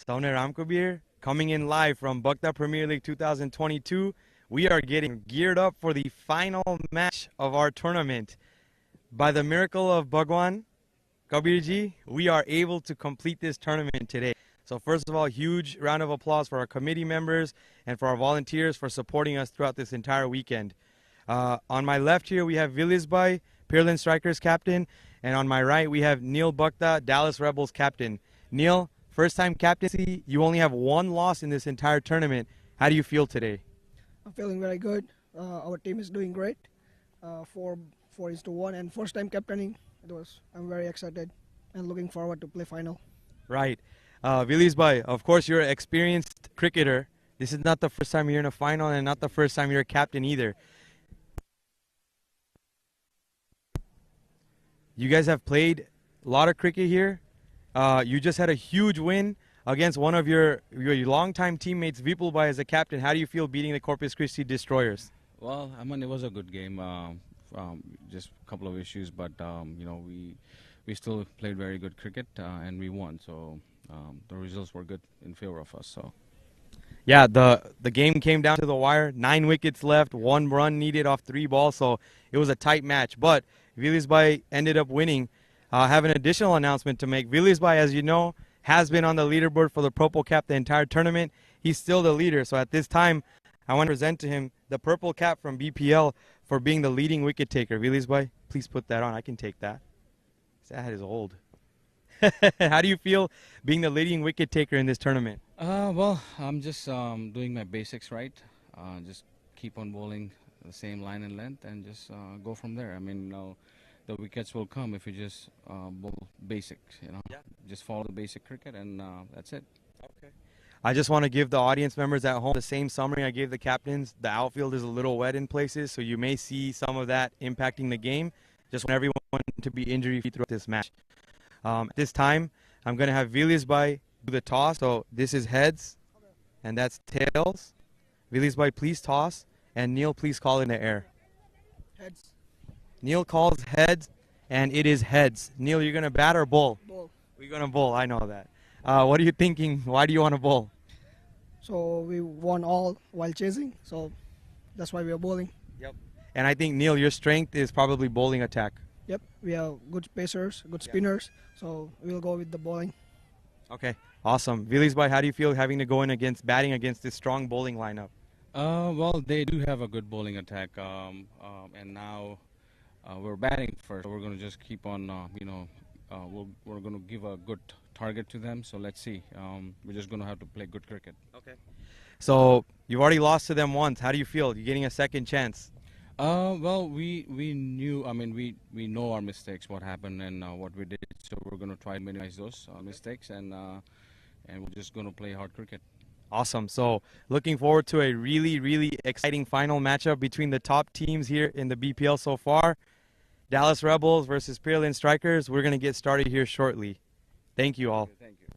Saune Ramkabir coming in live from Bhakta Premier League 2022. We are getting geared up for the final match of our tournament. By the miracle of Bhagwan, Kabirji, we are able to complete this tournament today. So first of all, huge round of applause for our committee members and for our volunteers for supporting us throughout this entire weekend. On my left here, we have Vilisbai, Pearland Strikers captain, and on my right, we have Neil Bhakta, Dallas Rebels captain. Neil, first time captaincy, you only have one loss in this entire tournament. How do you feel today? I'm feeling very good. Our team is doing great. 4-1 and first time captaining. I'm very excited and looking forward to play final. Right. Vilisbai, of course, you're an experienced cricketer. This is not the first time you're in a final and not the first time you're a captain either. You guys have played a lot of cricket here. You just had a huge win against one of your longtime teammates, Vipulbai, as a captain. How do you feel beating the Corpus Christi Destroyers? Well, I mean, it was a good game. Just a couple of issues, but we still played very good cricket and we won. So the results were good in favor of us. So. Yeah, the game came down to the wire. 9 wickets left, 1 run needed off 3 balls, so it was a tight match. But Vilisbai ended up winning. I have an additional announcement to make. Vilisbai, as you know, has been on the leaderboard for the Purple Cap the entire tournament. He's still the leader. So at this time, I want to present to him the Purple Cap from BPL for being the leading wicket taker. Vilisbai, please put that on. I can take that. That is old. How do you feel being the leading wicket taker in this tournament? Well, I'm just doing my basics right. Just keep on bowling the same line and length and just go from there. I mean, the wickets will come if you just bowl basics, Yeah. Just follow the basic cricket and that's it. Okay. I just want to give the audience members at home the same summary I gave the captains. The outfield is a little wet in places, so you may see some of that impacting the game. Just want everyone to be injury-free throughout this match. At this time, I'm going to have Vilisbai do the toss. So this is heads, and that's tails. Vilisbai, please toss, and Neil, please call in the air. Heads. Neil calls heads, and it is heads. Neil, you're going to bat or bowl? Ball. We're going to bowl. I know that. What are you thinking? Why do you want to bowl? So we won all while chasing. So that's why we are bowling. Yep. And I think, Neil, your strength is probably bowling attack. Yep. We have good pacers, good spinners. So we'll go with the bowling. Okay, awesome. Vilisbai, how do you feel having to go in against batting against this strong bowling lineup? Well, they do have a good bowling attack, and now we're batting first. We're going to just keep on, we're going to give a good target to them. So let's see. We're just going to have to play good cricket. Okay. So you've already lost to them once. How do you feel? You're getting a second chance. Well, we knew. I mean, we know our mistakes, what happened, and what we did. So we're going to try to minimize those mistakes, and we're just going to play hard cricket. Awesome. So looking forward to a really, really exciting final matchup between the top teams here in the BPL so far. Dallas Rebels versus Pearland Strikers. We're going to get started here shortly. Thank you all. Thank you.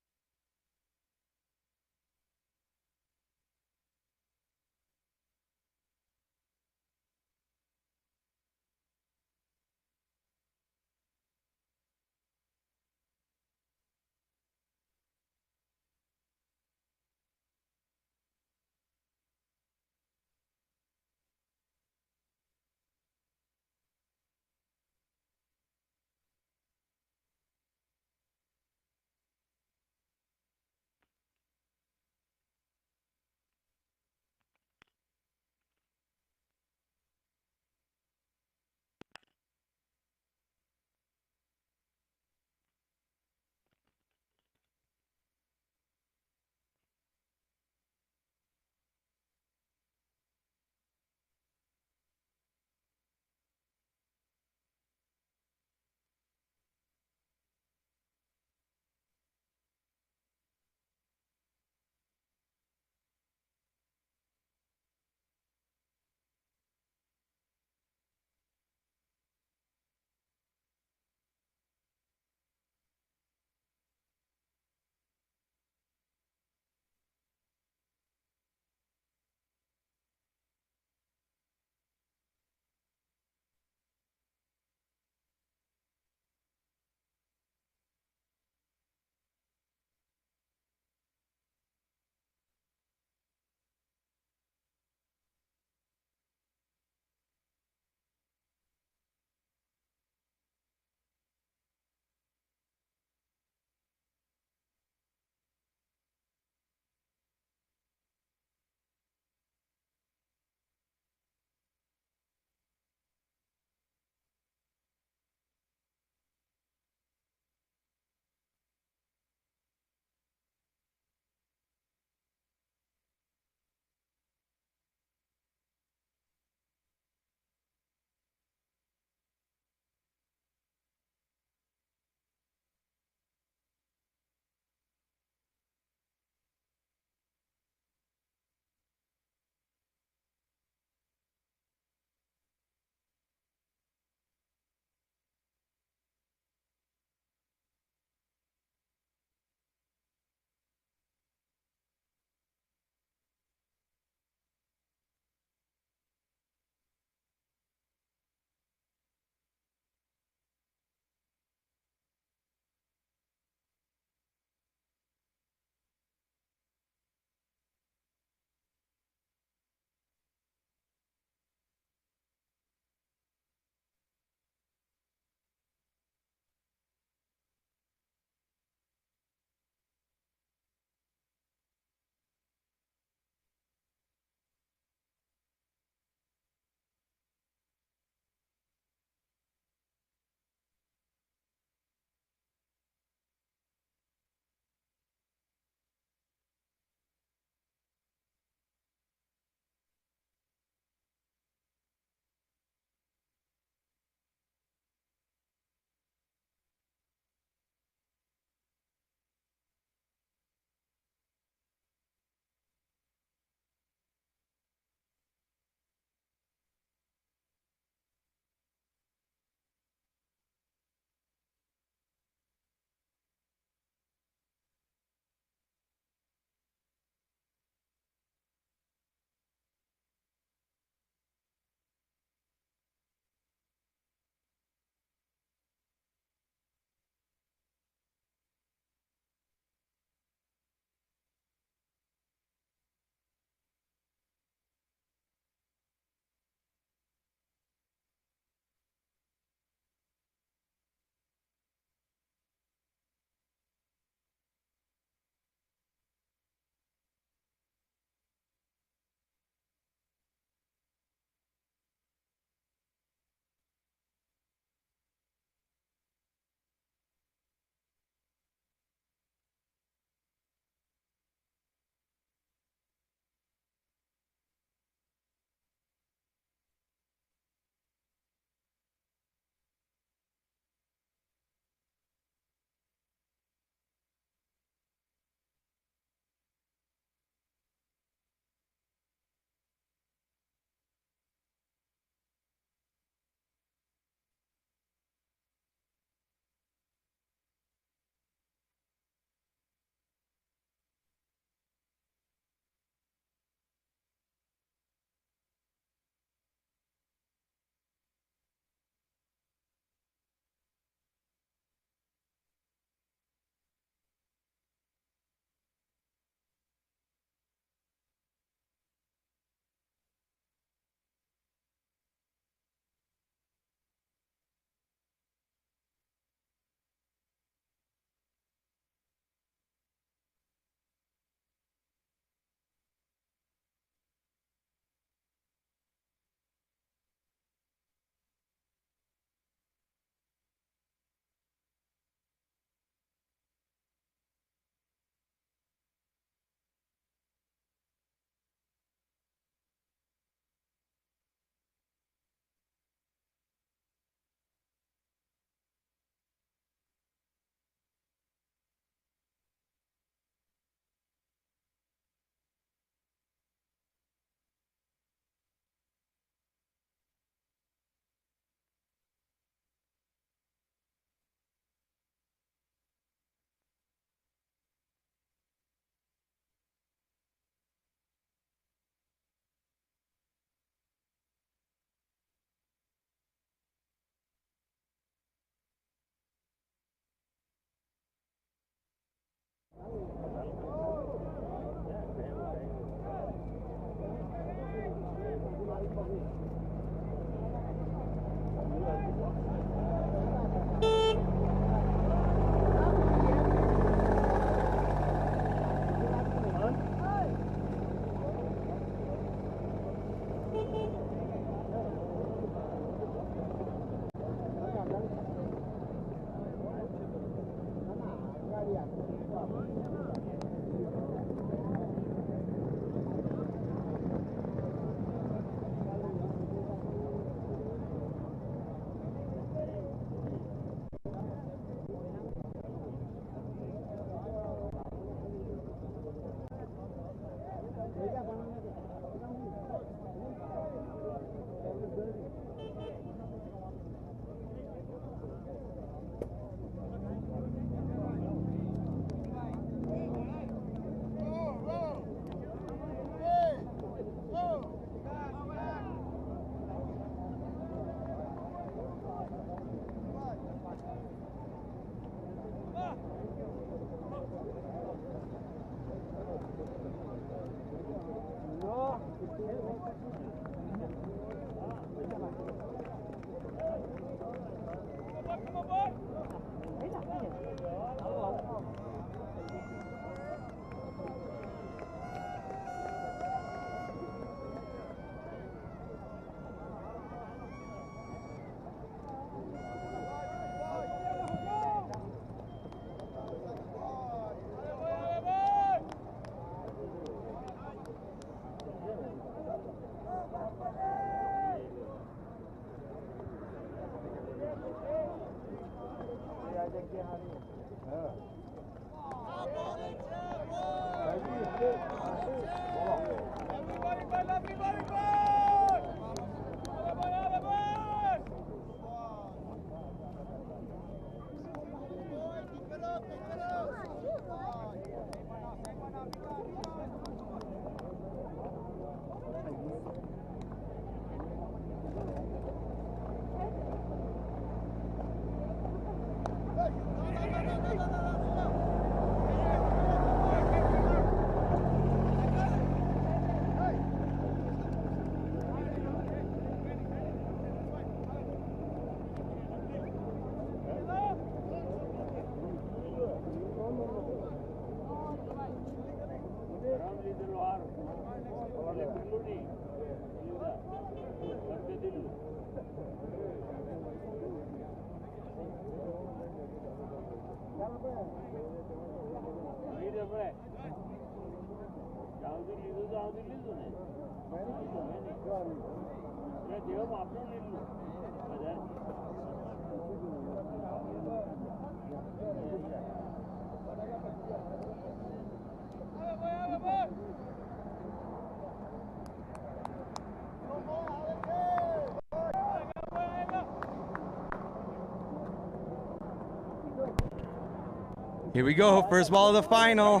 Here we go, first ball of the final.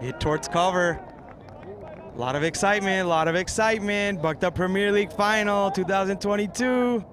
Hit towards cover. A lot of excitement. Bucked Up Premier League final 2022.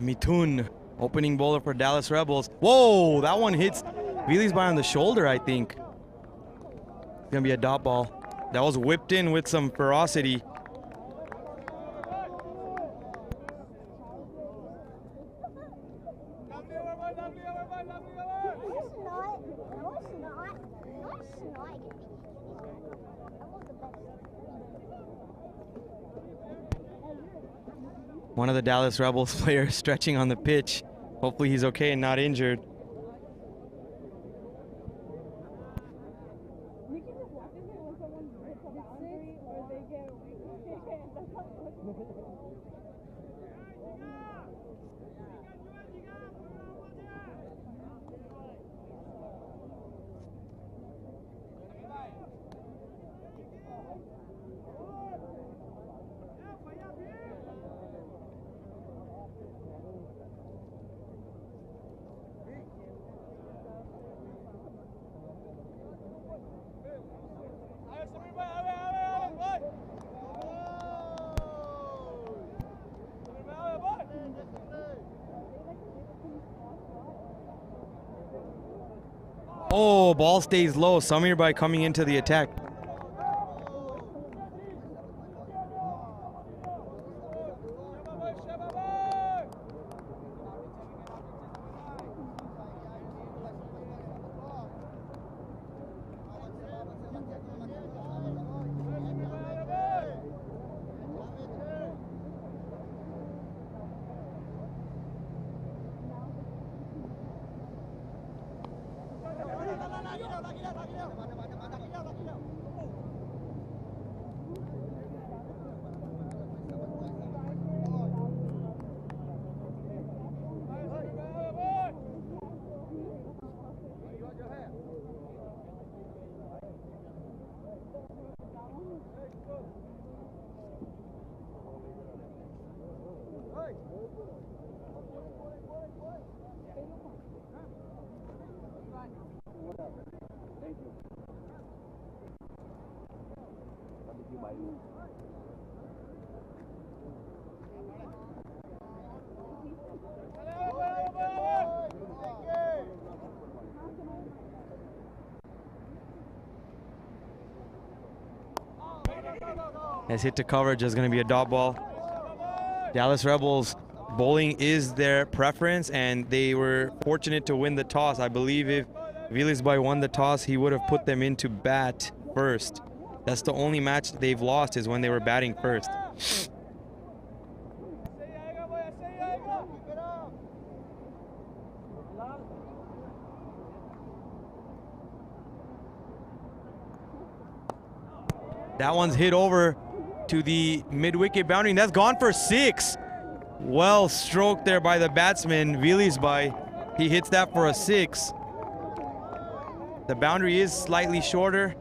Mithun, opening bowler for Dallas Rebels. Whoa, that one hits Wheelie's by on the shoulder, I think. It's gonna be a dot ball. That was whipped in with some ferocity. One of the Dallas Rebels players stretching on the pitch. Hopefully he's okay and not injured. Oh, ball stays low. Samirbai coming into the attack. As hit to coverage is going to be a dot ball. Dallas Rebels bowling is their preference, and they were fortunate to win the toss. I believe if Vilisbai won the toss, he would have put them into bat first. That's the only match they've lost is when they were batting first. That one's hit over to the mid-wicket boundary, and that's gone for 6. Well stroked there by the batsman, Vilisbai. He hits that for a 6. The boundary is slightly shorter.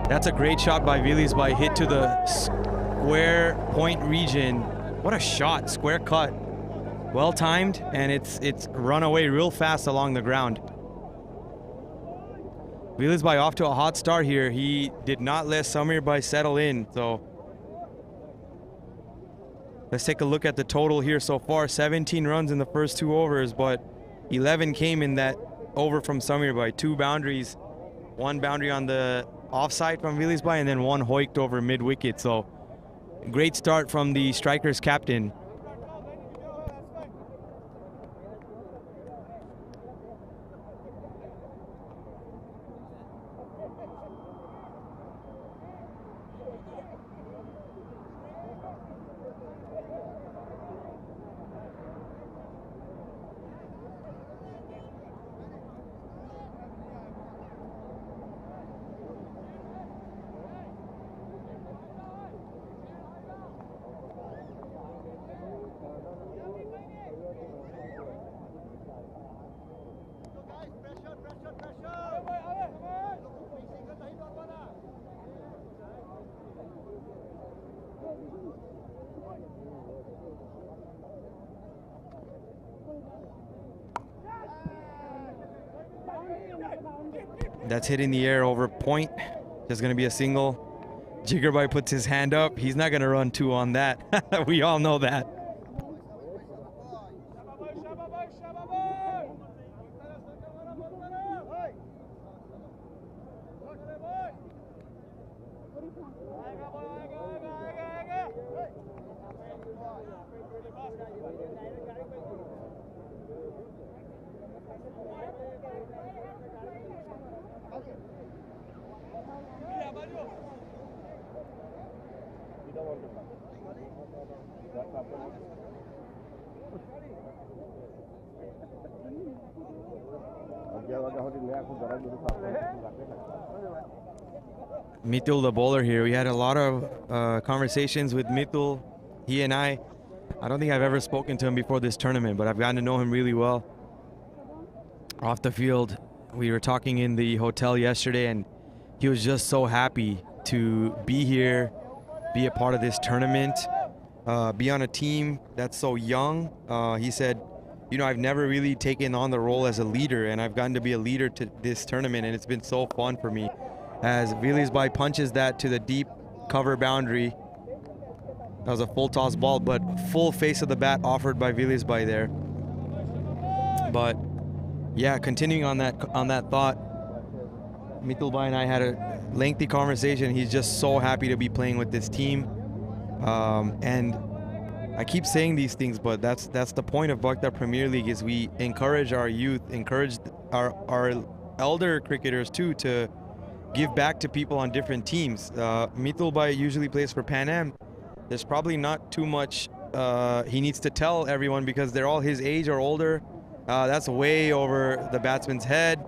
That's a great shot by Vilisbai, hit to the square point region. What a shot, square cut. Well timed, and it's run away real fast along the ground. Vilisbai off to a hot start here. He did not let Samirbai settle in, so let's take a look at the total here so far. 17 runs in the first 2 overs, but 11 came in that over from Samirbai. 2 boundaries, 1 boundary on the offside from Vilisbai, and then 1 hoiked over mid-wicket. So great start from the Strikers captain. That's hit in the air over point. There's going to be a single. Jiggerby puts his hand up. He's not going to run 2 on that. We all know that. Mitul, the bowler here. We had a lot of conversations with Mitul. He and I don't think I've ever spoken to him before this tournament, but I've gotten to know him really well. Off the field, we were talking in the hotel yesterday, and he was just so happy to be here, be a part of this tournament, be on a team that's so young. He said, you know, I've never really taken on the role as a leader, and I've gotten to be a leader to this tournament, and it's been so fun for me. As Vilisbai punches that to the deep cover boundary. That was a full toss ball, but full face of the bat offered by Vilisbai there. But yeah, continuing on that thought, Mitulbai and I had a lengthy conversation. He's just so happy to be playing with this team. And I keep saying these things, but that's the point of Bhakta Premier League, is we encourage our youth, encourage our elder cricketers too to give back to people on different teams. Mitulbai usually plays for Pan Am. There's probably not too much he needs to tell everyone because they're all his age or older. That's way over the batsman's head.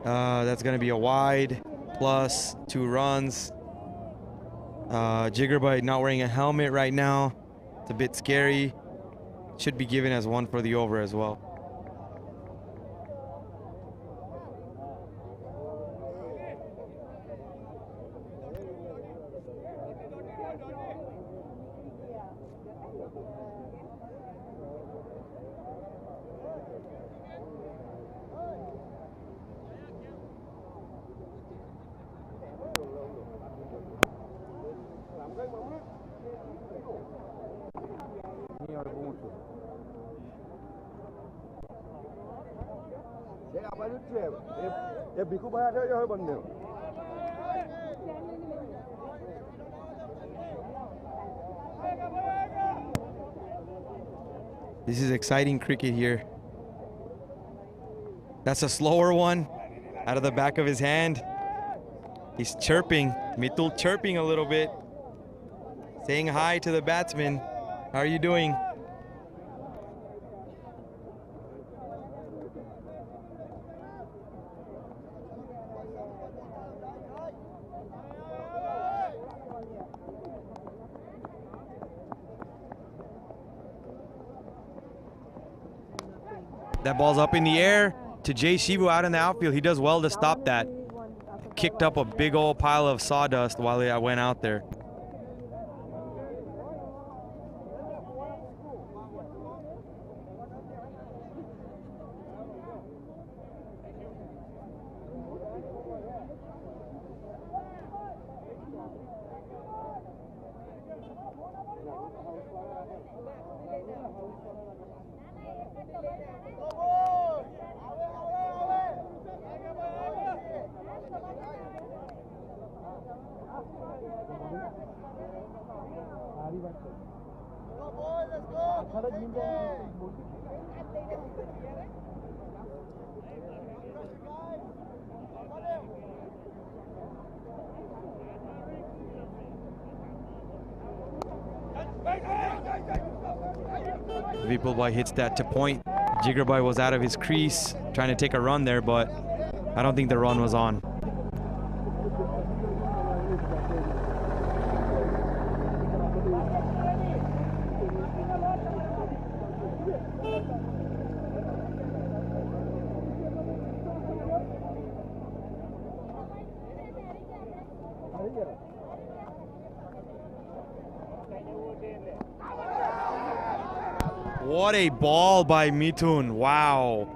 That's going to be a wide plus 2 runs. Jiggerby not wearing a helmet right now. It's a bit scary. Should be given as 1 for the over as well. This is exciting cricket here. That's a slower one out of the back of his hand. He's chirping. Mitul chirping a little bit, saying hi to the batsman. How are you doing? That ball's up in the air to Jay Shivu out in the outfield. He does well to stop that. Kicked up a big old pile of sawdust while I went out there. Vipulbai hits that to point. Jiggerby was out of his crease trying to take a run there, but I don't think the run was on. What a ball by Mithun. Wow.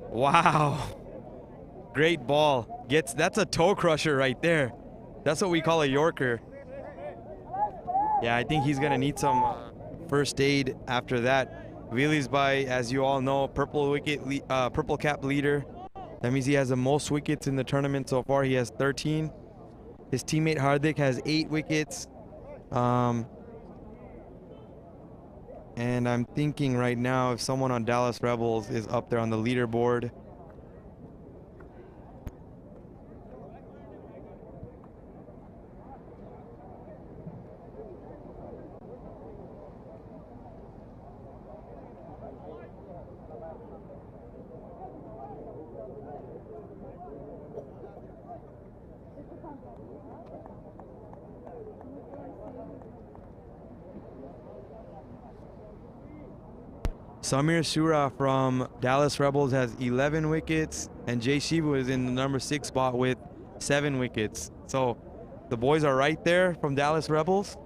Wow. Great ball. That's a toe crusher right there. That's what we call a Yorker. Yeah, I think he's gonna need some first aid after that. Vili's by, as you all know, purple cap leader. That means he has the most wickets in the tournament so far. He has 13. His teammate Hardik has 8 wickets. And I'm thinking right now if someone on Dallas Rebels is up there on the leaderboard. Samir Shura from Dallas Rebels has 11 wickets, and Jay Shiva is in the number 6 spot with 7 wickets. So the boys are right there from Dallas Rebels.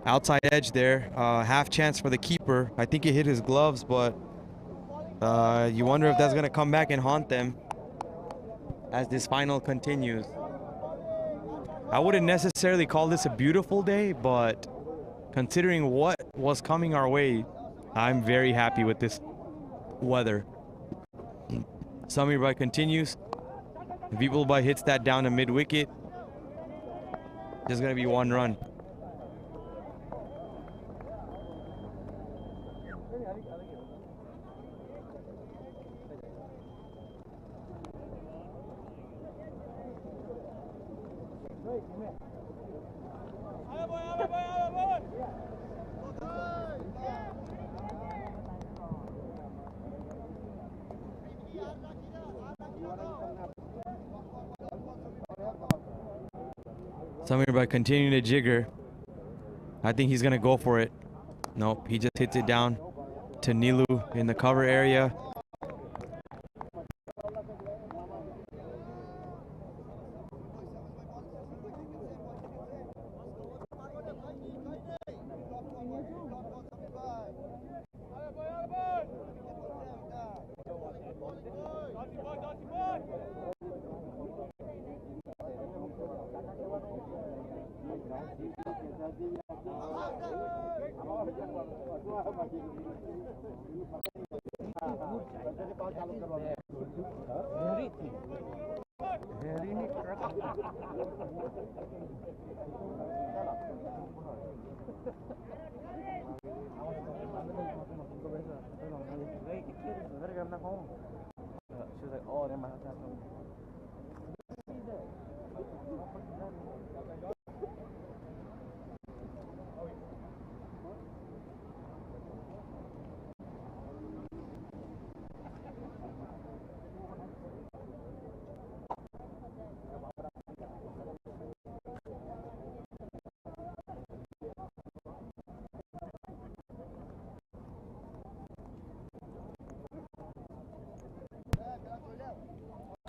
Outside edge there, half chance for the keeper. I think it hit his gloves, but you wonder if that's going to come back and haunt them as this final continues. I wouldn't necessarily call this a beautiful day, but considering what was coming our way, I'm very happy with this weather. Samir Bhai continues. Vipul Bhai hits that down to mid-wicket. Just going to be 1 run. Samir by continuing to jigger. I think he's going to go for it. Nope, he just hits it down to Nilu in the cover area.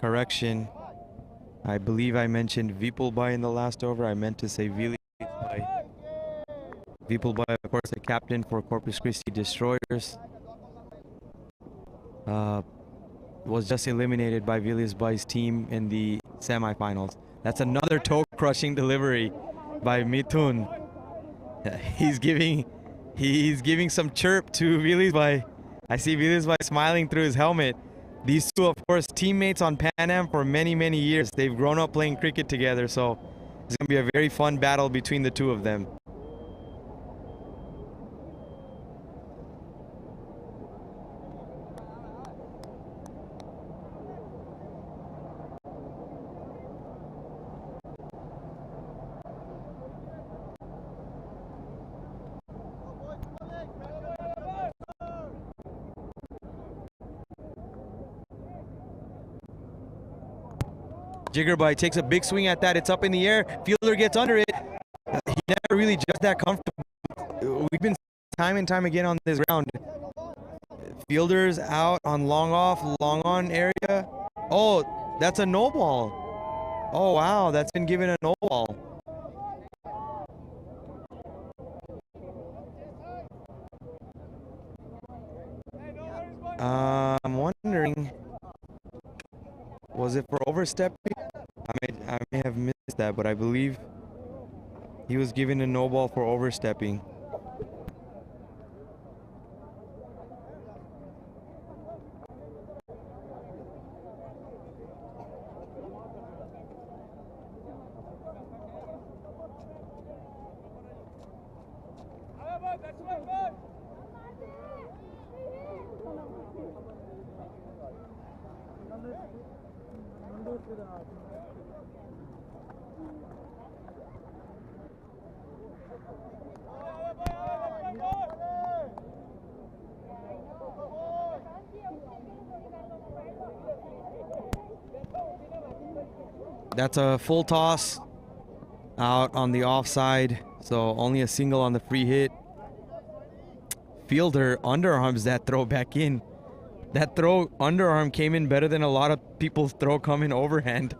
Correction. I believe I mentioned Vipulbai in the last over. I meant to say Villiesbai. Vipulbai, of course, the captain for Corpus Christi Destroyers. Was just eliminated by Villiesbai's team in the semifinals. That's another toe-crushing delivery by Mithun. He's giving some chirp to Villiesbai. I see Villiesbai smiling through his helmet. These two, of course, teammates on Pan Am for many, many years. They've grown up playing cricket together, so it's going to be a very fun battle between the two of them. Jiggerby takes a big swing at that. It's up in the air. Fielder gets under it. He never really just that comfortable. We've been time and time again on this ground. Fielders out on long off, long on area. Oh, that's a no ball. Oh, wow. That's been given a no ball. I'm wondering, was it for overstepping? I may have missed that, but I believe he was given a no ball for overstepping. That's a full toss out on the offside, so only a single on the free hit. Fielder underarms that throw back in. That throw underarm came in better than a lot of people's throw coming overhand.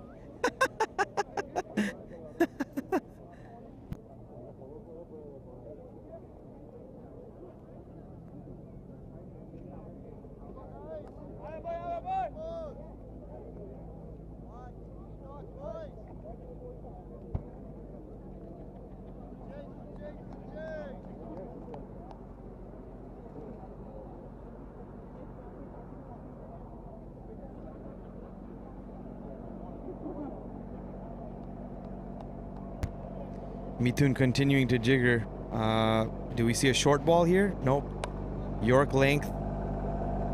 Mithun continuing to jigger. Do we see a short ball here? Nope. York length.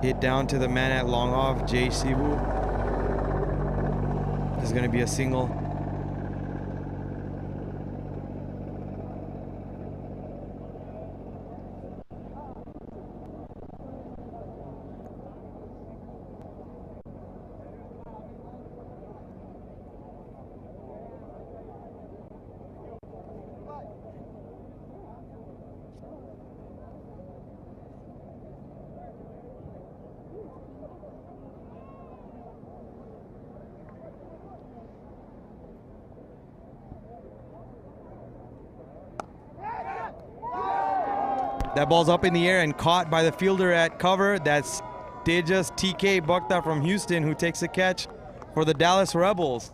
Hit down to the man at long off, Jay Sibu. This is going to be a single. That ball's up in the air and caught by the fielder at cover. That's Tejas TK Bhakta from Houston, who takes the catch for the Dallas Rebels.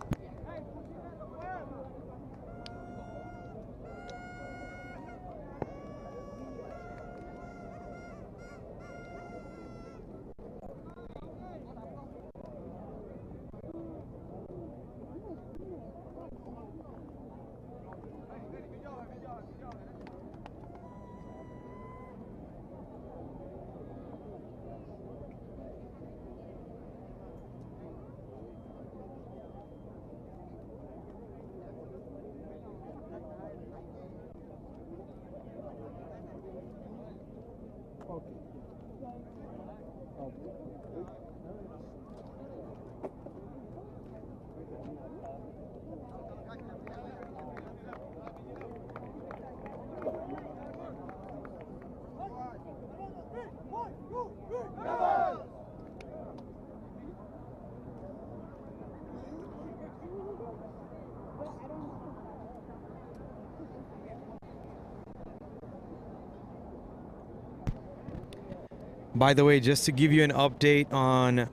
By the way, just to give you an update on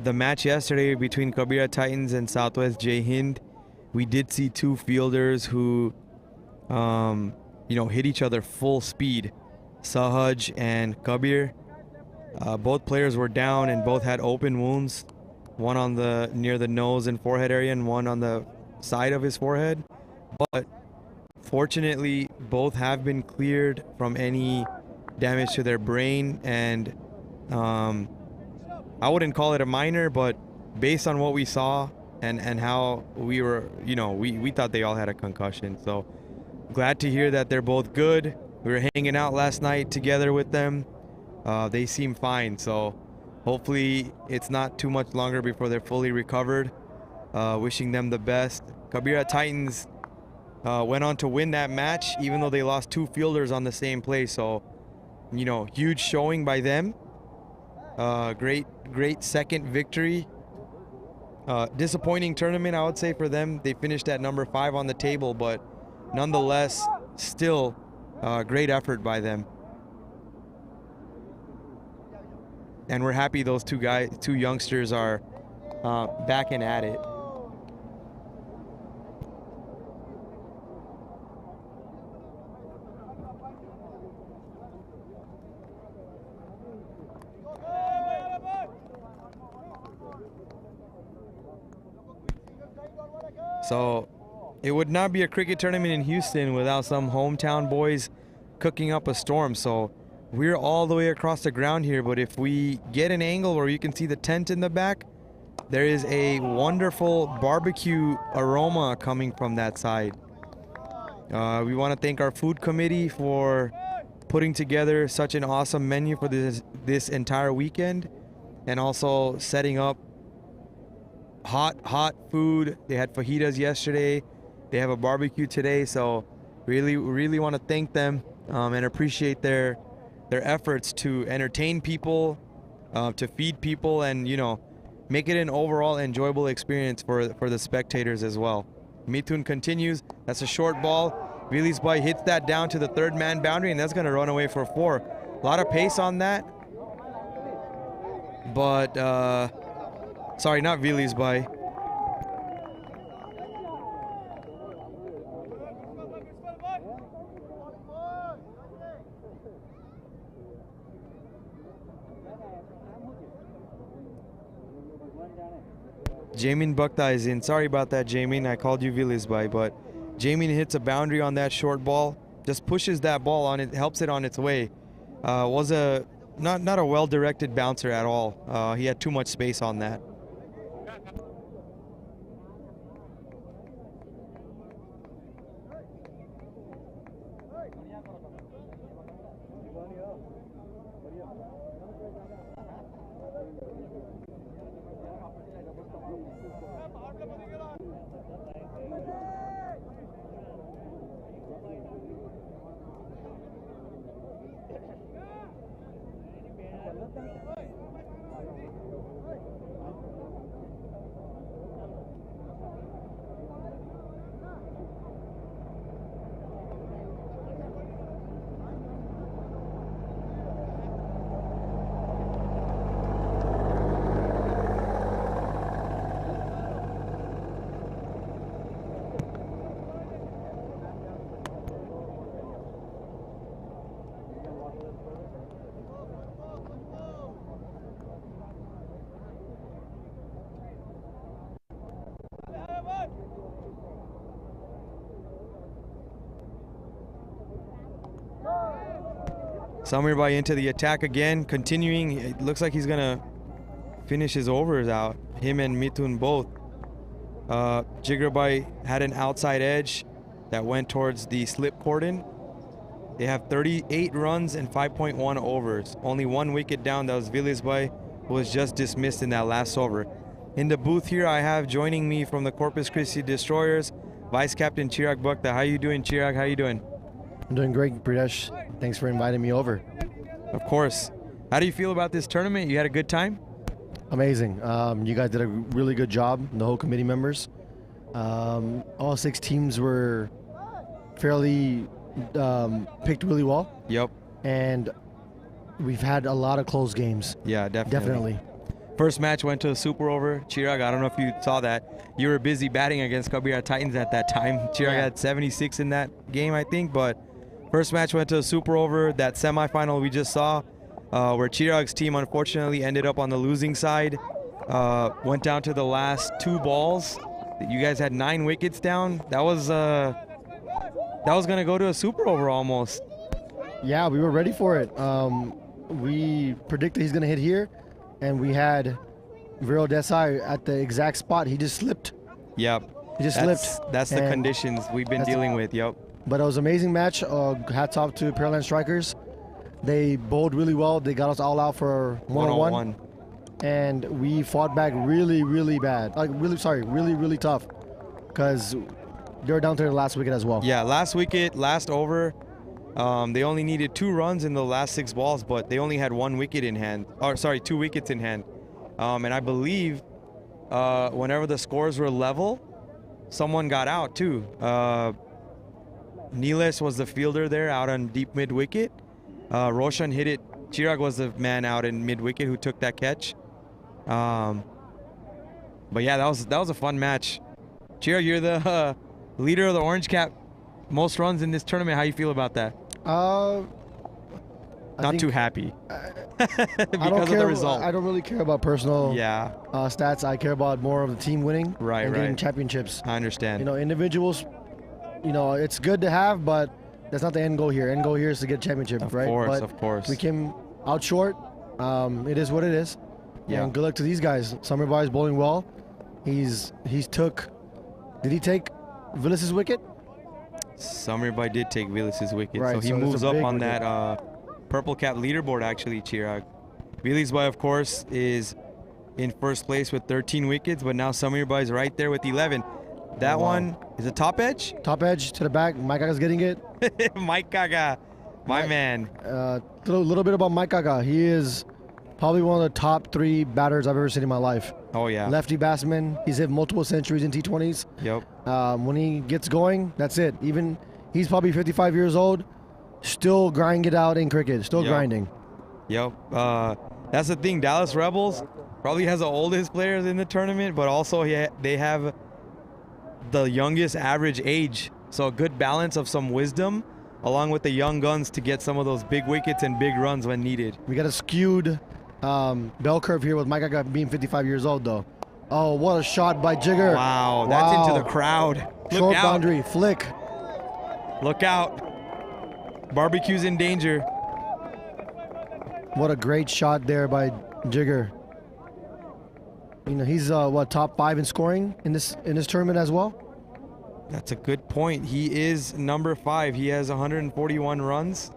the match yesterday between Kabira Titans and Southwest Jai Hind, we did see two fielders who, hit each other full speed. Sahaj and Kabir. Both players were down and both had open wounds. One on the near the nose and forehead area and one on the side of his forehead. But fortunately, both have been cleared from any damage to their brain, and I wouldn't call it a minor, but based on what we saw and how we were, we thought they all had a concussion. So glad to hear that they're both good. We were hanging out last night together with them. They seem fine, so hopefully it's not too much longer before they're fully recovered. Wishing them the best. Kabira Titans went on to win that match, even though they lost two fielders on the same play. So, huge showing by them. Great second victory. Disappointing tournament, I would say, for them. They finished at number 5 on the table, but nonetheless, still great effort by them. And we're happy those two youngsters are back and at it. So it would not be a cricket tournament in Houston without some hometown boys cooking up a storm. So we're all the way across the ground here, but if we get an angle where you can see the tent in the back, there is a wonderful barbecue aroma coming from that side. We want to thank our food committee for putting together such an awesome menu for this entire weekend, and also setting up hot food. They had fajitas yesterday. They have a barbecue today. So really want to thank them and appreciate their efforts to entertain people, to feed people, and make it an overall enjoyable experience for the spectators as well. Mithun continues. That's a short ball. Vilisbai hits that down to the third man boundary, and that's going to run away for 4. A lot of pace on that. But sorry, not Vilisbai. Jamin Bhakta is in. Sorry about that, Jamin. I called you Vilisbai, but Jamin hits a boundary on that short ball. Just pushes that ball on it, helps it on its way. Was a not a well-directed bouncer at all. He had too much space on that. Samirbai into the attack again, continuing. It looks like he's gonna finish his overs out. Him and Mithun both. Jigarbai had an outside edge that went towards the slip cordon. They have 38 runs and 5.1 overs. Only one wicket down. That was Vilisbai, who was just dismissed in that last over. In the booth here, I have joining me from the Corpus Christi Destroyers, Vice Captain Chirag Bhakta. How you doing, Chirag? How you doing? I'm doing great, Pridesh. Thanks for inviting me over. Of course. How do you feel about this tournament? You had a good time? Amazing. You guys did a really good job, the whole committee members. All 6 teams were fairly picked really well. Yep. And we've had a lot of close games. Yeah, definitely. First match went to a super over. Chirag, I don't know if you saw that. You were busy batting against Kabira Titans at that time. Chirag had 76 in that game, I think. But first match went to a super over. That semifinal we just saw, where Chirag's team unfortunately ended up on the losing side. Went down to the last 2 balls. You guys had 9 wickets down. That was gonna go to a super over almost. Yeah, we were ready for it. We predicted he's gonna hit here, and we had Viral Desai at the exact spot. He just slipped. Yep. He just slipped. That's the conditions we've been dealing with. Yep. But it was an amazing match. Hats off to Pearland strikers. They bowled really well. They got us all out for 1-on-1. And we fought back really, really bad. Really, really tough. Because they were down to the last wicket as well. Yeah, last wicket, last over. They only needed 2 runs in the last 6 balls, but they only had 1 wicket in hand. Or sorry, 2 wickets in hand. And I believe whenever the scores were level, someone got out too. Niles was the fielder there out on deep mid wicket. Roshan hit it. Chirag was the man out in mid wicket who took that catch. But yeah, that was a fun match. Chirag, you're the leader of the Orange Cap, most runs in this tournament. How you feel about that? Not too happy because of the result. I don't really care about personal stats. I care about more of the team winning and getting championships. I understand. You know, individuals, you know, it's good to have, but that's not the end goal here. End goal here is to get a championship, right? Of course. We came out short. It is what it is. Yeah. And good luck to these guys. Samirbai is bowling well. He's took. Did he take Willis's wicket? Samirbai did take Willis's wicket, right, so he moves up on that purple cap leaderboard actually, Chirag. Willisbai, of course, is in first place with 13 wickets, but now Samirbai is right there with 11. That one is a top edge? Top edge to the back. Mike Kaga's getting it. Mike Kaga, my man. A little bit about Mike Kaga. He is probably one of the top 3 batters I've ever seen in my life. Oh, yeah. Lefty batsman. He's hit multiple centuries in T20s. Yep. When he gets going, that's it. Even he's probably 55 years old, still grinding it out in cricket. Still grinding. Yep. That's the thing. Dallas Rebels probably has the oldest players in the tournament, but also they have the youngest average age. So a good balance of some wisdom along with the young guns to get some of those big wickets and big runs when needed. We got a skewed bell curve here with Mike Kaga being 55 years old, though. Oh, what a shot by Jigger. Wow, that's into the crowd. Short boundary, flick. Look out. Barbecue's in danger. What a great shot there by Jigger. You know, he's top 5 in scoring in this tournament as well. That's a good point. He is number 5. He has 141 runs.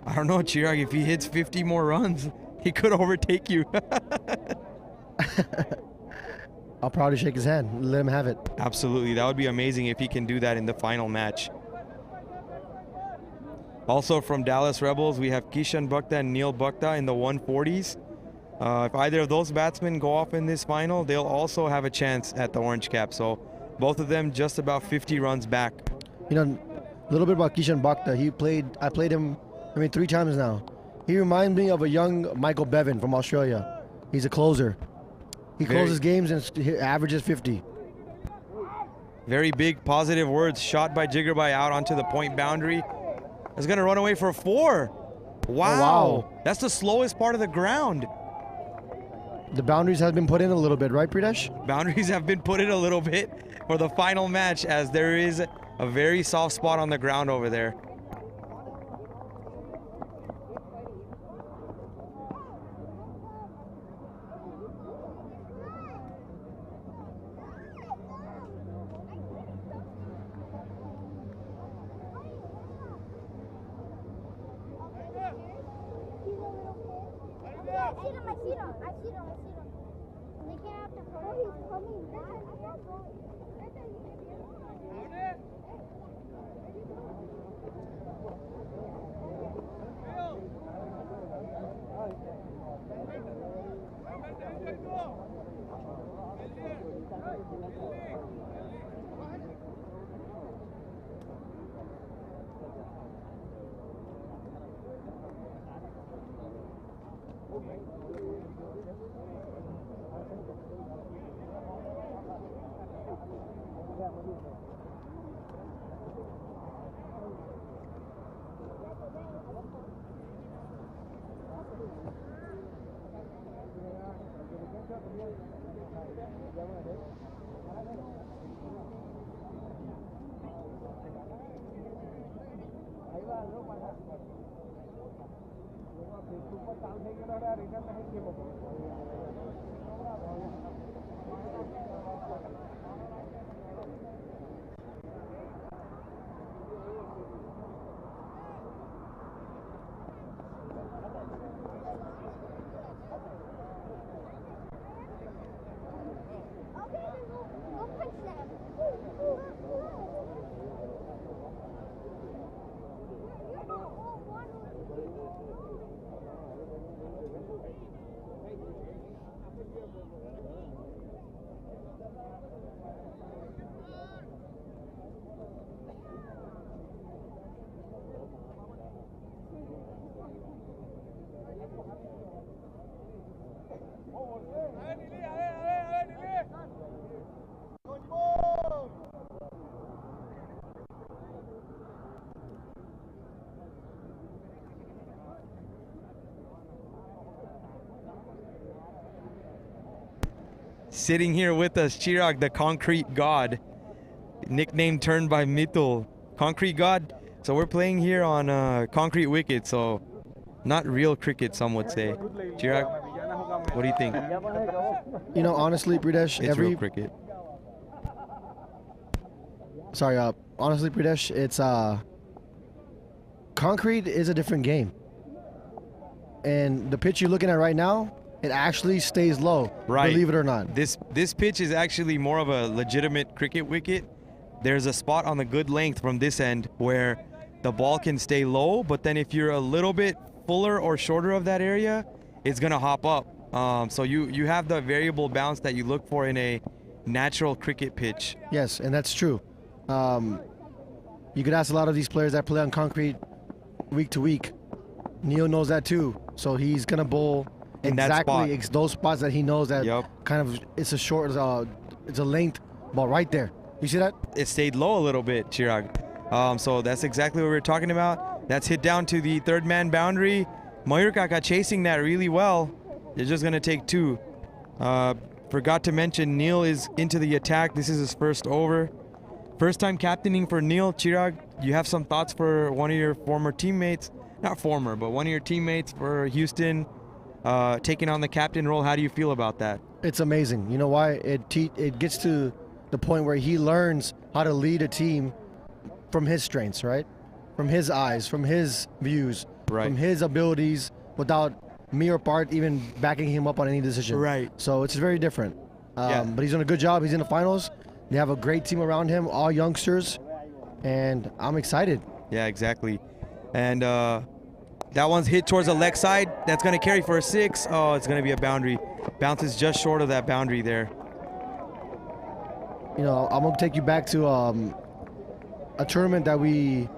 I don't know, Chirag, if he hits 50 more runs, he could overtake you. I'll probably shake his hand, let him have it. Absolutely. That would be amazing if he can do that in the final match. Also from Dallas Rebels, we have Kishan Bhakta and Neil Bhakta in the 140s. If either of those batsmen go off in this final, they'll also have a chance at the Orange Cap. So both of them just about 50 runs back. You know, a little bit about Kishan Bhakta. I played him, 3 times now. He reminds me of a young Michael Bevan from Australia. He's a closer. He closes games and he averages 50. Very big positive words. Shot by Jigarbai out onto the point boundary. It's going to run away for a 4. Wow. Oh, wow. That's the slowest part of the ground. The boundaries have been put in a little bit, right, Pridesh? Boundaries have been put in a little bit for the final match, as there is a very soft spot on the ground over there. Sitting here with us, Chirag, the concrete god, nickname turned by Mitul, concrete god. So we're playing here on concrete wicket, so not real cricket, some would say. Chirag, what do you think? You know, honestly, Pridesh, It's real cricket. Sorry, honestly, Pridesh, it's concrete is a different game. And the pitch you're looking at right now, it actually stays low, right? Believe it or not. This pitch is actually more of a legitimate cricket wicket. There's a spot on the good length from this end where the ball can stay low, but then if you're a little bit fuller or shorter of that area, it's gonna hop up. So you have the variable bounce that you look for in a natural cricket pitch. Yes, and that's true. You could ask a lot of these players that play on concrete week to week. Neil knows that too, so he's gonna bowl in exactly those spots that he knows that yep. kind of it's a short, it's a length ball right there. You see that? It stayed low a little bit, Chirag. So that's exactly what we were talking about. That's hit down to the third man boundary. Mayur Kaka chasing that really well. They're just gonna take two. Forgot to mention Neil is into the attack. This is his first over. First time captaining for Neil. Chirag, you have some thoughts for one of your former teammates? Not former, but one of your teammates for Houston taking on the captain role. How do you feel about that? It's amazing. You know why? It gets to the point where he learns how to lead a team from his strengths, right? From his eyes, from his views, right. From his abilities, without me or Bart even backing him up on any decision. Right. So it's very different. Yeah. But he's done a good job. He's in the finals. They have a great team around him, all youngsters, and I'm excited. Yeah, exactly. And that one's hit towards the leg side. That's going to carry for a 6. Oh, it's going to be a boundary. Bounces just short of that boundary there. You know, I'm going to take you back to a tournament that we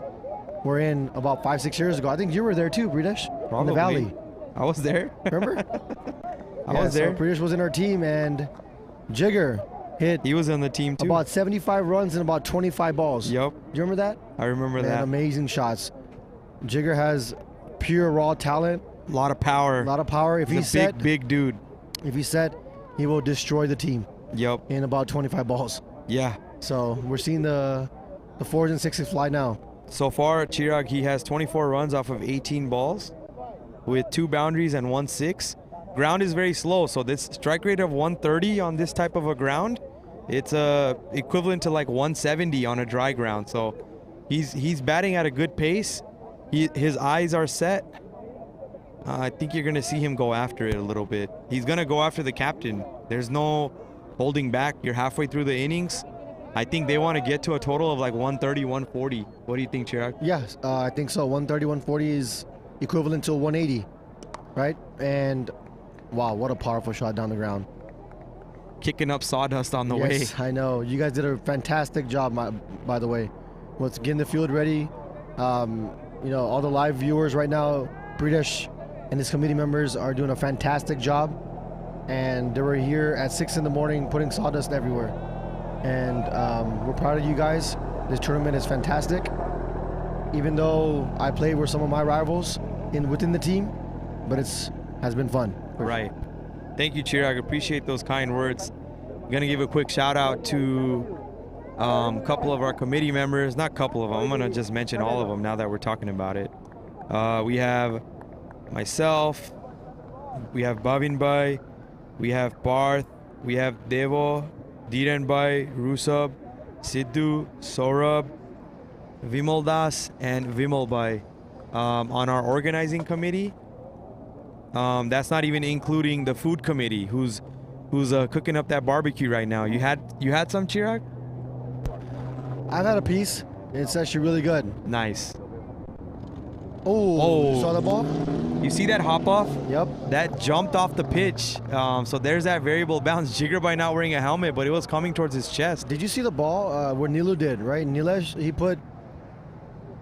were in about 5-6 years ago. I think you were there too, Pridesh, in the Valley. I was there. Remember? I was there. So Pridesh was in our team, and Jigger hit. He was on the team too. About 75 runs and about 25 balls. Yep. Do you remember that? I remember Man, that. Amazing shots. Jigger has pure raw talent. A lot of power. A lot of power. If he's set, big dude. If he's set, he will destroy the team. Yep. In about 25 balls. Yeah. So we're seeing the 4s and 6s fly now. So far, Chirag, he has 24 runs off of 18 balls with 2 boundaries and 1 6. Ground is very slow, so this strike rate of 130 on this type of a ground, it's equivalent to like 170 on a dry ground. So he's batting at a good pace. His eyes are set. I think you're going to see him go after it a little bit. He's going to go after the captain. There's no holding back. You're halfway through the innings. I think they want to get to a total of like 130, 140. What do you think, Chirag? Yes, I think so. 130, 140 is equivalent to 180, right? And wow, what a powerful shot down the ground. Kicking up sawdust on the way. Yes, I know. You guys did a fantastic job, by the way, with getting the field ready. You know, all the live viewers right now, Pridesh and his committee members are doing a fantastic job. And they were here at 6 in the morning putting sawdust everywhere. And we're proud of you guys. This tournament is fantastic. Even though I played with some of my rivals within the team, but has been fun. Right. Thank you, Chirag. Appreciate those kind words. I'm gonna give a quick shout out to a couple of our committee members. Not a couple of them. I'm gonna just mention all of them now that we're talking about it. We have myself. We have Bhavin Bhai. We have Parth. We have Devo, Dhiren Bhai, Rusab, Sidhu, Saurabh, Vimal Das, and Vimal Bhai on our organizing committee. That's not even including the food committee, who's cooking up that barbecue right now. You had some, Chirag? I've had a piece. It's actually really good. Nice. Oh, you saw the ball? You see that hop off? Yep. That jumped off the pitch. So there's that variable bounce. Jigger by not wearing a helmet, but it was coming towards his chest. Did you see the ball? What Nilu did, right? Nilesh, he put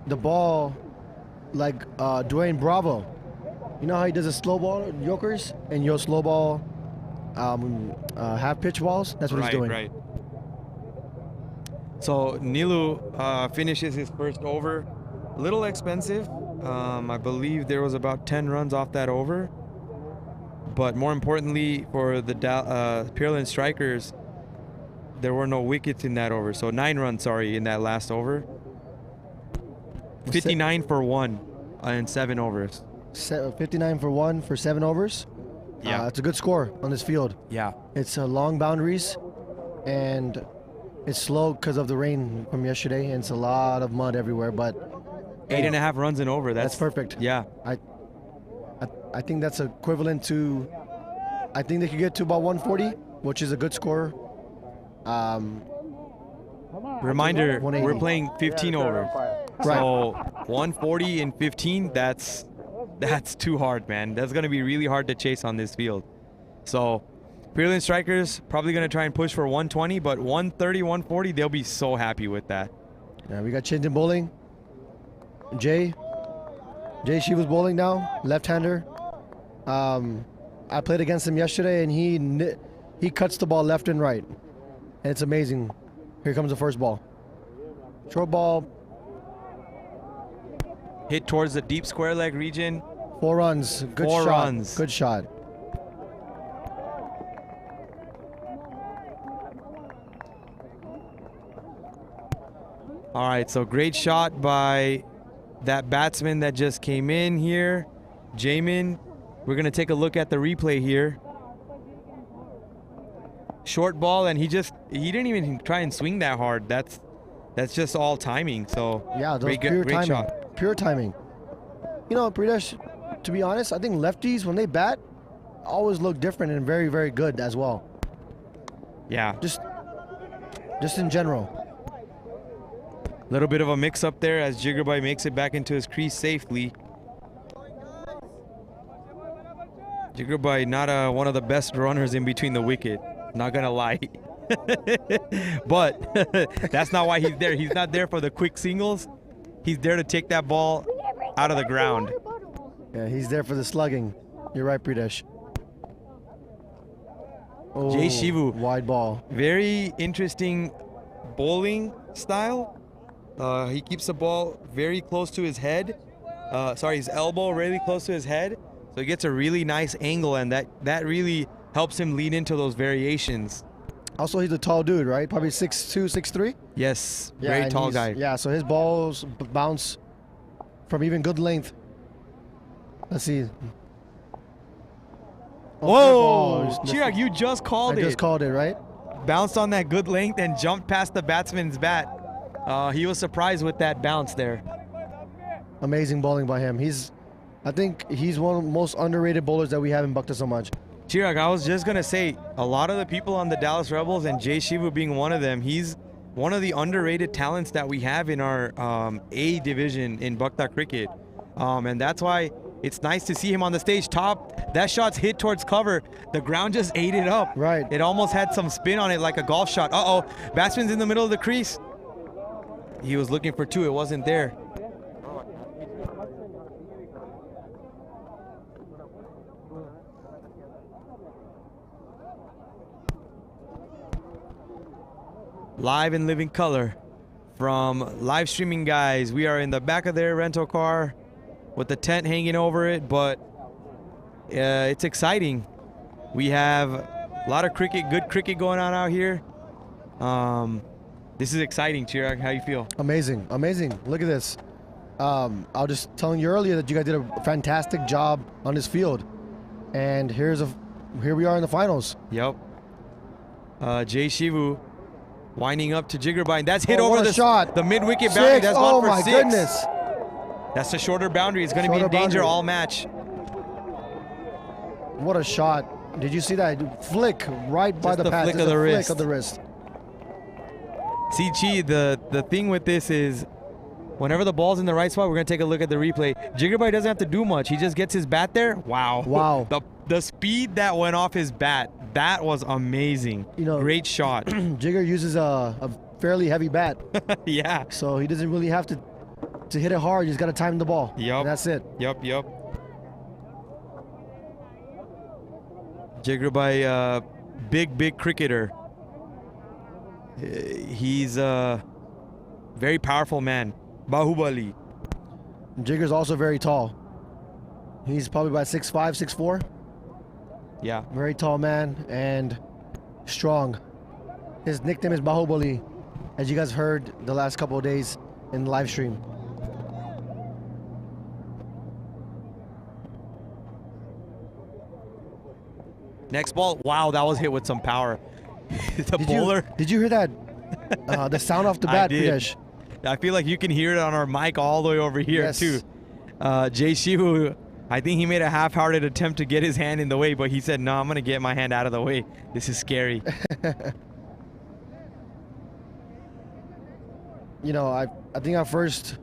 the ball like Dwayne Bravo. You know how he does a slow ball yokers and your slow ball half pitch balls? That's what he's doing. Right. So Nilu finishes his first over. A little expensive. I believe there was about 10 runs off that over. But more importantly, for the Pearland Strikers, there were no wickets in that over. So 9 runs, in that last over. 59 for 1 in 7 overs. 59 for 1 for 7 overs. Yeah. It's a good score on this field. Yeah. It's long boundaries, and it's slow because of the rain from yesterday, and it's a lot of mud everywhere, but 8.5 runs and over. That's perfect. Yeah. I think that's equivalent to, I think they could get to about 140, which is a good score. Reminder, 180. we're playing 15 overs. Right. So 140 and 15, that's too hard, man. That's going to be really hard to chase on this field. So Pearland Strikers probably going to try and push for 120, but 130, 140, they'll be so happy with that. Yeah, we got Chintan bowling. Jay, she was bowling now, left-hander. I played against him yesterday, and he cuts the ball left and right, and it's amazing. Here comes the first ball. Short ball. Hit towards the deep square leg region. 4 runs. Good 4 shot. runs. Good shot. All right, so great shot by that batsman that just came in here, Jamin. We're going to take a look at the replay here. Short ball, and he didn't even try and swing that hard. That's just all timing. So yeah, great timing. shot. Pure timing. You know, Pridesh, to be honest, I think lefties, when they bat, always look different and very, very good as well. Yeah. Just in general. Little bit of a mix up there as Jiggerbhai makes it back into his crease safely. Jiggerbhai, not one of the best runners in between the wicket. Not gonna lie. But that's not why he's there. He's not there for the quick singles. He's there to take that ball out of the ground. Yeah, he's there for the slugging. You're right, Pridesh. Oh, Jay Shivu. Wide ball. Very interesting bowling style. He keeps the ball very close to his head. His elbow really close to his head. So he gets a really nice angle, and that really helps him lead into those variations. Also, he's a tall dude, right? Probably 6'2", 6'3"? Yes, Yeah, very and tall guy. Yeah, so his balls bounce from even good length. Let's see. Whoa! Oh, Chirag, you just called it. I just called it, right? Bounced on that good length and jumped past the batsman's bat. He was surprised with that bounce there. Amazing bowling by him. He's I think he's one of the most underrated bowlers that we have in Bukta so much. Chirag, I was just gonna say, a lot of the people on the Dallas Rebels, and Jay Shivu being one of them, he's one of the underrated talents that we have in our A division in Bukta cricket. And that's why it's nice to see him on the stage top. That shot's hit towards cover. The ground just ate it up. Right. It almost had some spin on it like a golf shot. Uh-oh, batsman's in the middle of the crease. He was looking for two, it wasn't there. Live and living color from live streaming guys. We are in the back of their rental car with the tent hanging over it, but it's exciting. We have a lot of cricket, good cricket going on out here. This is exciting, Chirag. How you feel? Amazing, amazing. Look at this. I was just telling you earlier that you guys did a fantastic job on this field, and here we are in the finals. Yep. Jay Shivu winding up to Jiggerbine. That's hit over what a the shot. The mid-wicket boundary. That's gone for my 6. goodness. That's the shorter boundary. It's going to be in danger boundary. all match. What a shot. Did you see that flick right by the pass? Flick Just of the a wrist. Flick of the wrist. See, Chi, the thing with this is whenever the ball's in the right spot, we're going to take a look at the replay. Jiggerbine doesn't have to do much. He just gets his bat there. Wow. Wow. The speed that went off his bat, that was amazing. You know, great shot. Jigger uses a fairly heavy bat. Yeah. So he doesn't really have to hit it hard. He's got to time the ball. Yep. And that's it. Yep. Jiggerbine, big cricketer. He's a very powerful man. Bahubali. Jigger's also very tall. He's probably about 6'5", 6'4". Yeah. Very tall man and strong. His nickname is Bahubali, as you guys heard the last couple of days in the live stream. Next ball. Wow, that was hit with some power. The bowler. Did you hear that? The sound off the bat, Pradesh. I feel like you can hear it on our mic all the way over here, Yes. too. Jay Shivu, I think he made a half-hearted attempt to get his hand in the way, but he said, no, I'm going to get my hand out of the way. This is scary. You know, I think I first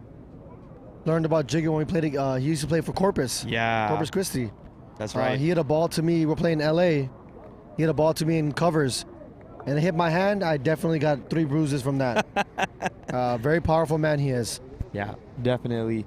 learned about Jigger when we played. He used to play for Corpus. Yeah. Corpus Christi. That's right. He hit a ball to me. We're playing LA. He hit a ball to me in covers, and it hit my hand. I definitely got 3 bruises from that. Very powerful man he is. Yeah, definitely.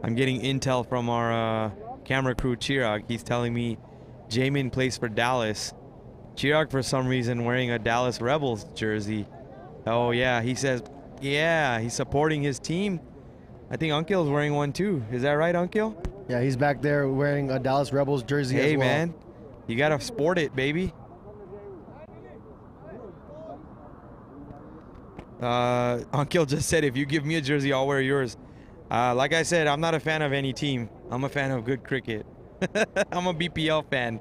I'm getting intel from our camera crew, Chirag. He's telling me Jamin plays for Dallas. Chirag, for some reason, wearing a Dallas Rebels jersey. Oh, yeah. He says, yeah, he's supporting his team. I think Unkil's wearing one, too. Is that right, Unkil? Yeah, he's back there wearing a Dallas Rebels jersey as well. Hey, man. You got to sport it, baby. Unkil just said, if you give me a jersey, I'll wear yours. Like I said, I'm not a fan of any team. I'm a fan of good cricket. I'm a BPL fan.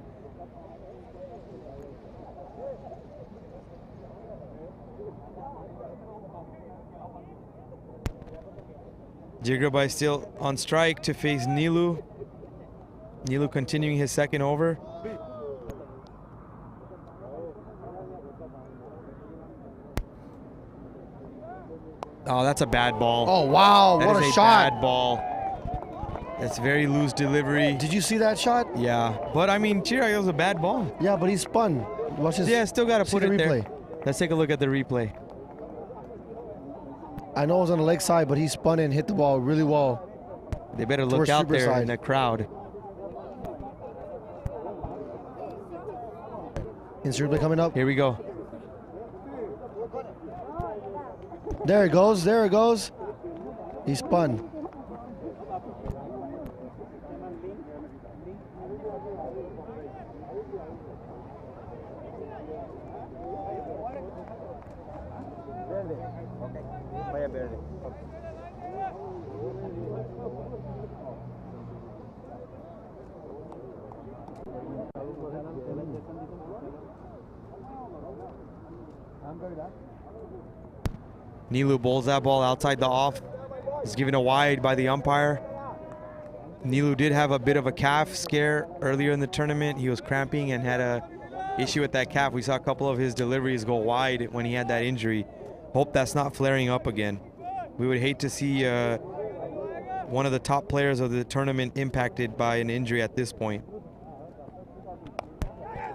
Jiggerbine still on strike to face Nilu. Nilu continuing his second over. Oh, that's a bad ball. Oh, wow. That What is a shot. Bad ball. That's very loose delivery. Did you see that shot? Yeah. But, I mean, Chirag, it was a bad ball. Yeah, but he spun. Watch this. Yeah, still got to see put the it replay. there. Let's take a look at the replay. I know it was on the leg side, but he spun and hit the ball really well. They better look Towards out super there side. in the crowd. Instant replay coming up. Here we go. There it goes. There it goes. He spun. Nilu bowls that ball outside the off. He's given a wide by the umpire. Nilu did have a bit of a calf scare earlier in the tournament. He was cramping and had a issue with that calf. We saw a couple of his deliveries go wide when he had that injury. Hope that's not flaring up again. We would hate to see one of the top players of the tournament impacted by an injury at this point.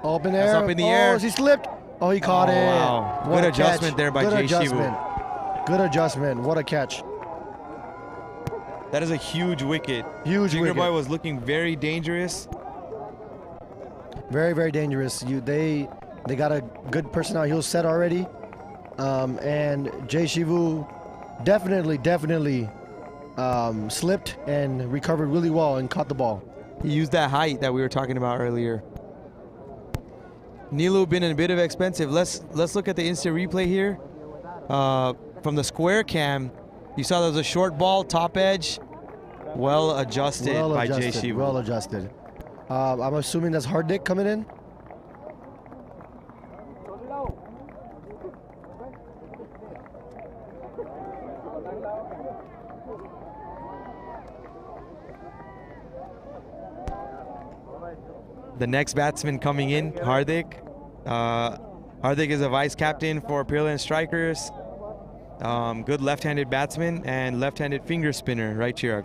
Up in the That's air. up in the air. He slipped. Oh, he caught it. Wow. What Good a adjustment catch. there by Good Jay adjustment. Shivu. Good adjustment. What a catch. That is a huge wicket. Huge Junior wicket. Boy was looking very dangerous. Very, very dangerous. They got a good personnel. He was set already. And Jay Shivu definitely slipped and recovered really well and caught the ball. He used that height that we were talking about earlier. Nilu been a bit of expensive. Let's look at the instant replay here. From the square cam, you saw there was a short ball, top edge. Well adjusted by Jay Shivu. Well adjusted. I'm assuming that's Hardik coming in. The next batsman coming in, Hardik. Hardik is a vice captain for Pearland Strikers. Good left-handed batsman and left-handed finger spinner, right, Chirag?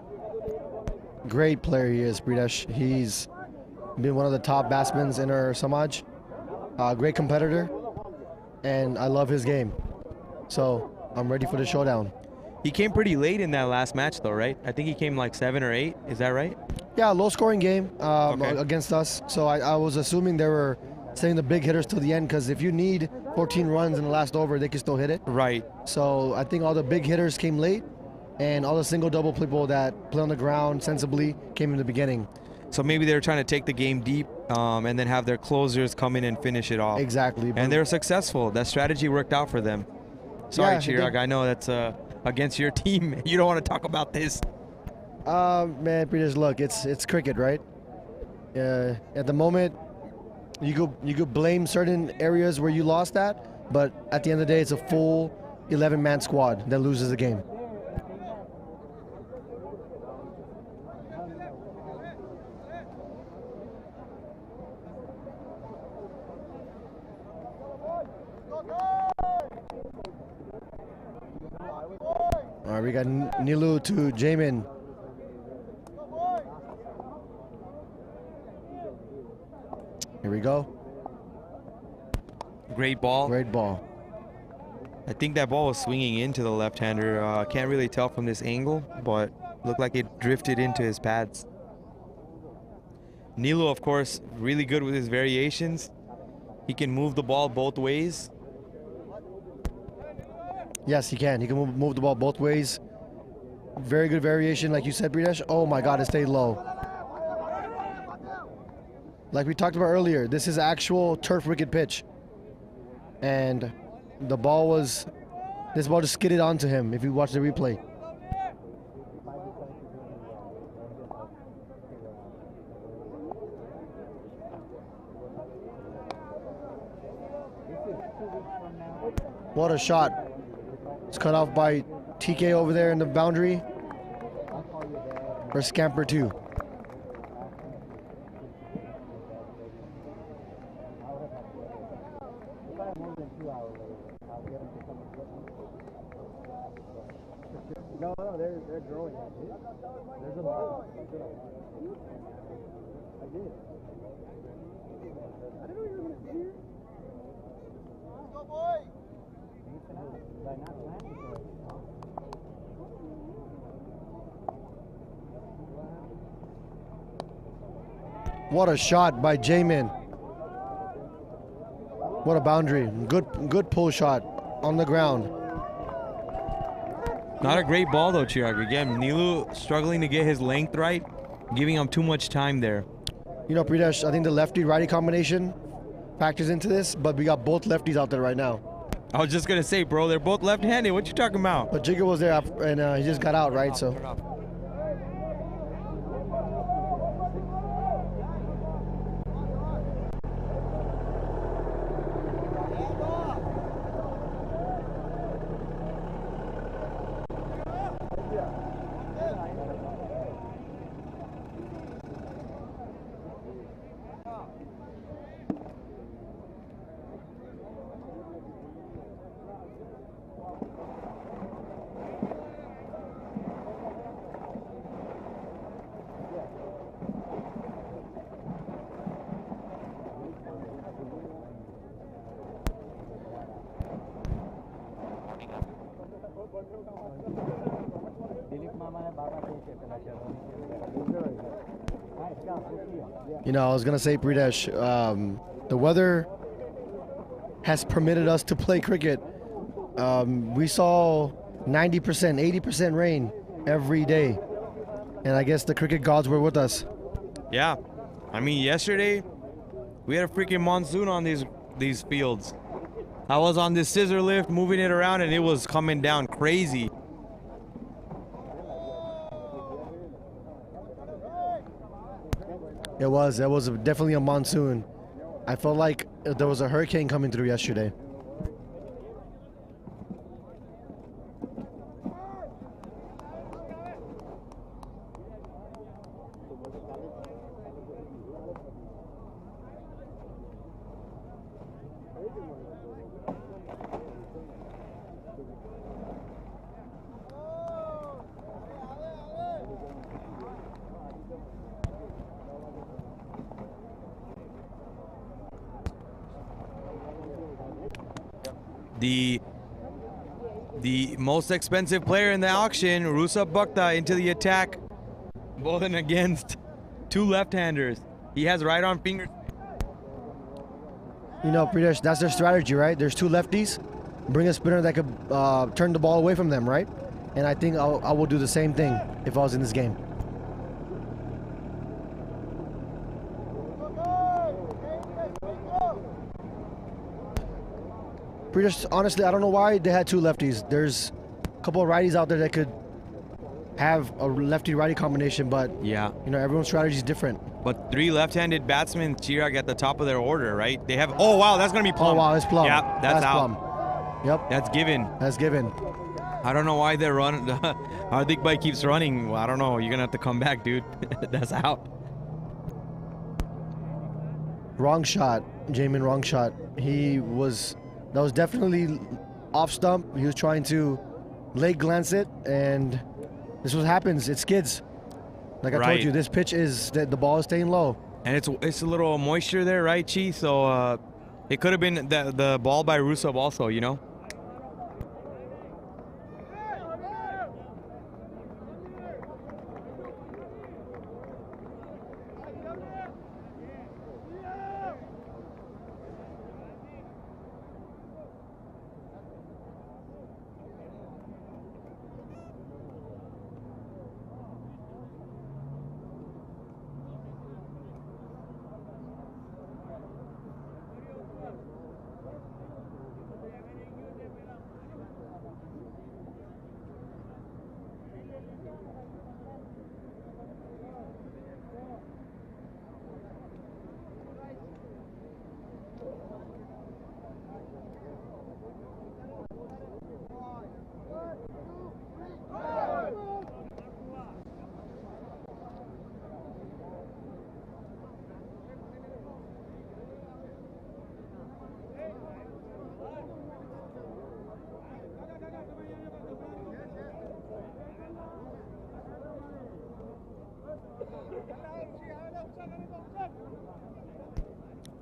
Great player he is, Pridesh. He's been one of the top batsmen in our Samaj. Great competitor, and I love his game. So I'm ready for the showdown. He came pretty late in that last match, though, right? I think he came like 7 or 8. Is that right? Yeah, low-scoring game Okay. against us. So I was assuming they were saving the big hitters till the end, because if you need 14 runs in the last over, they can still hit it. Right. So I think all the big hitters came late, and all the single-double people that play on the ground sensibly came in the beginning. So maybe they were trying to take the game deep and then have their closers come in and finish it off. Exactly. And they were successful. That strategy worked out for them. Sorry, Yeah, Chirag. I know that's against your team. You don't want to talk about this. Man, Pridesh, look, it's cricket, right? At the moment, you could blame certain areas where you lost that, but at the end of the day, it's a full 11-man squad that loses the game. All right, we got Nilu to Jamin. Here we go. Great ball. Great ball. I think that ball was swinging into the left-hander. Can't really tell from this angle, but looked like it drifted into his pads. Nilu, of course, really good with his variations. He can move the ball both ways. Yes, he can. He can move the ball both ways. Very good variation, like you said, Pridesh. Oh my God, it stayed low. Like we talked about earlier, this is actual turf wicket pitch. And the ball was, this ball just skidded onto him if you watch the replay. What a shot. It's cut off by TK over there in the boundary. For Scamper 2. No, they're growing. There's a lot. I did. I didn't know you were going to be here. Let's go, boy! What a shot by Jamin. What a boundary. Good pull shot on the ground. Not a great ball, though, Chirag. Again, Nilu struggling to get his length right, giving him too much time there. You know, Pridesh, I think the lefty-righty combination factors into this, but we got both lefties out there right now. I was just gonna say, bro, they're both left-handed. What you talking about? But Jigger was there, and he just got out, right? So. You know, I was gonna say, Pridesh, the weather has permitted us to play cricket. We saw 90%, 80% rain every day, and I guess the cricket gods were with us. Yeah, I mean, yesterday we had a freaking monsoon on these fields. I was on this scissor lift moving it around, and it was coming down crazy. It was definitely a monsoon. I felt like there was a hurricane coming through yesterday. The most expensive player in the auction, Rusab Bhakta, into the attack, bowling against two left-handers. He has right-arm fingers. You know, Pridesh, that's their strategy, right? There's two lefties. Bring a spinner that could turn the ball away from them, right? And I think I will do the same thing if I was in this game. Pridesh, honestly, I don't know why they had two lefties. There's a couple of righties out there that could have a lefty-righty combination, but yeah, you know, everyone's strategy is different. But three left-handed batsmen, Chirag, at the top of their order, right? They have. Oh wow, that's gonna be Plum. Oh wow, it's Plum. Yeah, that's out. Plum. Yep. That's given. That's given. I don't know why they're running. Hardik Bhai keeps running. Well, I don't know. You're gonna have to come back, dude. That's out. Wrong shot, Jamin. Wrong shot. That was definitely off stump. He was trying to leg glance it, and this is what happens. It skids. Like I told you, this pitch is that the ball is staying low. And it's a little moisture there, right, Chi? So it could have been the ball by Rusab also, you know?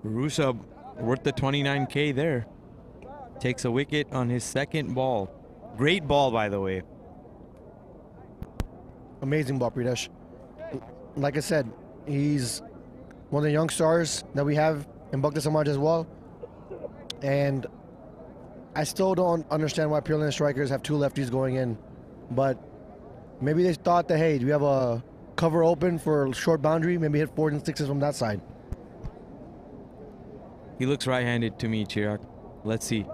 Rusab worth the 29K there. Takes a wicket on his second ball. Great ball, by the way. Amazing ball, Pridesh. Like I said, he's one of the young stars that we have in Bhakta Samaj as well. And I still don't understand why Pearland strikers have two lefties going in. But maybe they thought that, hey, do we have a cover open for a short boundary? Maybe hit 4s and 6s from that side. He looks right-handed to me, Chirag. Let's see.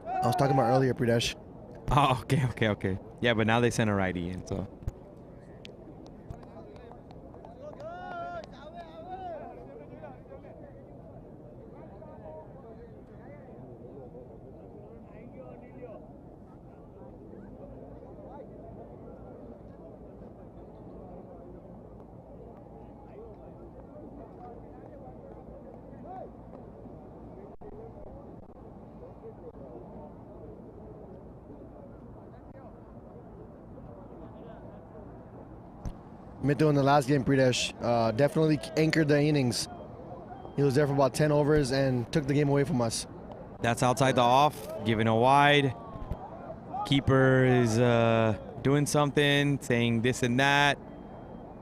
I was talking about earlier, Pridesh. Oh, okay. Yeah, but now they sent a righty in, so. Mito in the last game, Pridesh, definitely anchored the innings. He was there for about 10 overs and took the game away from us. That's outside the off, giving a wide. Keeper is doing something, saying this and that.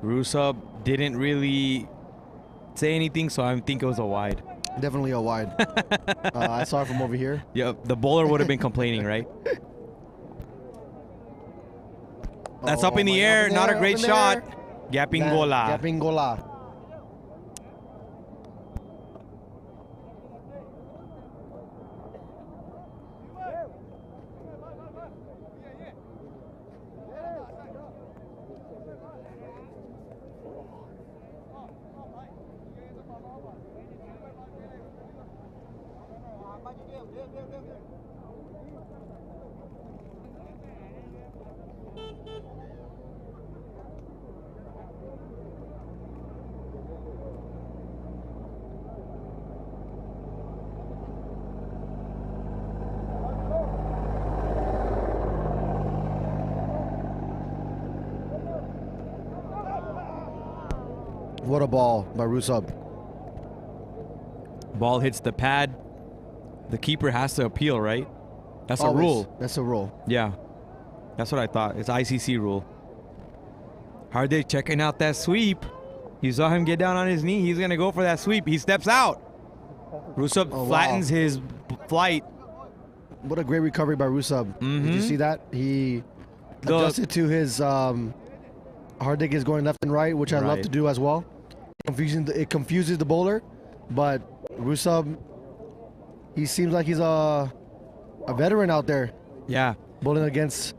Rusub didn't really say anything, so I think it was a wide. Definitely a wide. I saw it from over here. Yep, the bowler would have been complaining, right? That's up in the air, not a great shot. Gapping gola. Gapping gola. What a ball by Rusub. Ball hits the pad. The keeper has to appeal, right? That's a rule. That's a rule. Yeah. That's what I thought. It's ICC rule. Hardik checking out that sweep. You saw him get down on his knee. He's going to go for that sweep. He steps out. Rusub flattens his flight. What a great recovery by Rusub. Did you see that? He adjusted to his Hardik is going left and right, which I love to do as well. It confuses the bowler, but Rusub, he seems like he's a veteran out there. Yeah. Bowling against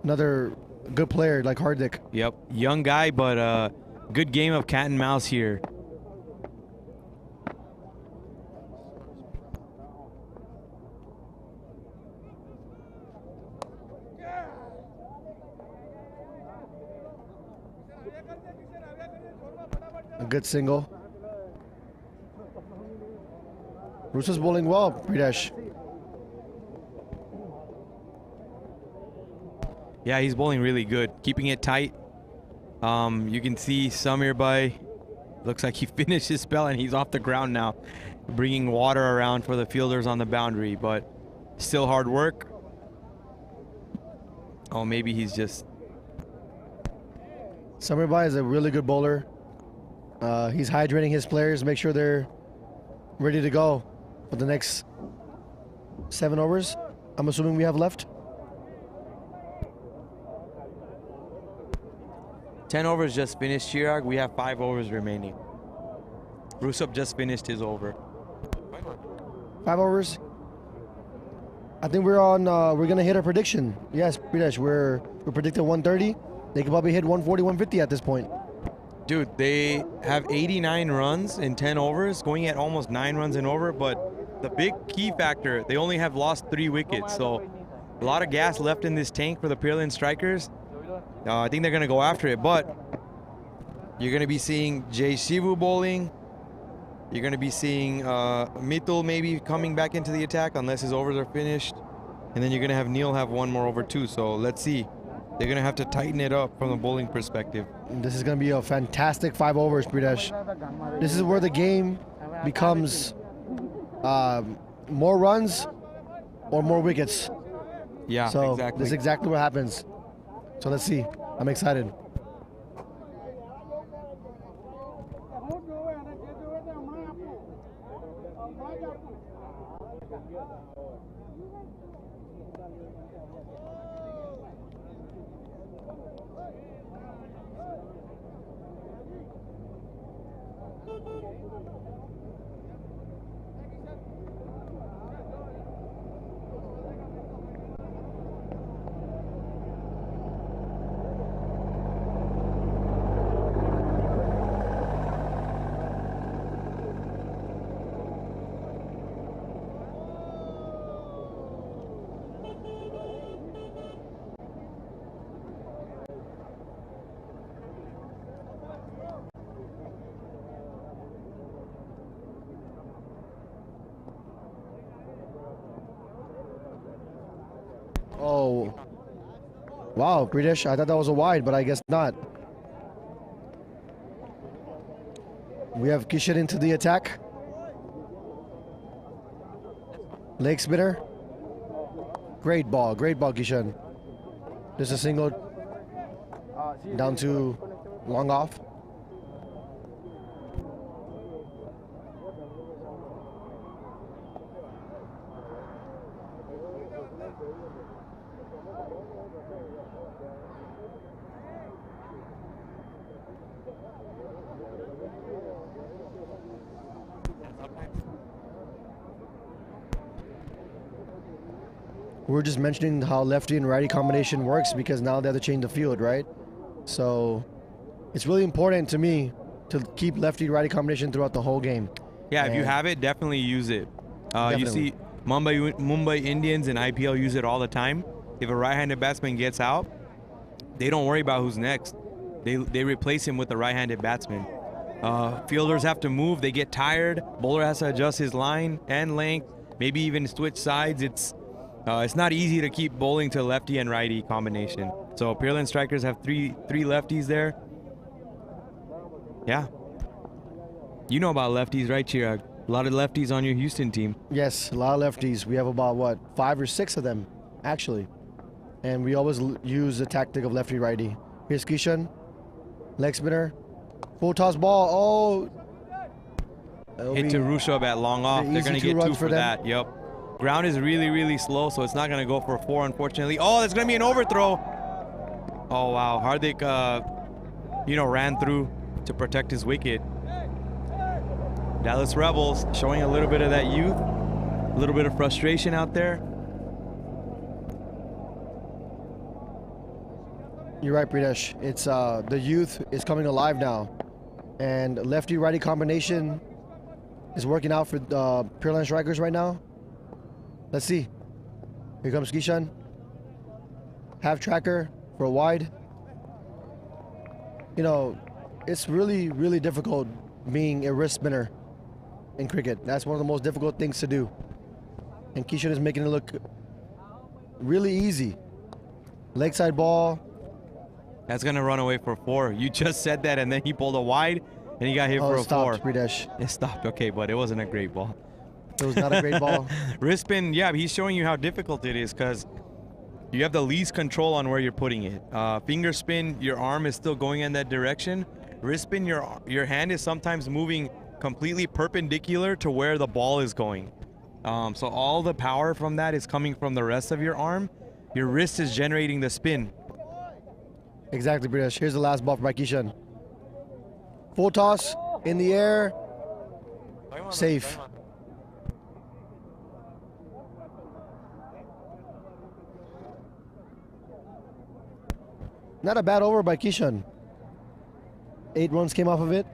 another good player like Hardik. Yep. Young guy, but good game of cat and mouse here. A good single. Rusub's bowling well, Pridesh. Yeah, he's bowling really good. Keeping it tight. You can see Samir Bhai. Looks like he finished his spell and he's off the ground now. Bringing water around for the fielders on the boundary, but still hard work. Oh, maybe he's just... Samir Bhai is a really good bowler. He's hydrating his players, make sure they're ready to go for the next 7 overs. I'm assuming we have left. 10 overs just finished, Chirag. We have 5 overs remaining. Rusub just finished his over. 5 overs. I think we're on. We're gonna hit our prediction. Yes, Pridesh. We're predicting 130. They could probably hit 140, 150 at this point. Dude, they have 89 runs in 10 overs, going at almost 9 runs in over, but the big key factor, they only have lost 3 wickets, so a lot of gas left in this tank for the Pearland strikers. I think they're going to go after it, but you're going to be seeing Jay Shivu bowling. You're going to be seeing Mittul maybe coming back into the attack unless his overs are finished. And then you're going to have Neil have 1 more over too, so let's see. They're going to have to tighten it up from the bowling perspective. This is going to be a fantastic 5 overs, Pridesh. This is where the game becomes more runs or more wickets. Yeah, so exactly. This is exactly what happens. So let's see. I'm excited. Wow, British. I thought that was a wide, but I guess not. We have Kishan into the attack. Leg spinner. Great ball, Kishan. Just a single down to long off. We were just mentioning how lefty and righty combination works because now they have to change the field, right? So it's really important to me to keep lefty-righty combination throughout the whole game. Yeah, if you have it, definitely use it. You see Mumbai Indians and IPL use it all the time. If a right-handed batsman gets out, they don't worry about who's next. They replace him with a right-handed batsman. Fielders have to move. They get tired. Bowler has to adjust his line and length, maybe even switch sides. It's not easy to keep bowling to lefty and righty combination. So Pearland strikers have three lefties there. Yeah. You know about lefties, right, Chirag? A lot of lefties on your Houston team. Yes, a lot of lefties. We have about, what, 5 or 6 of them, actually. And we always use the tactic of lefty-righty. Here's Kishan. Leg spinner. Full toss ball. Oh. Hit to Rushabh at long off. They're going to get 2 for that. Yep. Ground is really, really slow, so it's not going to go for 4, unfortunately. Oh, that's going to be an overthrow. Oh, wow. Hardik, ran through to protect his wicket. Dallas Rebels showing a little bit of that youth, a little bit of frustration out there. You're right, Pridesh. It's the youth is coming alive now, and lefty-righty combination is working out for Pearland strikers right now. Let's see. Here comes Kishan. Half tracker for a wide. You know, it's really, really difficult being a wrist spinner in cricket. That's one of the most difficult things to do. And Kishan is making it look really easy. Leg side ball. That's going to run away for 4. You just said that, and then he pulled a wide, and he got hit for a 4. Stopped, Pridesh. It stopped, okay, but it wasn't a great ball. It was not a great ball. Wrist spin, yeah, he's showing you how difficult it is because you have the least control on where you're putting it. Finger spin, your arm is still going in that direction. Wrist spin, your hand is sometimes moving completely perpendicular to where the ball is going. So all the power from that is coming from the rest of your arm. Your wrist is generating the spin. Exactly, Pridesh. Here's the last ball for Kishan. Full toss in the air. Safe. Not a bad over by Kishan. 8 runs came off of it.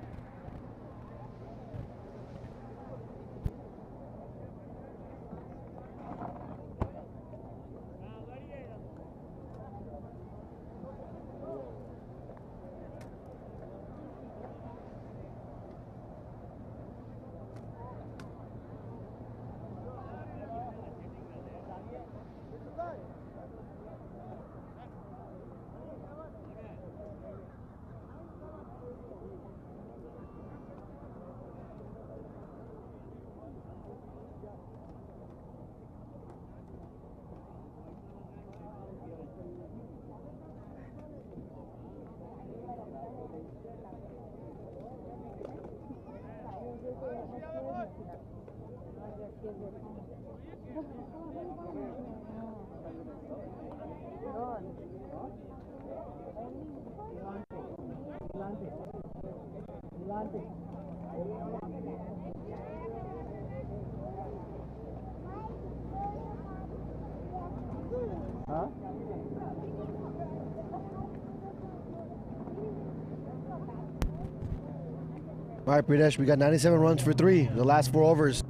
All right, Pridesh, we got 97 runs for 3, the last 4 overs.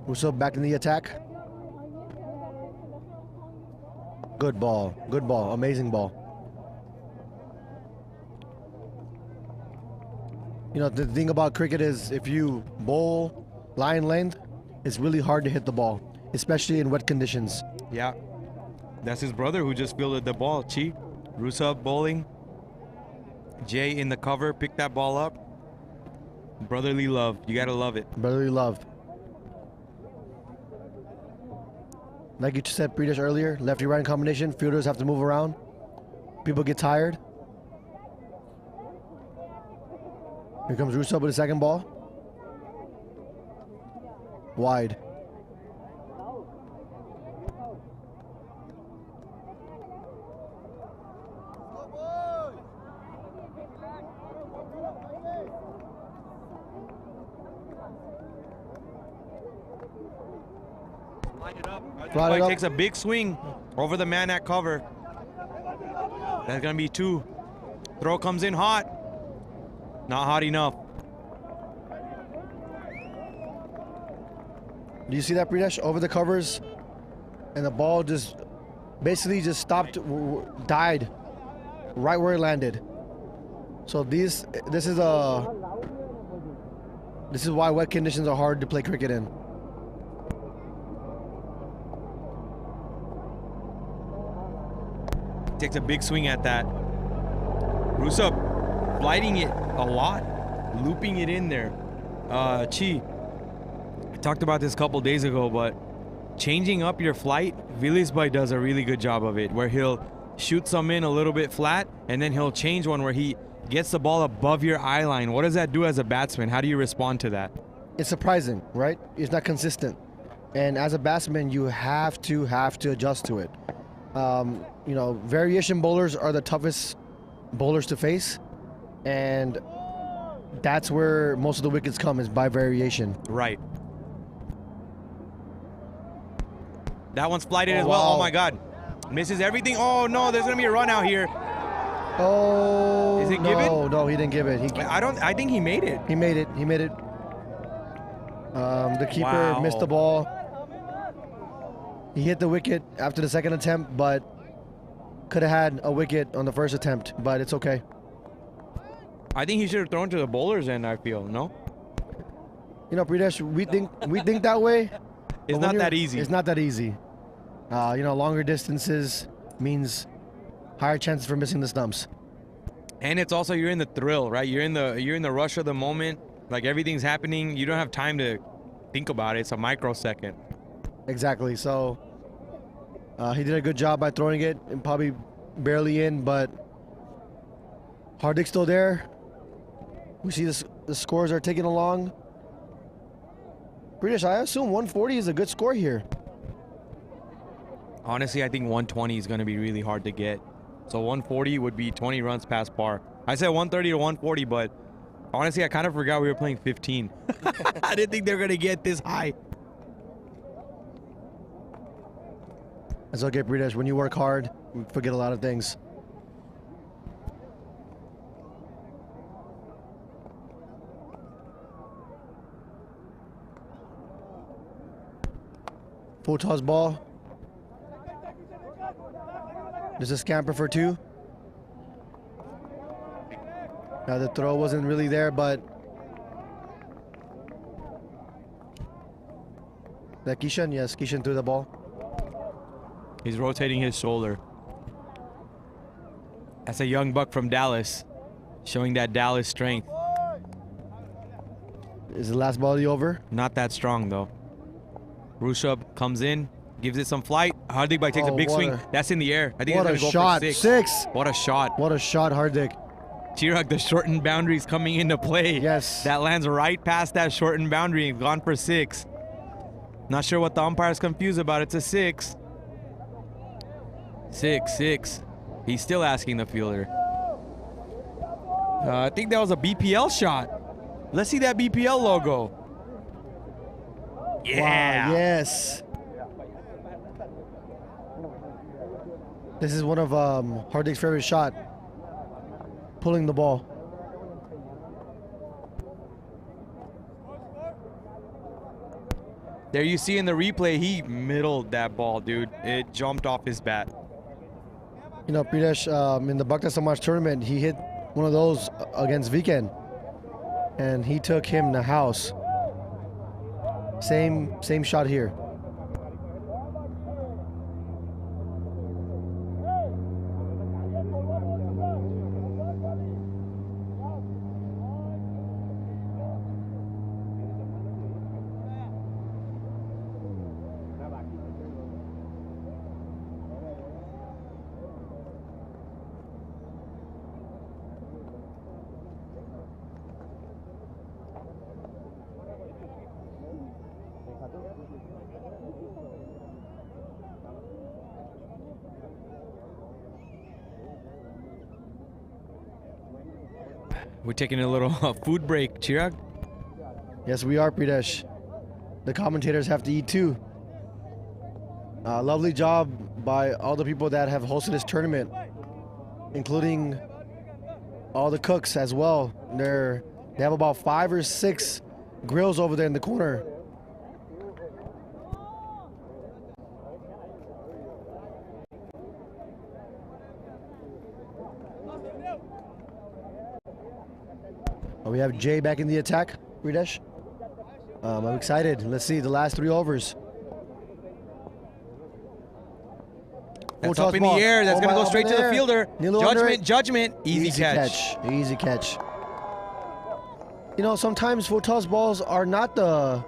Rushabh back in the attack. Good ball, amazing ball. You know, the thing about cricket is if you bowl line length, it's really hard to hit the ball, especially in wet conditions. Yeah. That's his brother who just fielded the ball. Chi. Rusa bowling. Jay in the cover, picked that ball up. Brotherly love. You gotta love it. Brotherly love. Like you said, Pritish, earlier, lefty-right combination, fielders have to move around. People get tired. Here comes Russo with the second ball. Wide. Fly it up. Takes a big swing over the man at cover. That's gonna be 2. Throw comes in hot. Not hot enough. Do you see that, Pritesh? Over the covers, and the ball just basically just stopped, died right where it landed. So this is why wet conditions are hard to play cricket in. Takes a big swing at that. Rusa flighting it a lot, looping it in there. Chi, I talked about this a couple days ago, but changing up your flight, Vilisbai does a really good job of it, where he'll shoot some in a little bit flat, and then he'll change one where he gets the ball above your eye line. What does that do as a batsman? How do you respond to that? It's surprising, right? It's not consistent. And as a batsman, you have to adjust to it. You know, variation bowlers are the toughest bowlers to face, and that's where most of the wickets come, is by variation. Right. That one's flighted as Oh, well. wow. Oh my God. Misses everything. Oh no, there's gonna be a run out here. Oh, Is it no, given? No, he didn't give it. I think he made it. He made it. The keeper Wow. missed the ball. He hit the wicket after the second attempt, but could have had a wicket on the first attempt, but it's okay. I think he should have thrown to the bowler's end, I feel, no? You know, Pritesh, we think that way. It's but when not you're- that easy. It's not that easy. You know, longer distances means higher chances for missing the stumps. And it's also, you're in the thrill, right? You're in the rush of the moment. Like, everything's happening. You don't have time to think about it. It's a microsecond. Exactly. So he did a good job by throwing it, and probably barely in, but Hardik's still there. We see the scores are ticking along. British, I assume 140 is a good score here. Honestly, I think 120 is going to be really hard to get. So 140 would be 20 runs past par. I said 130 to 140, but honestly, I kind of forgot we were playing 15. I didn't think they were going to get this high. That's okay, British. When you work hard, you forget a lot of things. Full toss ball. There's a scamper for 2. Now the throw wasn't really there, but that Kishan, yes, Kishan threw the ball. He's rotating his shoulder. That's a young buck from Dallas, showing that Dallas strength. Is the last ball of the over? Not that strong, though. Rushabh comes in, gives it some flight. Hardik Bhai takes a big swing. That's in the air. I think What it's a going to go shot. for 6. 6. What a shot. What a shot, Hardik. Chirag, the shortened boundaries coming into play. Yes. That lands right past that shortened boundary and gone for 6. Not sure what the umpire's confused about. It's a 6. 6. He's still asking the fielder. I think that was a BPL shot. Let's see that BPL logo. Yeah. Wow, yes. This is one of Hardik's favorite shot. Pulling the ball. There you see in the replay, he middled that ball, dude. It jumped off his bat. You know, Pritesh, in the Bhakta Samaj tournament, he hit one of those against Weekend. and he took him in the house. Same shot here. We're taking a little food break, Chirag. Yes, we are, Pridesh. The commentators have to eat too. Lovely job by all the people that have hosted this tournament, including all the cooks as well. They have about 5 or 6 grills over there in the corner. We have Jay back in the attack, Ridesh. I'm excited. Let's see the last 3 overs. That's up in the air. That's going to go straight to the fielder. Judgment. Easy catch. Easy catch. You know, sometimes full toss balls are not the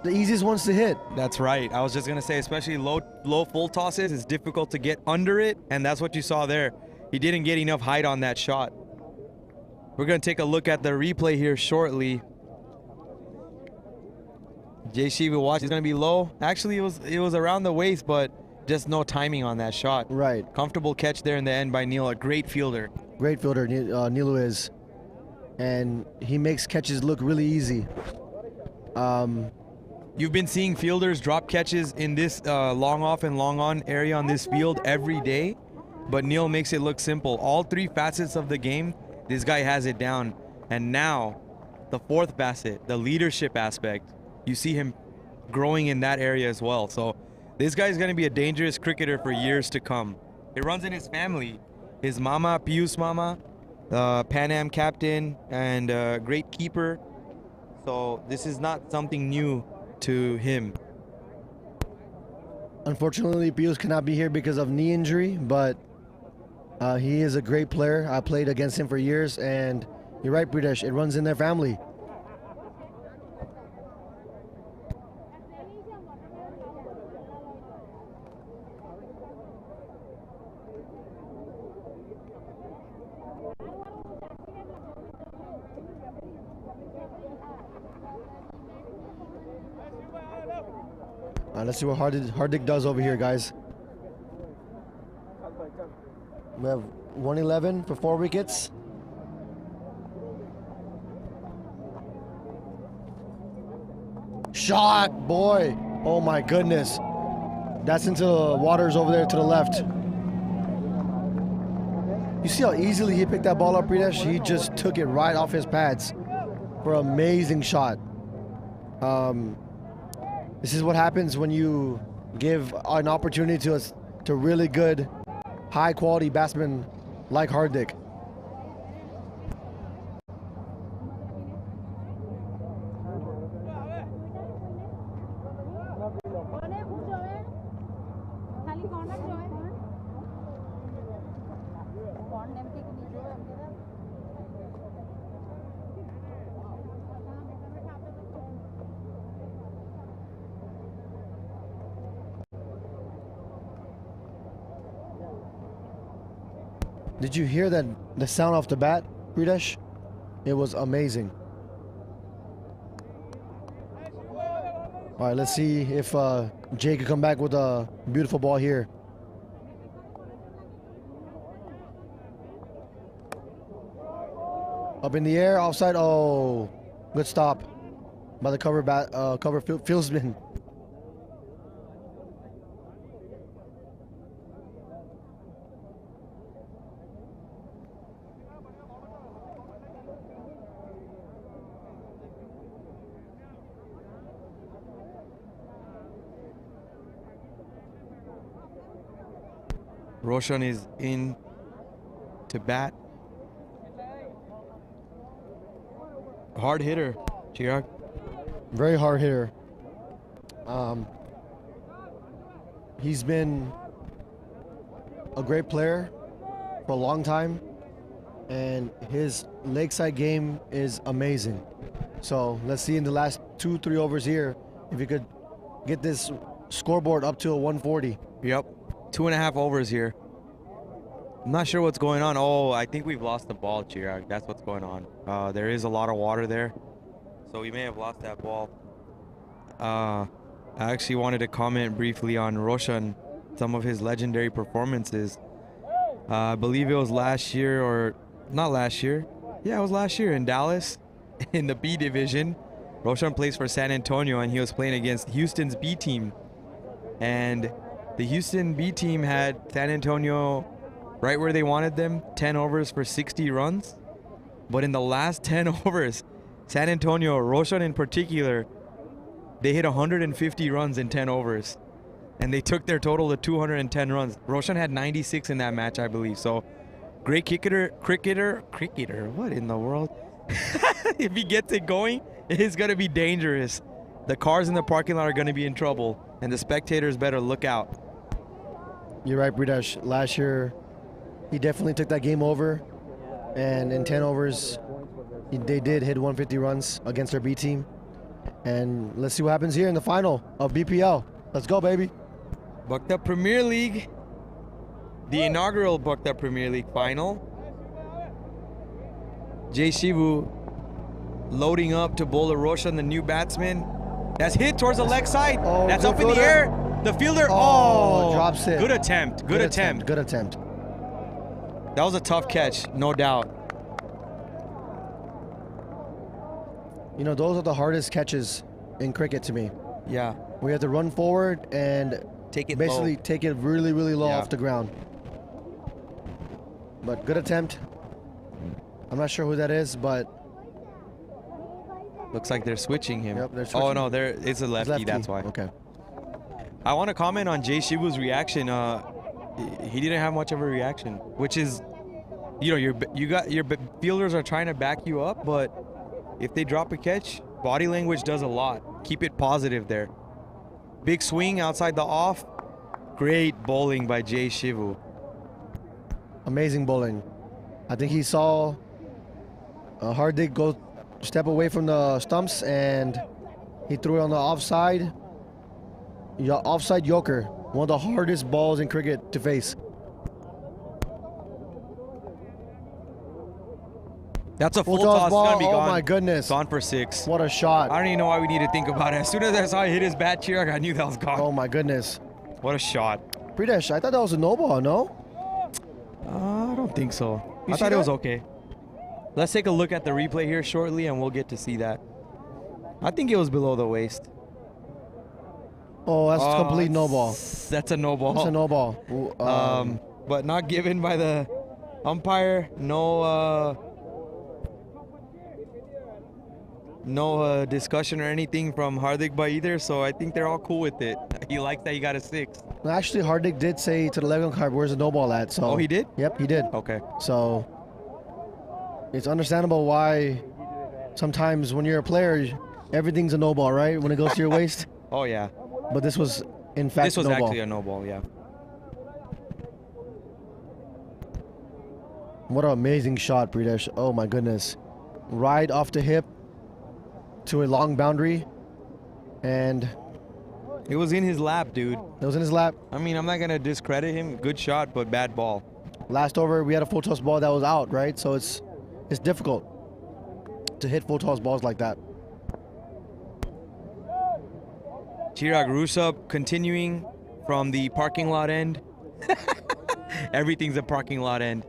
easiest ones to hit. That's right. I was just going to say, especially low full tosses, it's difficult to get under it, and that's what you saw there. He didn't get enough height on that shot. We're going to take a look at the replay here shortly. JC will watch. It's going to be low. Actually, it was around the waist, but just no timing on that shot. Right. Comfortable catch there in the end by Neil. A great fielder. Great fielder, Nilu is. And he makes catches look really easy. You've been seeing fielders drop catches in this long off and long on area on this field every day, but Neil makes it look simple. All 3 facets of the game, this guy has it down. And now, the 4th facet, the leadership aspect, you see him growing in that area as well. So this guy is going to be a dangerous cricketer for years to come. It runs in his family. His mama, Piyush Mama, Pan Am captain and great keeper. So this is not something new to him. Unfortunately, Piyush cannot be here because of knee injury, but he is a great player. I played against him for years, and you're right, Pridesh, it runs in their family. Let's see what Hardik does over here, guys. We have 111 for 4 wickets. Shot, boy. Oh my goodness. That's into the waters over there to the left. You see how easily he picked that ball up, Pridesh? He just took it right off his pads for an amazing shot. This is what happens when you give an opportunity to really good, high-quality batsmen like Hardik. Did you hear that? The sound off the bat, Pridesh? It was amazing. All right, let's see if Jay can come back with a beautiful ball here. Up in the air, offside. Oh, good stop by the cover fieldsman. Roshan is in to bat. Hard hitter, Chirag. Very hard hitter. He's been a great player for a long time, and his lakeside game is amazing. So let's see in the last 2-3 overs here if he could get this scoreboard up to a 140. Yep, 2.5 overs here. I'm not sure what's going on. Oh, I think we've lost the ball, Chirag. That's what's going on. There is a lot of water there, so we may have lost that ball. I actually wanted to comment briefly on Roshan, some of his legendary performances. I believe it was last year, or not last year. Yeah, it was last year in Dallas in the B division. Roshan plays for San Antonio, and he was playing against Houston's B team. And the Houston B team had San Antonio right where they wanted them, 10 overs for 60 runs. But in the last 10 overs, San Antonio, Roshan in particular, they hit 150 runs in 10 overs. And they took their total to 210 runs. Roshan had 96 in that match, I believe. So, great cricketer, what in the world? If he gets it going, it's going to be dangerous. The cars in the parking lot are going to be in trouble, and the spectators better look out. You're right, Bridesh. Last year, he definitely took that game over, and in 10 overs, they did hit 150 runs against their B team. And let's see what happens here in the final of BPL. Let's go, baby. Bucked Up Premier League, the inaugural Bucked Up Premier League final. Jay Shivu loading up to bowl a Roshan, the new batsman. That's hit towards the leg side. Oh, that's good up in the fielder. air. The fielder, Oh, drops it. Good attempt, good attempt. Good attempt. That was a tough catch, no doubt. You know, those are the hardest catches in cricket to me. Yeah, We have to run forward and take it basically low. take it really, really low Yeah. off the ground. But good attempt. I'm not sure who that is, but Looks like they're switching him. Yep, they're Oh switching. no, it's a it's lefty, that's why. Okay. I want to comment on Jay Shivu's reaction. He didn't have much of a reaction, which is, you know, your fielders are trying to back you up, but if they drop a catch, body language does a lot. Keep it positive there. Big swing outside the off. Great bowling by Jay Shivu. Amazing bowling. I think he saw Hardik go step away from the stumps and he threw it on the offside. Offside yoker. One of the hardest balls in cricket to face. That's a full Full toss. toss It's ball. gonna be Oh gone. my goodness. Gone for 6. What a shot. I don't even know why we need to think about it. As soon as I saw it hit his bat cheer, I knew that was gone. Oh my goodness. What a shot. Pridesh, I thought that was a no ball, no? I don't think so. You I see thought it was that? okay. Let's take a look at the replay here shortly, and we'll get to see that. I think it was below the waist. Oh, that's a complete no ball. That's a no ball. That's a no ball. Ooh, But not given by the umpire. No discussion or anything from Hardik by either, so I think they're all cool with it. He likes that he got a 6. Actually, Hardik did say to the leg umpire, "Where's the no ball at?" So. Oh, he did? Yep, he did. Okay. So it's understandable why sometimes when you're a player, everything's a no ball, right? When it goes to your waist. Oh, yeah. But this was, in fact, This was no actually ball. a no ball, yeah. What an amazing shot, Pridesh. Oh my goodness. Right off the hip to a long boundary. And It was in his lap, dude. it was in his lap. I mean, I'm not going to discredit him. Good shot, but bad ball. Last over, we had a full toss ball that was out, right? So it's difficult to hit full toss balls like that. Chirag Rusap continuing from the parking lot end. Everything's a parking lot end.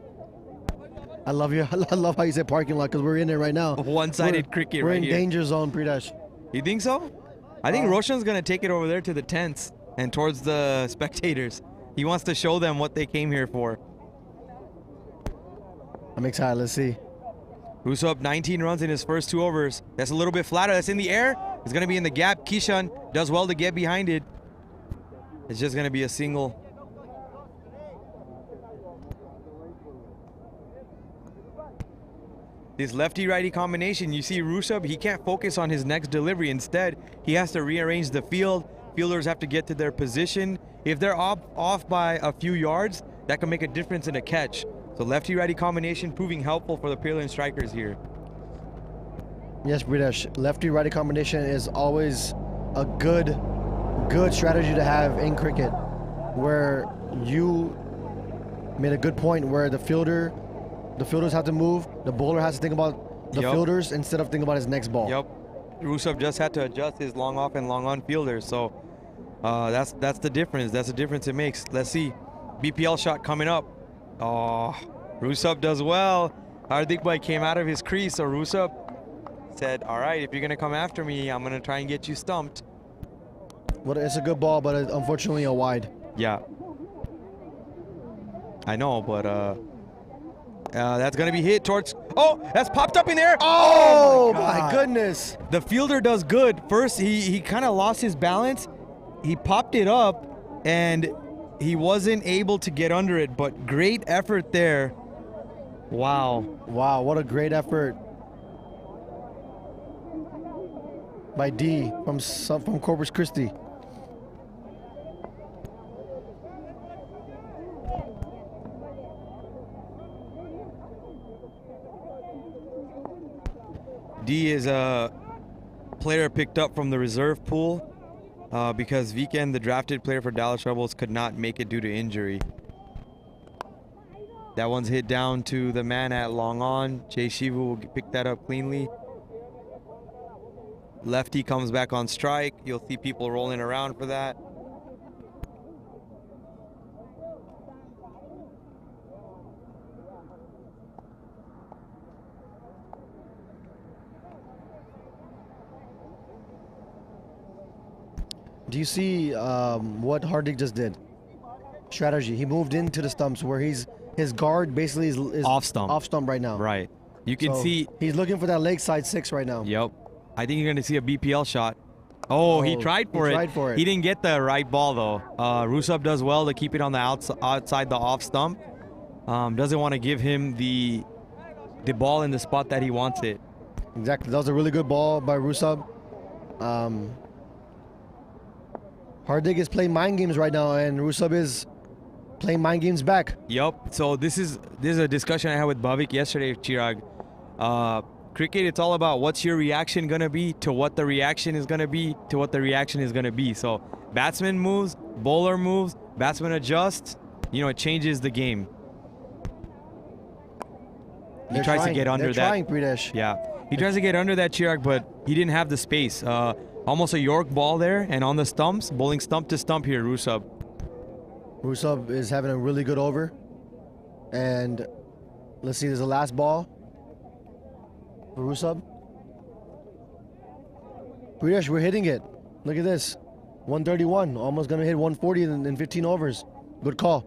I love you. I love how you said parking lot because we're in there right now. One-sided cricket We're right in here. danger zone, Pridesh. You think so? I think Roshan's going to take it over there to the tents and towards the spectators. He wants to show them what they came here for. I'm excited. Let's see. Rusap 19 runs in his first 2 overs. That's a little bit flatter. That's in the air. It's going to be in the gap. Kishan does well to get behind it. It's just going to be a single. this lefty-righty combination. You see Rusub, he can't focus on his next delivery. Instead, he has to rearrange the field. Fielders have to get to their position. If they're off by a few yards, that can make a difference in a catch. So lefty-righty combination proving helpful for the Pearland strikers here. Yes, Bridesh. Lefty-righty combination is always a good strategy to have in cricket, where you made a good point where the fielders have to move, the bowler has to think about the fielders instead of thinking about his next ball. Yep. Rusub just had to adjust his long off and long on fielders, so that's the difference. That's the difference it makes. Let's see. BPL shot coming up. Oh, Rusub does well. Hardik Bhai came out of his crease, so Rusub said, all right, if you're going to come after me, I'm going to try and get you stumped. Well, it's a good ball, but it's unfortunately a wide. Yeah. I know, but that's going to be hit towards... Oh, that's popped up in there. Oh, my goodness. The fielder does good. First, he kind of lost his balance. He popped it up, and he wasn't able to get under it, but great effort there. Wow. Wow, what a great effort by D from Corpus Christi. D is a player picked up from the reserve pool because Weekend, the drafted player for Dallas Rebels, could not make it due to injury. That one's hit down to the man at long on. Jay Shivu will pick that up cleanly. Lefty comes back on strike. You'll see people rolling around for that. Do you see what Hardik just did? Strategy. He moved into the stumps where his guard basically is off stump right now. Right. You can see he's looking for that leg side 6 right now. Yep. I think you're going to see a BPL shot. Oh, he tried for it. He didn't get the right ball though. Rusub does well to keep it on the outside the off stump. Doesn't want to give him the ball in the spot that he wants it. Exactly. That was a really good ball by Rusub. Hardik is playing mind games right now, and Rusub is playing mind games back. Yep. So this is a discussion I had with Bhavik yesterday, Chirag. Cricket, it's all about what's your reaction going to be to what the reaction is going to be to what the reaction is going to be. So batsman moves, bowler moves, batsman adjusts, it changes the game. He tries to get under that. Pridesh. Yeah. He tries to get under that, Chirag, but he didn't have the space. Almost a York ball there, and on the stumps, bowling stump to stump here, Rusub. Rusub is having a really good over. And let's see, there's a last ball for Rusub. Pridesh, we're hitting it. Look at this. 131, almost going to hit 140 in 15 overs. Good call.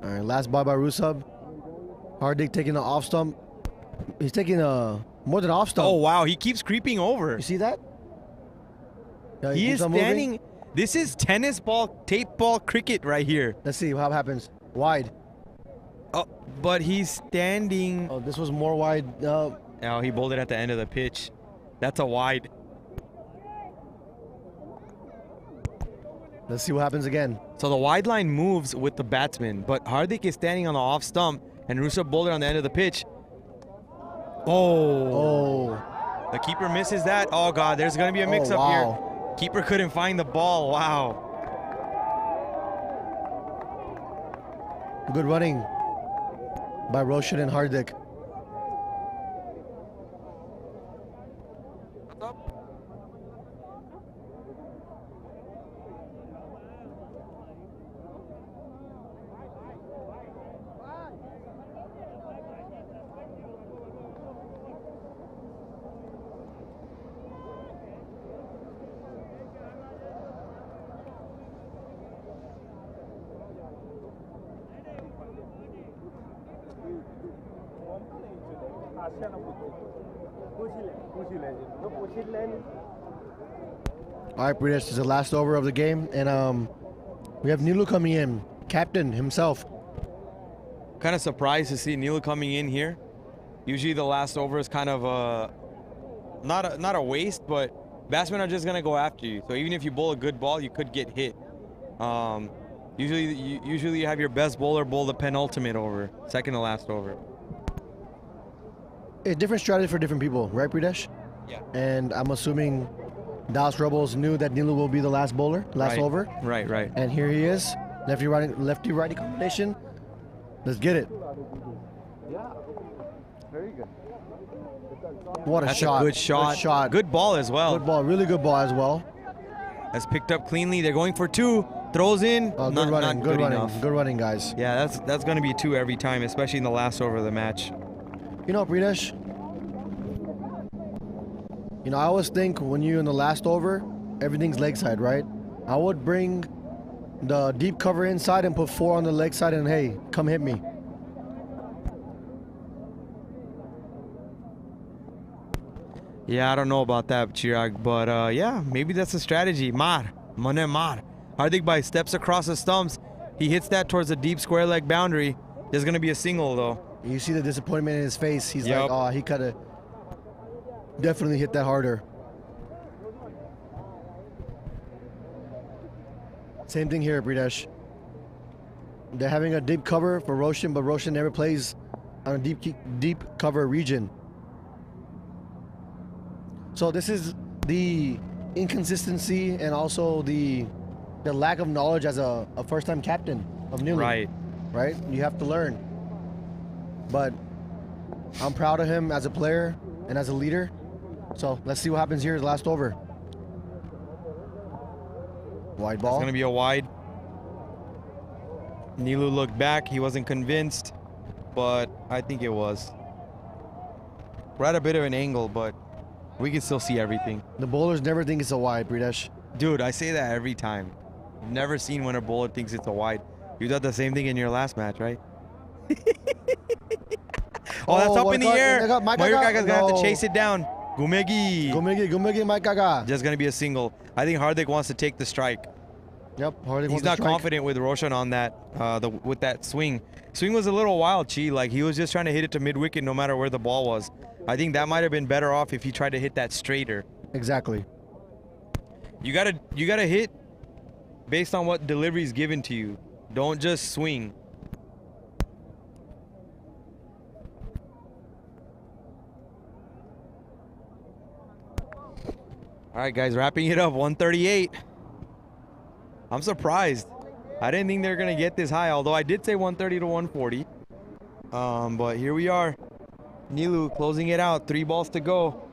All right, last ball by Rusub. Hardik taking the off stump. He's taking more than off stump. Oh, wow. He keeps creeping over. You see that? Yeah, he is standing. Moving. This is tennis ball, tape ball cricket right here. Let's see what happens. Wide. Oh, but he's standing. Oh, this was more wide. Oh, he bowled it at the end of the pitch. That's a wide. Let's see what happens again. So the wide line moves with the batsman, but Hardik is standing on the off stump, and Rusub bowled it on the end of the pitch. Oh. The keeper misses that. Oh, God, there's going to be a mix-up here. Keeper couldn't find the ball. Wow. Good running by Roshan and Hardik. All right, Pridesh, this is the last over of the game, and we have Nilu coming in, captain himself. kind of surprised to see Nilu coming in here. Usually the last over is kind of not a waste, but batsmen are just gonna go after you. So even if you bowl a good ball, you could get hit. Usually you have your best bowler bowl the penultimate over, second to last over. A different strategy for different people, right, Pridesh? Yeah. And I'm assuming Dallas Rebels knew that Nilu will be the last bowler, last over. Right. And here he is, lefty-righty combination. Let's get it. What a That's shot. a good shot. Good shot. Good ball as well. Good ball. Really good ball as well. That's picked up cleanly. They're going for 2. Throws in. Good not running. good Good running. enough. Good running, guys. Yeah, that's going to be 2 every time, especially in the last over of the match. You know, Pridesh, I always think when you're in the last over, everything's leg side, right? I would bring the deep cover inside and put 4 on the leg side and, hey, come hit me. Yeah, I don't know about that, Chirag, but yeah, maybe that's a strategy. Mane Mar. Hardik Bhai steps across the stumps. He hits that towards the deep square leg boundary. There's going to be a single, though. You see the disappointment in his face. He's Yep. like, oh, he could have definitely hit that harder. Same thing here, Pridesh. They're having a deep cover for Roshan, but Roshan never plays on a deep cover region. So this is the inconsistency and also the lack of knowledge as a first-time captain of Nilu. Right? You have to learn. But I'm proud of him as a player and as a leader. So let's see what happens here. Last over. Wide ball. It's going to be a wide. Nilu looked back. He wasn't convinced, but I think it was. We're at a bit of an angle, but we can still see everything. The bowlers never think it's a wide, Pridesh. Dude, I say that every time. I've never seen when a bowler thinks it's a wide. You did the same thing in your last match, right? Oh, that's up in the air. Mayur Kaka's going to have to chase it down. Gumegi, Mike Kaka. Just going to be a single. I think Hardik wants to take the strike. Yep, Hardik He's wants not to strike. confident with Roshan on that, with that swing. Swing was a little wild, Chi. Like, he was just trying to hit it to mid-wicket no matter where the ball was. I think that might have been better off if he tried to hit that straighter. Exactly. You gotta hit based on what delivery is given to you. Don't just swing. All right, guys, wrapping it up, 138. I'm surprised. I didn't think they were gonna get this high, although I did say 130 to 140. But here we are. Nilu closing it out, 3 balls to go.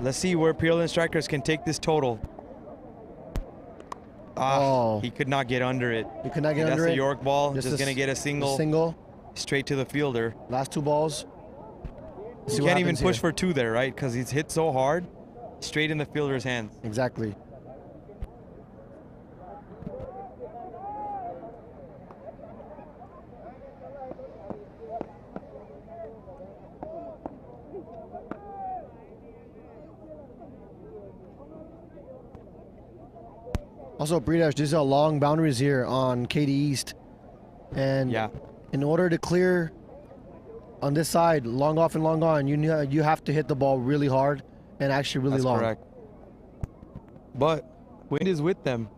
Let's see where Pearland Strikers can take this total. He could not get under it. He could not get under it. That's a York ball. Just gonna get a single. Straight to the fielder. Last 2 balls. You can't even push for 2 there, right? Because he's hit so hard. Straight in the fielder's hands. Exactly. Also, Pridesh, these are long boundaries here on KD East. And in order to clear on this side, long off and long on, you have to hit the ball really hard and actually really long. That's correct. But wind is with them.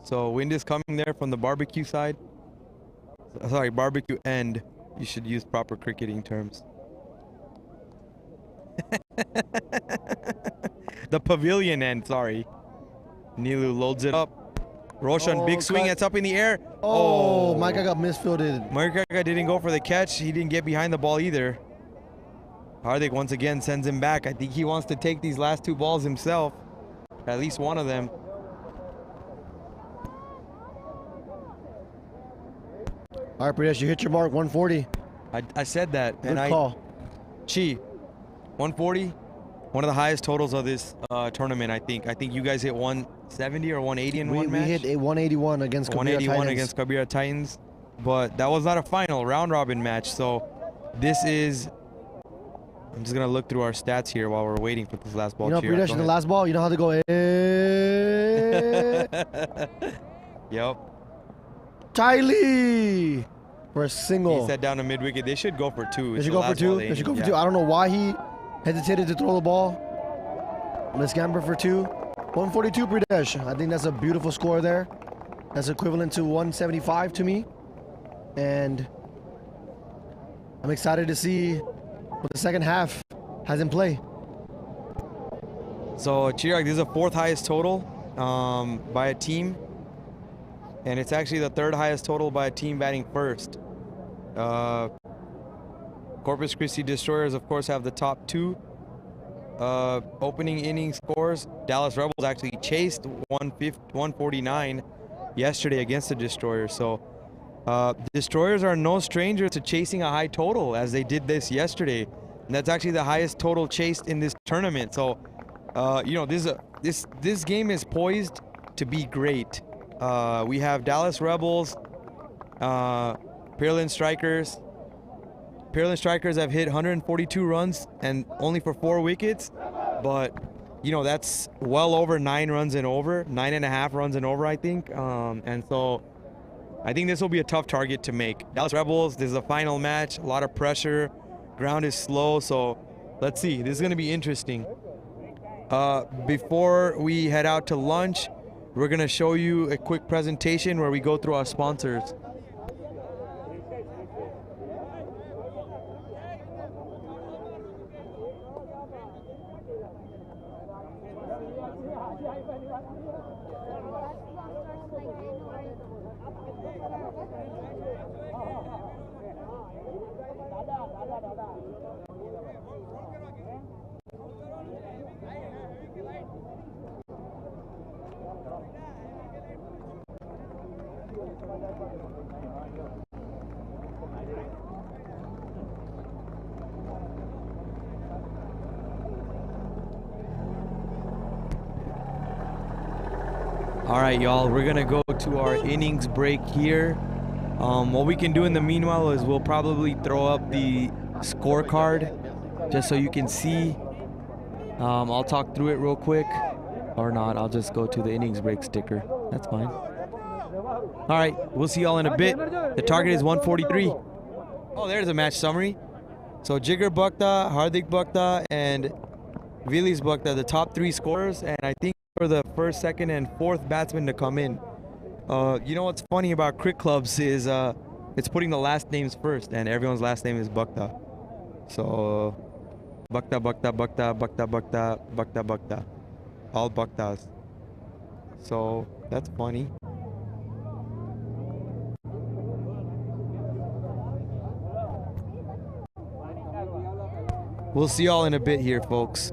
So wind is coming there from the barbecue side. Sorry, barbecue end. You should use proper cricketing terms. The pavilion end, sorry. Nilu loads it up. Roshan, big swing, it's up in the air. Oh, Micah got misfielded. Mayur Kaka didn't go for the catch. He didn't get behind the ball either. Hardik once again sends him back. I think he wants to take these last 2 balls himself. At least one of them. All right, Pridesh, you hit your mark, 140. I said that. Good call. Chi, 140, one of the highest totals of this tournament, I think. I think you guys hit 170 or 180 in one match. We hit a 181 against Kabira 181 Titans. against Kabira Titans. But that was not a final, round-robin match. So this is... I'm just going to look through our stats here while we're waiting for this last ball. You know, Pridesh, in the last ball, you know how to go... Yep. Tylee! for a single. He set down a mid wicket. They should go for two. They should go for two. They should go for two. I don't know why he hesitated to throw the ball. Let's gamble for two. 142 Pridesh. I think that's a beautiful score there. That's equivalent to 175 to me. And I'm excited to see what the second half has in play. So Chirag, this is the fourth highest total by a team. And it's actually the third highest total by a team batting first. Corpus Christi Destroyers, of course, have the top two opening inning scores. Dallas Rebels actually chased 149 yesterday against the Destroyers. So Destroyers are no stranger to chasing a high total, as they did this yesterday. And that's actually the highest total chased in this tournament. So, you know, this game is poised to be great. We have Dallas Rebels, Pearland Strikers. Pearland Strikers have hit 142 runs and only for 4 wickets, but you know that's well over 9 runs and over, 9.5 runs and over, I think. And so I think this will be a tough target to make. Dallas Rebels, this is a final match, a lot of pressure, ground is slow, so let's see. This is going to be interesting. Before we head out to lunch, we're going to show you a quick presentation where we go through our sponsors. All right, y'all, we're gonna go to our innings break here. What we can do in the meanwhile is we'll probably throw up the scorecard just so you can see. I'll talk through it real quick, or not, I'll just go to the innings break sticker. That's fine. All right, we'll see y'all in a bit. The target is 143. Oh, there's a match summary. So Jigar Bhakta, Hardik Bhakta, and Vilis Bhakta, the top 3 scorers, and I think for the first, second, and fourth batsman to come in. You know what's funny about cricket clubs is it's putting the last names first, and everyone's last name is Bhakta. So Bhakta, Bhakta, Bhakta, Bhakta, Bhakta, Bhakta, Bhakta. All Bhaktas. So that's funny. We'll see y'all in a bit here, folks.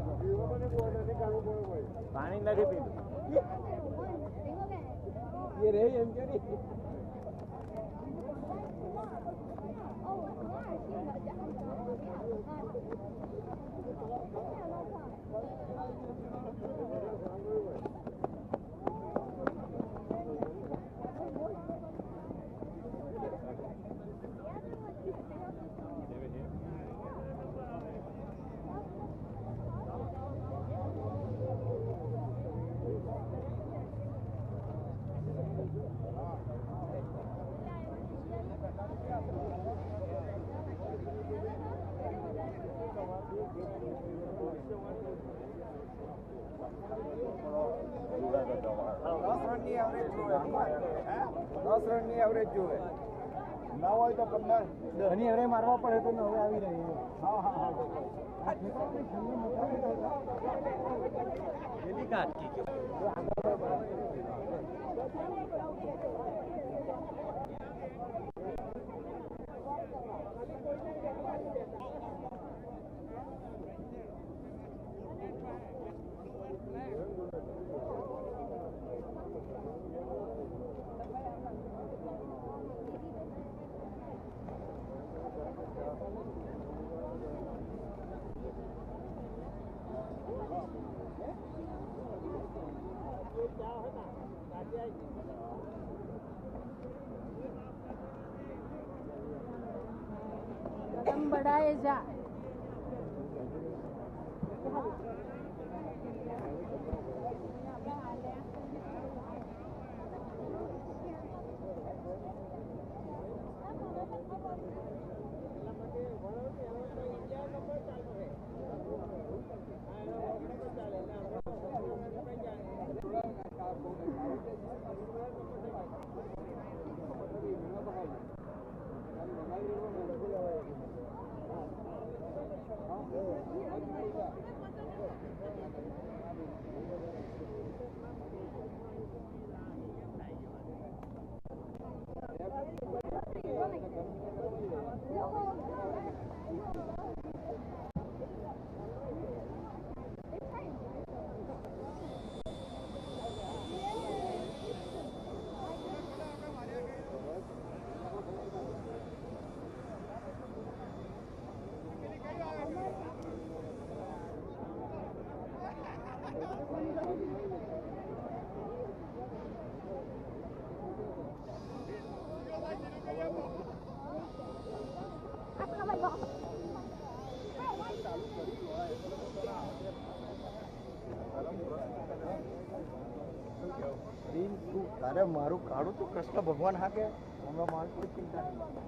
તારે મારું કાઢું તો કૃષ્ણ ભગવાન હાકે હમણાં મારી કોઈ ચિંતા નહીં.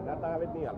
Data awet nial.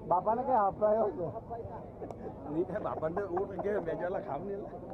બાપાને કઈ અપાયો છે નહીં થાય બાપાને ઊંટ કે મેજવાલા ખાવ નહીં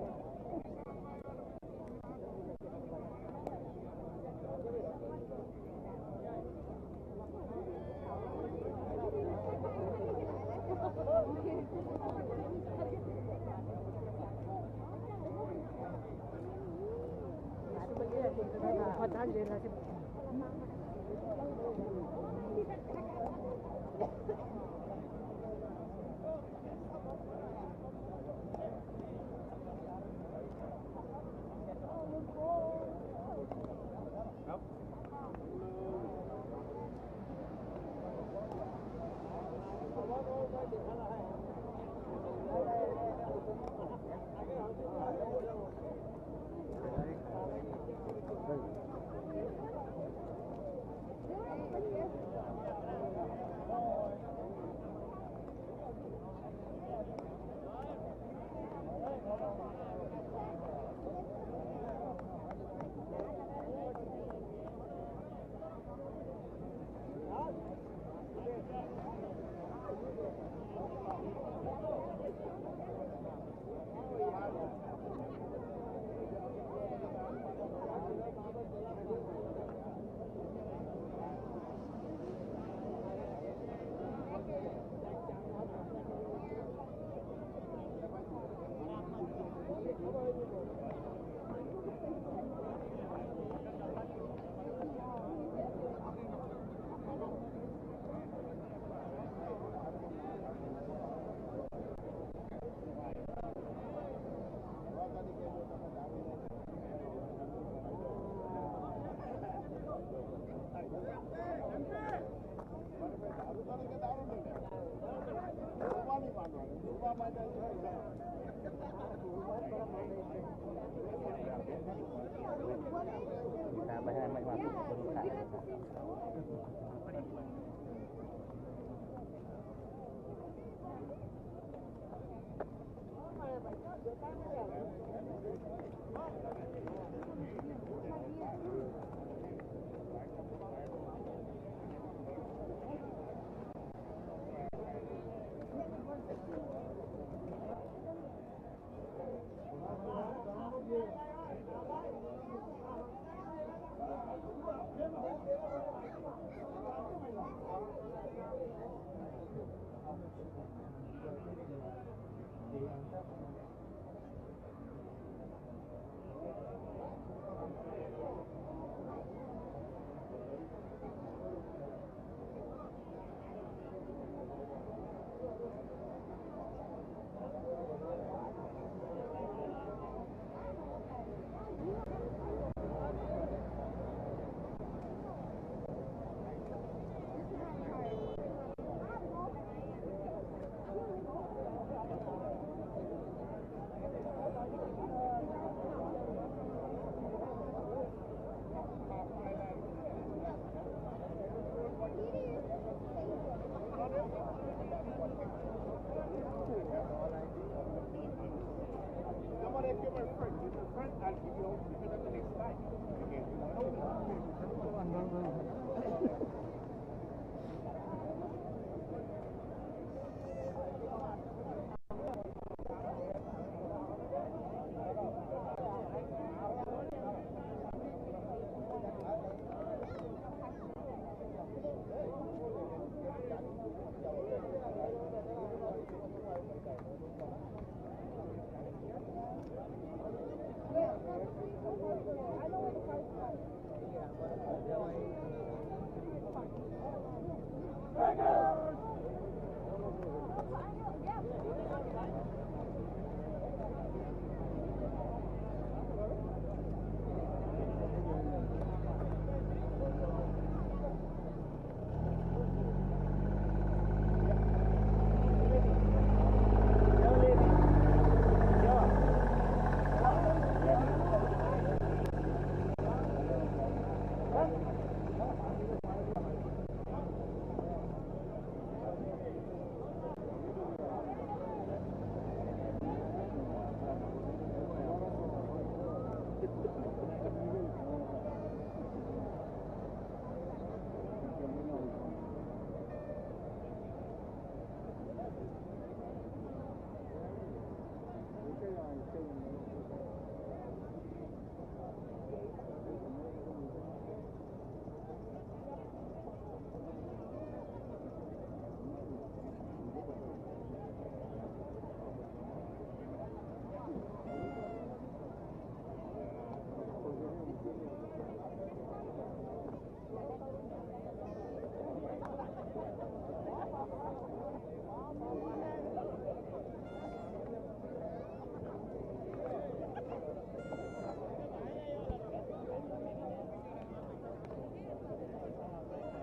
Somebody give her first. Give her first. I'll give you the next time.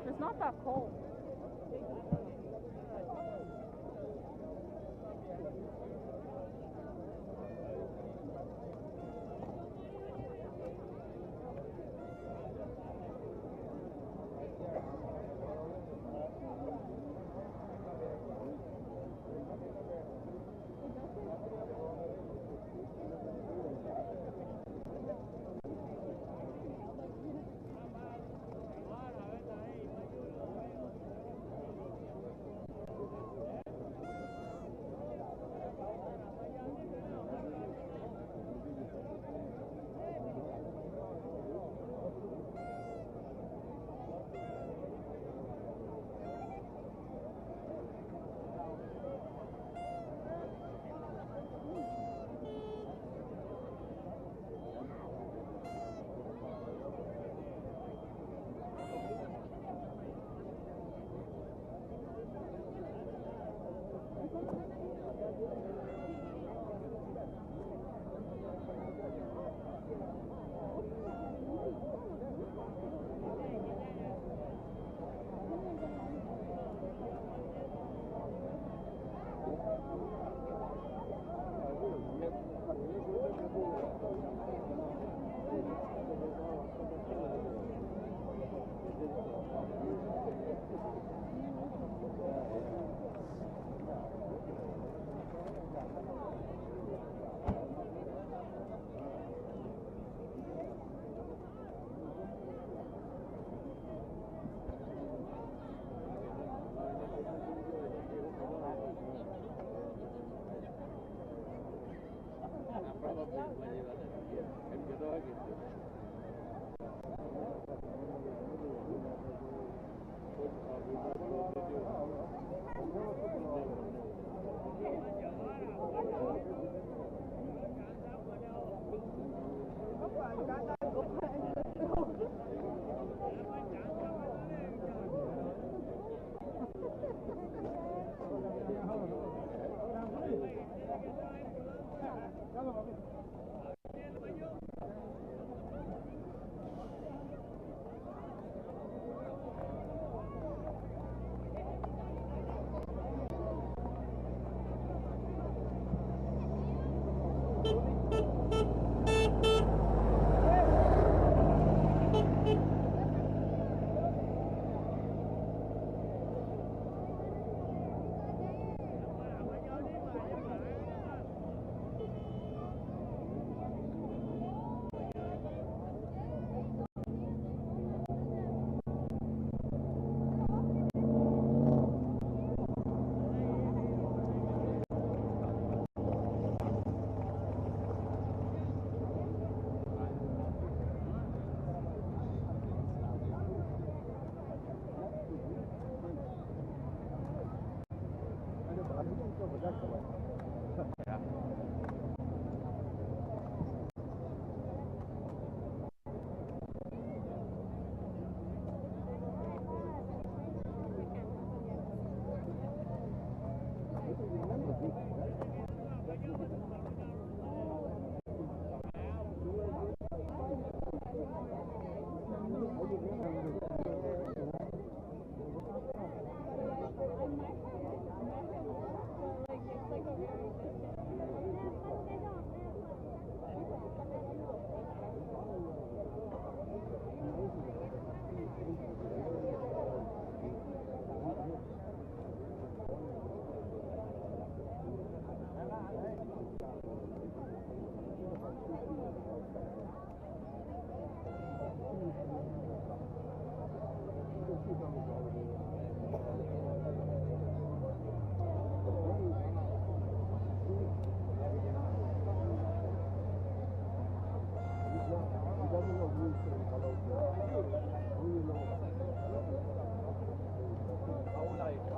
It's not that cold.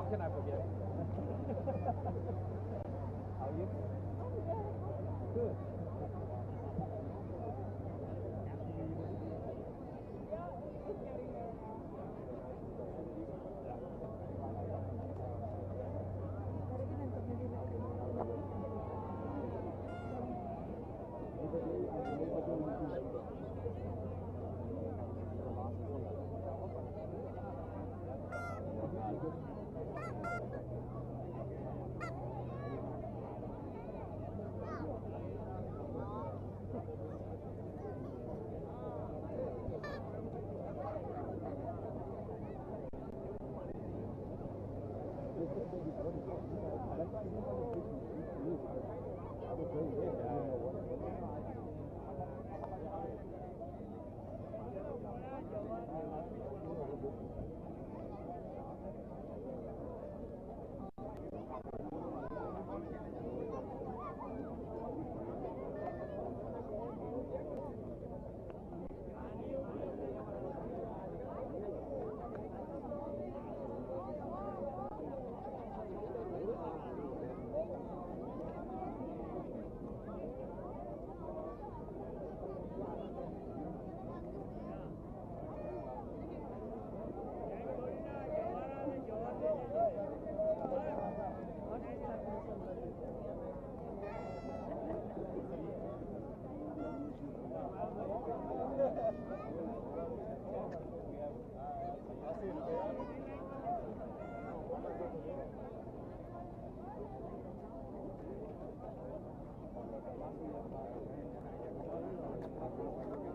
How can I forget? How are you? Good.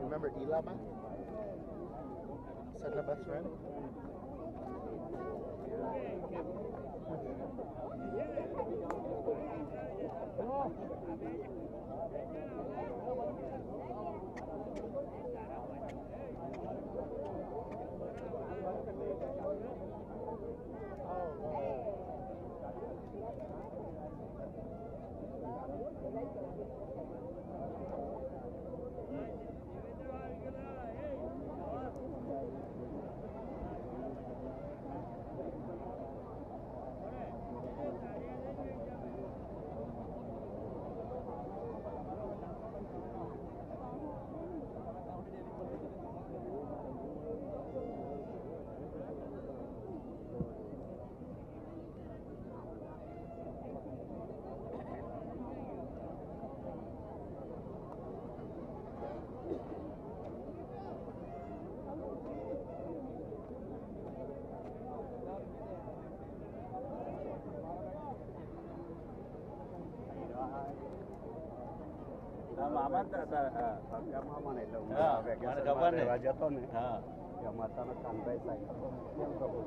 Remember Elama? Said my best friend? Mama tak ada agama mana itu? Mana kapan ni? Rajaton ni. Yang mata nak kanbai saya. Yang kau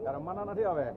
Dari mana nanti awe?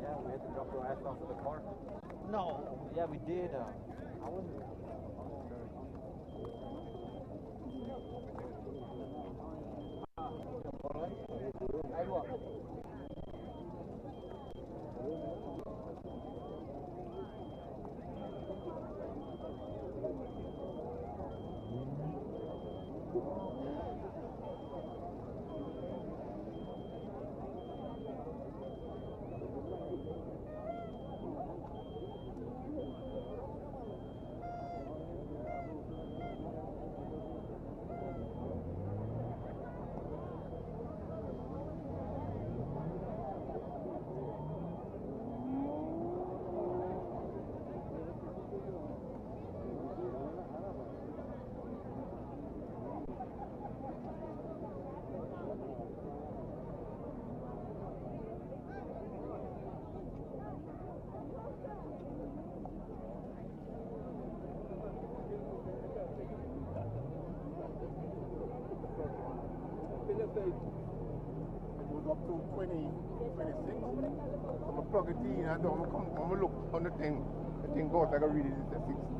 Yeah, we had to drop your ass off of the car. No, yeah, we did. I wasn't. It goes up to 20, 26. I'm going to plug it in and I'm going to look on the thing. The thing goes, I got to read it, it's a 16.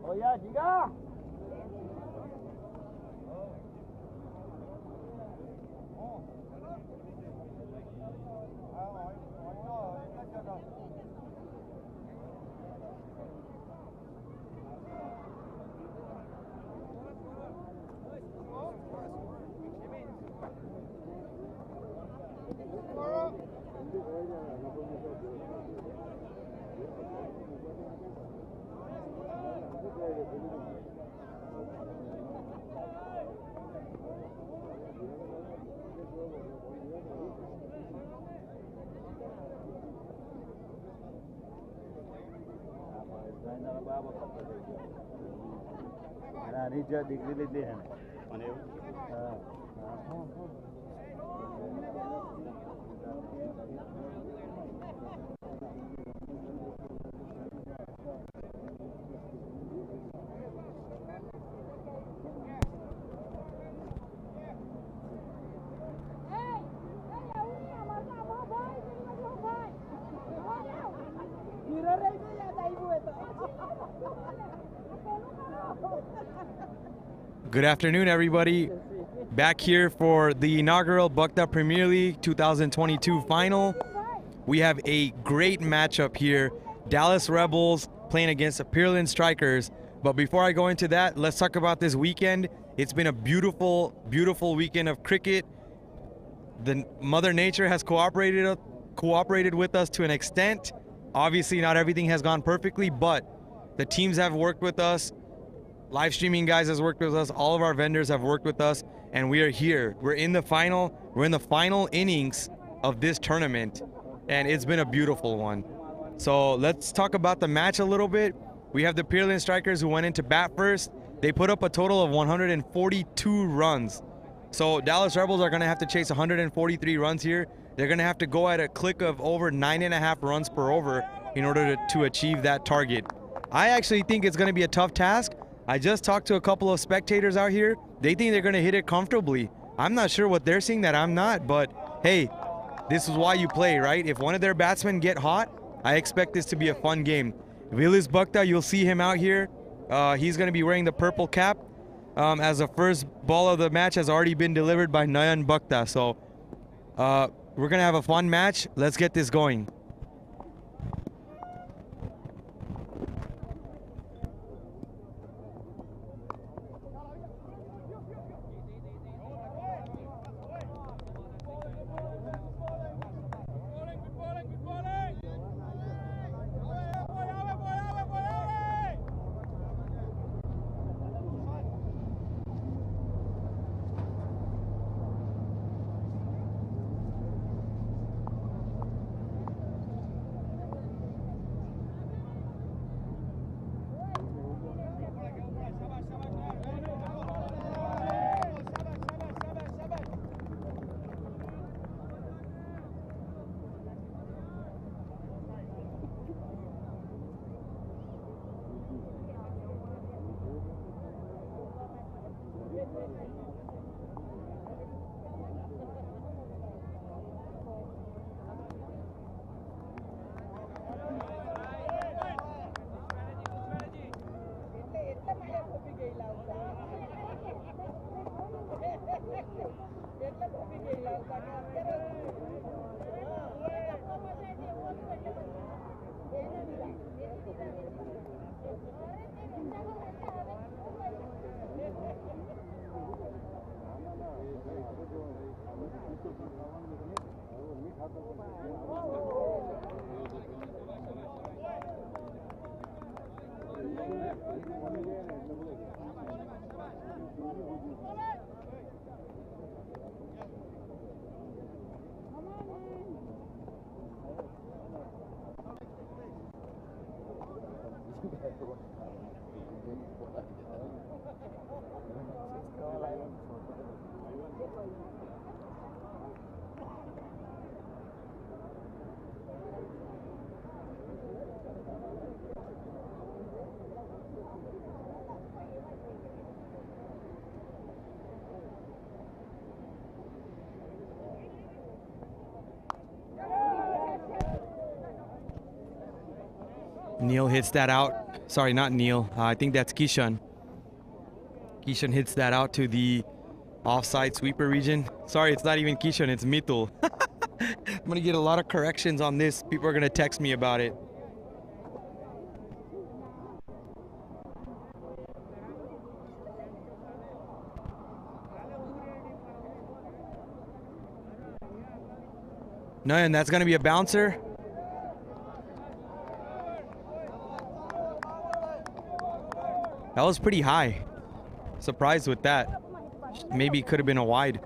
Oh ya, Jika. Dia degree ले हैं माने Good afternoon, everybody. Back here for the inaugural Bucked Premier League 2022 final. We have a great matchup here. Dallas Rebels playing against the Pearland Strikers. But before I go into that, let's talk about this weekend. It's been a beautiful, beautiful weekend of cricket. The Mother Nature has cooperated with us to an extent. Obviously, not everything has gone perfectly, but the teams have worked with us. Live streaming guys has worked with us. All of our vendors have worked with us, and we are here. We're in the final. We're in the final innings of this tournament, and it's been a beautiful one. So let's talk about the match a little bit. We have the Pearland Strikers who went into bat first. They put up a total of 142 runs. So Dallas Rebels are going to have to chase 143 runs here. They're going to have to go at a click of over 9.5 runs per over in order to achieve that target. I actually think it's going to be a tough task. I just talked to a couple of spectators out here. They think they're going to hit it comfortably. I'm not sure what they're seeing that I'm not, but hey, this is why you play, right? If one of their batsmen get hot, I expect this to be a fun game. Vilis Bukta, you'll see him out here. He's going to be wearing the purple cap, as the first ball of the match has already been delivered by Nayan Bukta. So we're going to have a fun match. Let's get this going. Neil hits that out. Sorry, not Neil. I think that's Kishan. Kishan hits that out to the offside sweeper region. Sorry, it's not even Kishan, it's Mitul. I'm going to get a lot of corrections on this. People are going to text me about it. No, and that's going to be a bouncer. That was pretty high. Surprised with that. Maybe it could have been a wide.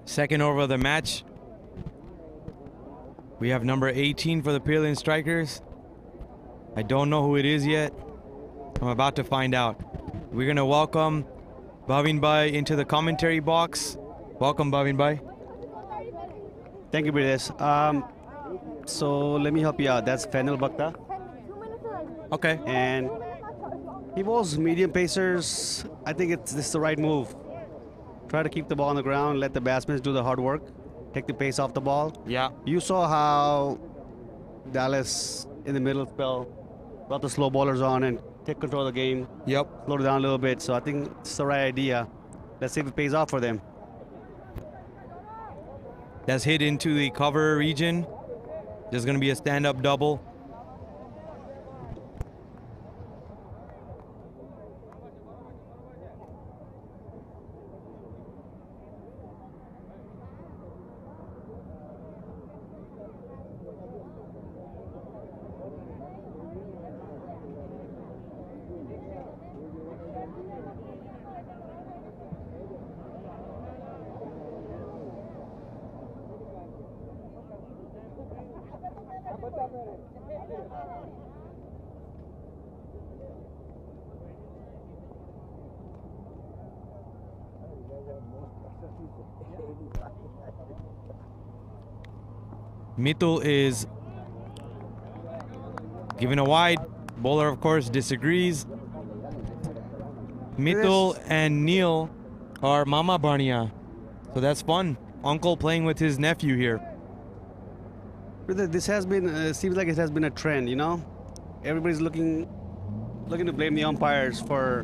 Second over of the match. We have number 18 for the Pearland Strikers. I don't know who it is yet. I'm about to find out. We're going to welcome Bhavin Bhai into the commentary box. Welcome, Bhavin Bhai. Thank you, Bridesh. So let me help you out. That's Fennel Bhakta. Okay. And he bowls medium pacers. I think this is the right move. Try to keep the ball on the ground, let the batsmen do the hard work, take the pace off the ball. Yeah. You saw how Dallas in the middle spell brought the slow bowlers on and take control of the game. Yep. Slow it down a little bit. So I think it's the right idea. Let's see if it pays off for them. That's hit into the cover region. There's going to be a stand-up double. Mitul is given a wide. Bowler, of course, disagrees. Mitul and Neil are Mama Barnia. So that's fun. Uncle playing with his nephew here. This has been, seems like it has been a trend, you know? Everybody's looking to blame the umpires for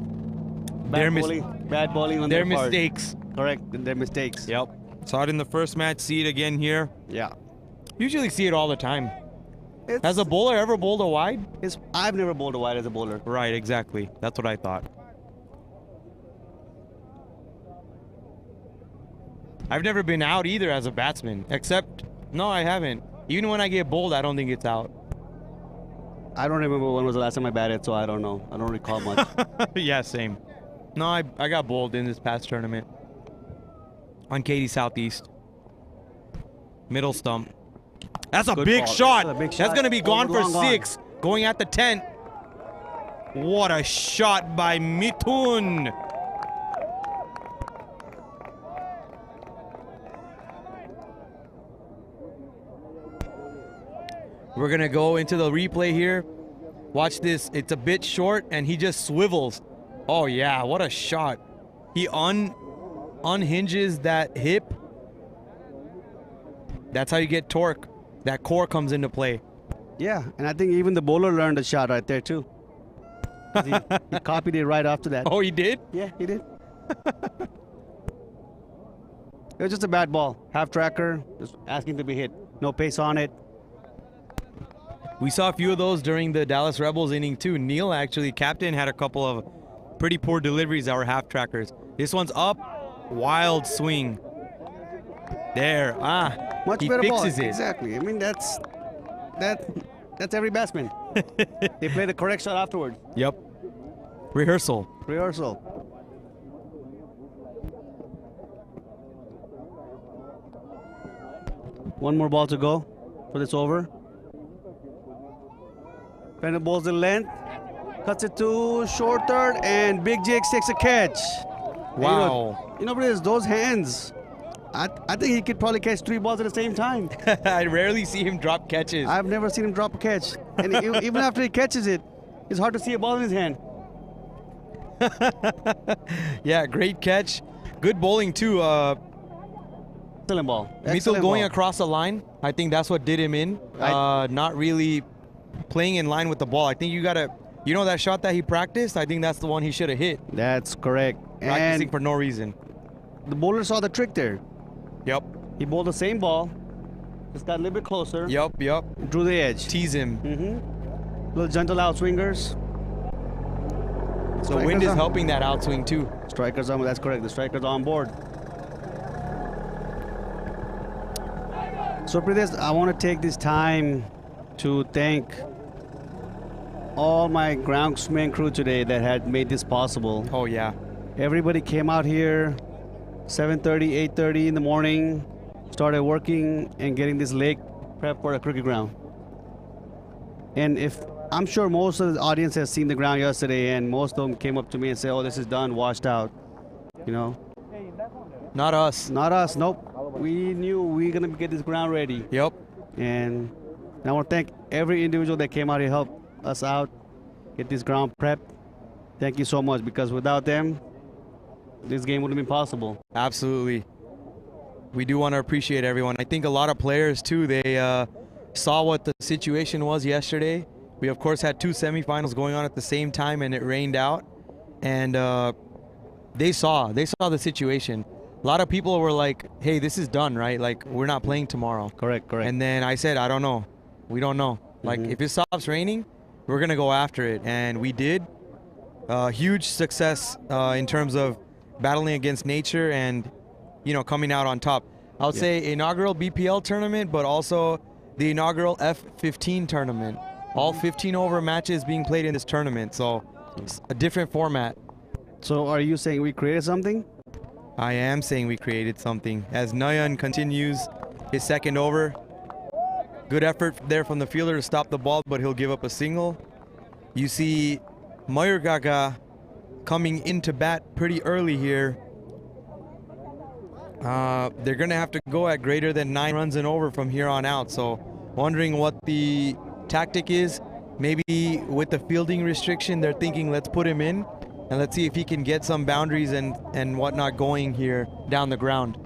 bad bowling on their part. Mistakes. Correct, their mistakes. Yep. Saw it in the first match, see it again here. Yeah. Usually see it all the time. Has a bowler ever bowled a wide? I've never bowled a wide as a bowler. Right, exactly. That's what I thought. I've never been out either as a batsman, except, no, I haven't. Even when I get bowled, I don't think it's out. I don't remember when was the last time I batted, so I don't know. I don't recall much. Yeah, same. No, I got bowled in this past tournament. On Katy Southeast. Middle stump. That's a big shot. That's going to be gone for 6. Going at the 10. What a shot by Mithun. We're going to go into the replay here. Watch this. It's a bit short, and he just swivels. Oh, yeah. What a shot. He unhinges that hip That's how you get torque. That core comes into play. Yeah, and I think even the bowler learned a shot right there too. He copied it right after that. Oh, he did? Yeah, he did. It was just a bad ball. Half tracker, just asking to be hit. No pace on it. We saw a few of those during the Dallas Rebels inning too. Neil, actually, captain, had a couple of pretty poor deliveries that were half trackers. This one's up. Wild swing. There. Much he better fixes ball. it. Exactly. I mean, that's every batsman. They play the correct shot afterwards. Yep. Rehearsal. Rehearsal. One more ball to go for this over. Fender bowls the length, cuts it to short third, and Big Jakes takes a catch. Wow. You know, brothers, those hands. I think he could probably catch 3 balls at the same time. I rarely see him drop catches. I've never seen him drop a catch. And even after he catches it, it's hard to see a ball in his hand. Yeah, great catch. Good bowling too. Excellent ball. Mito going across the line. I think that's what did him in. Not really playing in line with the ball. I think you gotta, that shot that he practiced. I think that's the one he should have hit. That's correct. Practicing And for no reason. the bowler saw the trick there. Yep. He bowled the same ball, just got a little bit closer. Yep. Drew the edge. Tease him. Little gentle outswingers. The wind is helping that outswing too. Strikers on. That's correct. The strikers on board. So, Pradesh, I want to take this time to thank all my groundsman crew today that had made this possible. Oh yeah. Everybody came out here 7:30, 8:30 in the morning, started working and getting this lake prep for a cricket ground. And I'm sure most of the audience has seen the ground yesterday, and most of them came up to me and said, "Oh, this is done, washed out." Not us. Not us. Nope. We knew we were gonna get this ground ready. Yep. And I want to thank every individual that came out to help us out, get this ground prepped. Thank you so much, because without them, this game wouldn't have been possible. Absolutely. We do want to appreciate everyone. I think a lot of players too, they saw what the situation was yesterday. We of course had 2 semifinals going on at the same time, and it rained out. And they saw the situation. A lot of people were like, hey, this is done, right? Like, we're not playing tomorrow. Correct. And then I said, I don't know. We don't know. Like, if it stops raining, we're going to go after it. And we did. Huge success in terms of battling against nature and, coming out on top. I would say inaugural BPL tournament, but also the inaugural F15 tournament. All 15 over matches being played in this tournament. So it's a different format. So are you saying we created something? I am saying we created something. As Nayan continues his second over. Good effort there from the fielder to stop the ball, but he'll give up a single. You see Mayurgaga coming into bat pretty early here. They're going to have to go at greater than 9 runs and over from here on out. So wondering what the tactic is. Maybe with the fielding restriction, they're thinking, let's put him in. And let's see if he can get some boundaries and whatnot going here down the ground.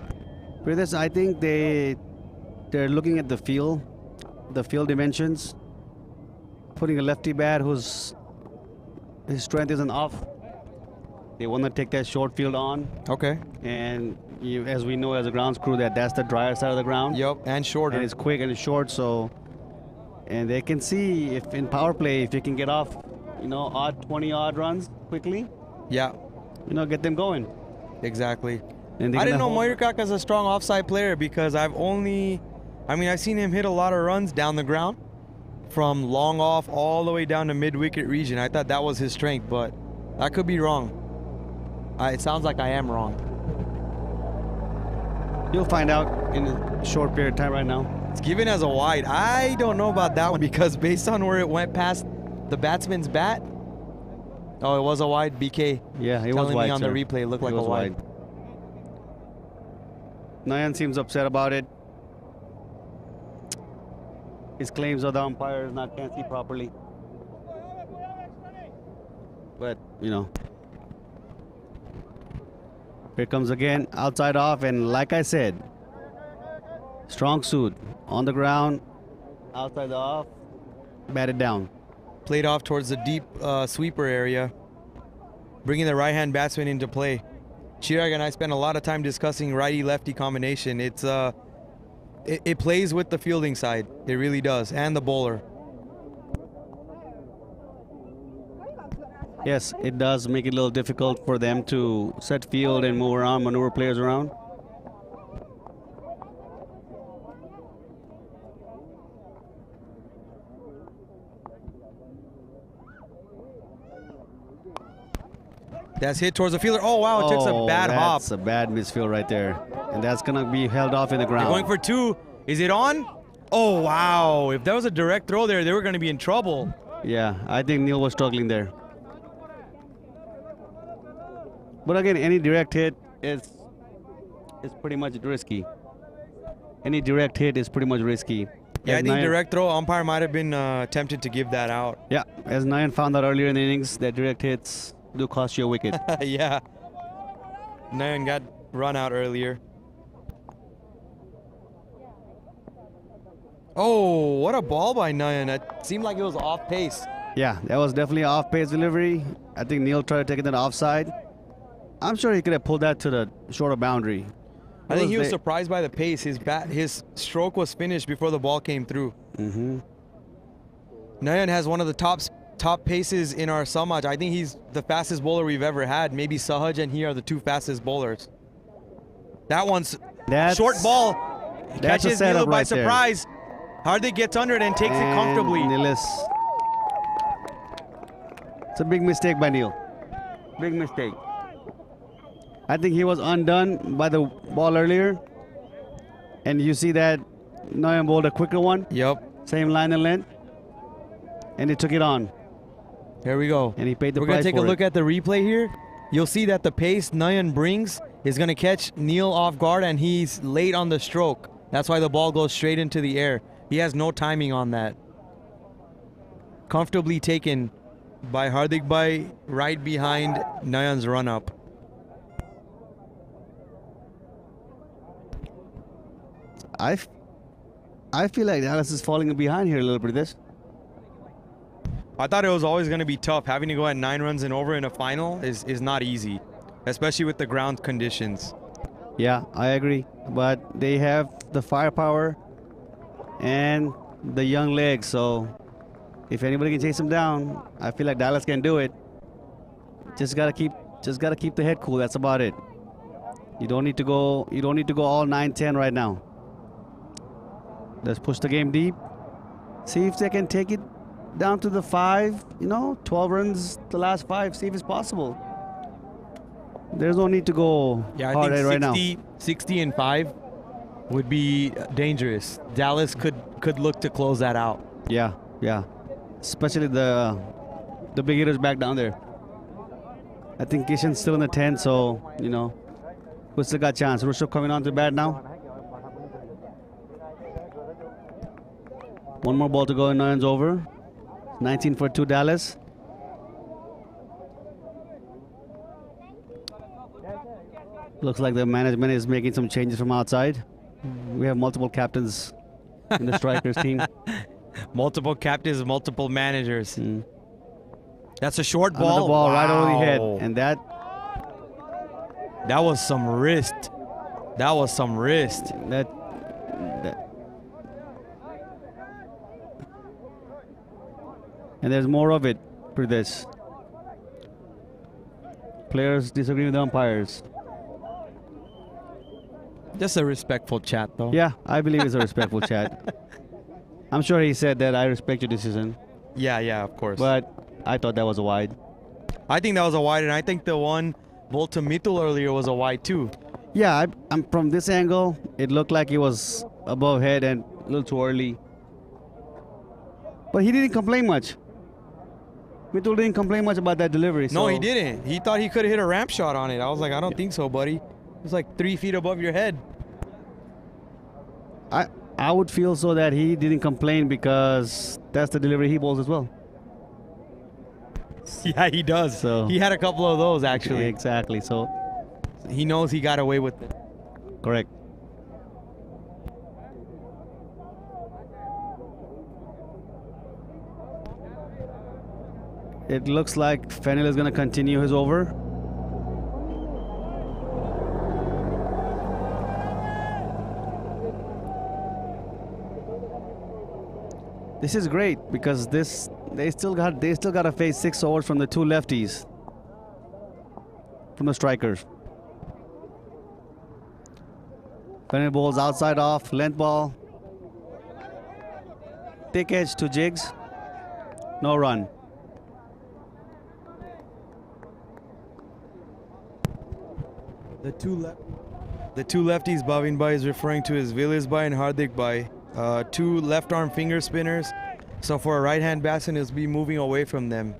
Pradesh, I think they're looking at the field dimensions. Putting a lefty bat his strength isn't off. They want to take that short field on. Okay. And as we know as a grounds crew, that's the drier side of the ground. Yep, and shorter. And it's quick and it's short, so. And they can see if in power play, if you can get off, 20 odd runs quickly. Yeah. Get them going. Exactly. And I didn't know Mayurgaga is a strong offside player because I've seen him hit a lot of runs down the ground from long off all the way down to mid-wicket region. I thought that was his strength, but I could be wrong. It sounds like I am wrong. You'll find out in a short period of time right now. It's given as a wide. I don't know about that one because based on where it went past the batsman's bat. Oh, it was a wide, BK. Yeah, it was wide. Telling me on sir. the replay, it looked like a wide. Nayan seems upset about it. His claims of the umpires can't see properly. But, here comes again, outside off, and like I said, Strong suit. On the ground, outside the off, batted down. Played off towards the deep sweeper area, bringing the right-hand batsman into play. Chirag and I spent a lot of time discussing righty-lefty combination. It plays with the fielding side. It really does, and the bowler. Yes, it does make it a little difficult for them to set field and move around, maneuver players around. That's hit towards the fielder. Oh, wow, it took a bad hop. That's a bad misfield right there. And that's going to be held off in the ground. They're going for two. Is it on? Oh, wow. If that was a direct throw there, they were going to be in trouble. Yeah, I think Neil was struggling there. But again, any direct hit is pretty much risky. Any direct hit is pretty much risky. Yeah, I think direct throw, umpire might have been tempted to give that out. Yeah, as Nayan found out earlier in the innings, that direct hits do cost you a wicket. Yeah. Nayan got run out earlier. Oh, what a ball by Nayan. It seemed like it was off pace. Yeah, that was definitely an off-pace delivery. I think Neil tried to take it to the offside. I'm sure he could have pulled that to the shorter boundary. I think he was surprised by the pace. His stroke was finished before the ball came through. Nayan has one of the top paces in our Samaj. I think he's the fastest bowler we've ever had. Maybe Sahaj and he are the two fastest bowlers. That's short ball. Catches Neil by surprise. Hardik gets under it and takes it comfortably. It's a big mistake by Neil. Big mistake. I think he was undone by the ball earlier. And you see that Nayan bowled a quicker one. Yep. Same line and length. And he took it on. Here we go. And he paid the price for it. We're going to take a look at the replay here. You'll see that the pace Nayan brings is going to catch Neil off guard, and he's late on the stroke. That's why the ball goes straight into the air. He has no timing on that. Comfortably taken by Hardik Bhai right behind Nayan's run-up. I feel like Dallas is falling behind here a little bit. I thought it was always going to be tough. Having to go at 9 runs and over in a final is not easy, especially with the ground conditions. Yeah, I agree. But they have the firepower and the young legs. So if anybody can chase them down, I feel like Dallas can do it. Just gotta keep the head cool. That's about it. You don't need to go all 9-10 right now. Let's push the game deep. See if they can take it down to the 5, 12 runs, the last 5, see if it's possible. There's no need to go hard right now. 60 and 5 would be dangerous. Dallas could look to close that out. Yeah. Especially the big hitters back down there. I think Kishan's still in the 10, so, we still got a chance. Rushabh coming on to bat now. One more ball to go and Nayan's over. 19 for 2 Dallas. Looks like the management is making some changes from outside. We have multiple captains in the strikers team. Multiple captains, multiple managers. That's a short ball. Another ball right over the head. And that was some wrist. That was some wrist. And there's more of it for this. Players disagree with the umpires. Just a respectful chat, though. Yeah, I believe it's a respectful chat. I'm sure he said that I respect your decision. Yeah, of course. But I thought that was a wide. I think that was a wide, and I think the one bowled to Mitul earlier was a wide, too. Yeah, I'm from this angle, it looked like it was above head and a little too early. But he didn't complain much. Mitul didn't complain much about that delivery. No, he didn't. He thought he could have hit a ramp shot on it. I was like, I don't think so, buddy. It was like 3 feet above your head. I would feel so that he didn't complain because that's the delivery he bowls as well. Yeah, he does. So he had a couple of those, actually. Exactly. So he knows he got away with it. Correct. It looks like Fennel is going to continue his over. This is great because they still got to face 6 overs from the 2 lefties, from the strikers. Fennel bowls outside off, length ball, thick edge to Jigs, no run. The two lefties Bhavin Bhai is referring to as Vilas Bhai and Hardik Bhai. 2 left arm finger spinners. So for a right hand batsman, he'll be moving away from them.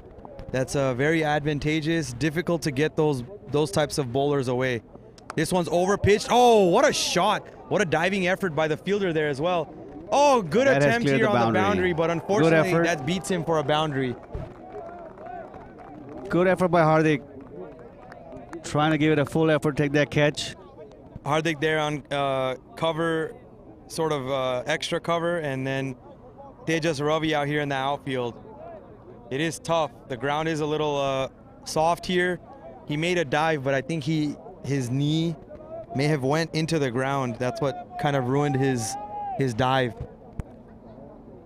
That's very advantageous. Difficult to get those types of bowlers away. This one's over pitched. Oh, what a shot. What a diving effort by the fielder there as well. Oh, good attempt here on the boundary, but unfortunately that beats him for a boundary. Good effort by Hardik. Trying to give it a full effort, take that catch. Hardik there on cover, sort of extra cover, and then Tejas Ravi out here in the outfield. It is tough. The ground is a little soft here. He made a dive, but I think his knee may have went into the ground. That's what kind of ruined his dive.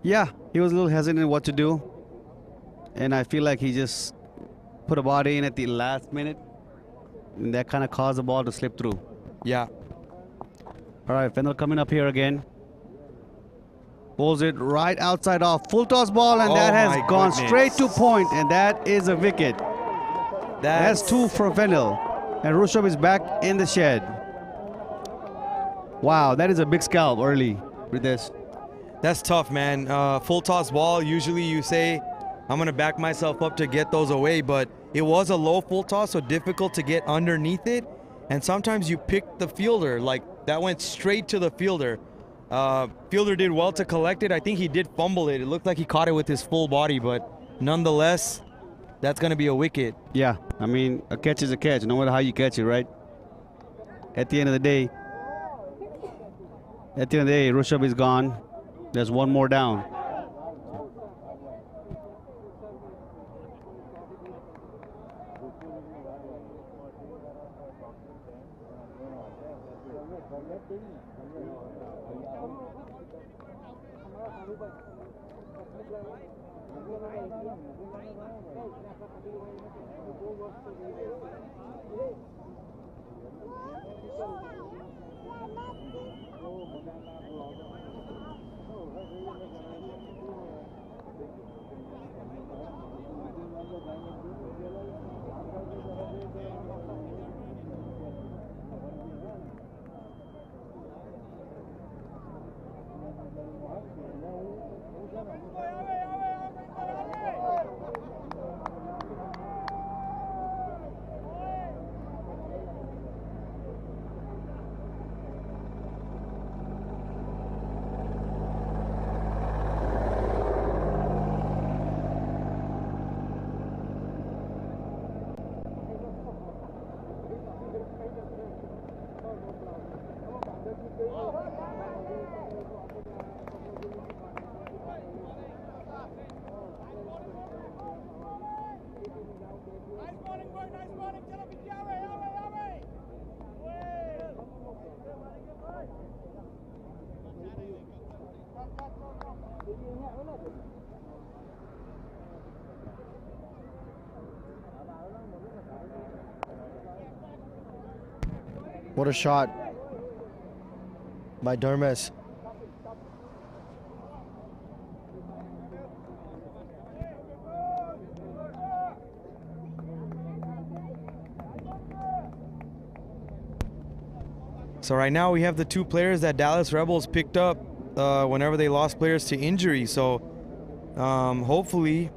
Yeah, he was a little hesitant what to do, and I feel like he just put a body in at the last minute, and that kind of caused the ball to slip through. Yeah. All right, Fennel coming up here again. Bowls it right outside off. Full toss ball, and that has gone straight to point, and that is a wicket. That's 2 for Fennel. And Rushabh is back in the shed. Wow, that is a big scalp early with this. That's tough, man. Full toss ball, usually you say, I'm going to back myself up to get those away, but it was a low full toss, so difficult to get underneath it. And sometimes you pick the fielder, like that went straight to the fielder. Fielder did well to collect it. I think he did fumble it. It looked like he caught it with his full body, but nonetheless, that's going to be a wicket. Yeah, I mean, a catch is a catch, no matter how you catch it, right? At the end of the day, Rushabh is gone. There's 1 more down. What a shot by Dermes. So right now we have the 2 players that Dallas Rebels picked up whenever they lost players to injury. So hopefully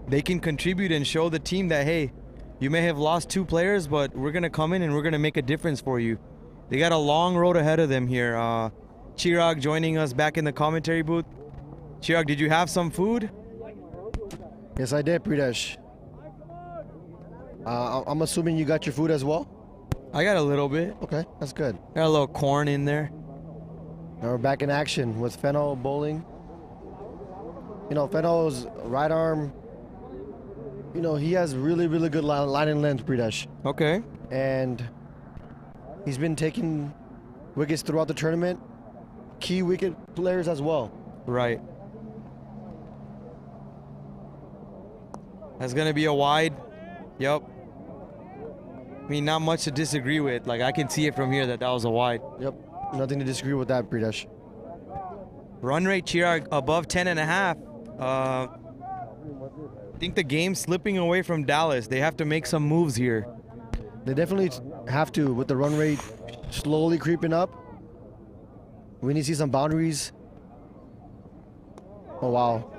they can contribute and show the team that, hey, you may have lost 2 players, but we're going to come in and we're going to make a difference for you. They got a long road ahead of them here. Chirag joining us back in the commentary booth. Chirag, did you have some food? Yes, I did, Pridesh. I'm assuming you got your food as well? I got a little bit. Okay, that's good. Got a little corn in there. Now we're back in action with Fennel bowling. You know, Fennel's right arm You know, he has really, really good line and length, Pridesh. Okay. And he's been taking wickets throughout the tournament. Key wicket players as well. Right. That's going to be a wide. Yep. I mean, not much to disagree with. Like, I can see it from here that was a wide. Yep. Nothing to disagree with that, Pridesh. Run rate, Chirag, above 10.5. I think the game's slipping away from Dallas. They have to make some moves here. They definitely have to, with the run rate slowly creeping up. We need to see some boundaries. Oh, wow.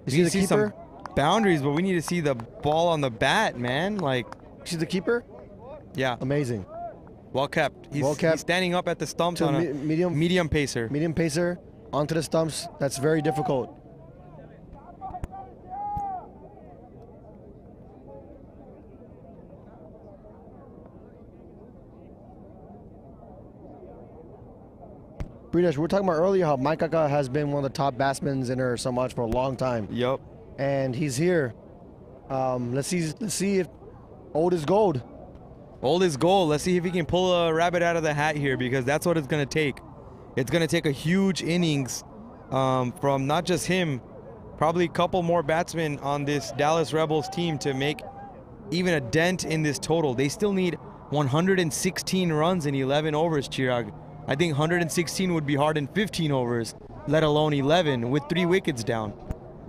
You see the see keeper? Some boundaries, but we need to see the ball on the bat, man. Like, see the keeper? Yeah. Amazing. Well kept. Well kept. He's standing up at the stumps To on a medium pacer. Medium pacer onto the stumps. That's very difficult. Pridesh, we were talking about earlier how Mike Kaka has been one of the top batsmen in our Samaj for a long time. Yep. And he's here. Let's see if old is gold. Old is gold. Let's see if he can pull a rabbit out of the hat here, because that's what it's going to take. It's going to take a huge innings from not just him, probably a couple more batsmen on this Dallas Rebels team to make even a dent in this total. They still need 116 runs in 11 overs, Chirag. I think 116 would be hard in 15 overs, let alone 11 with 3 wickets down.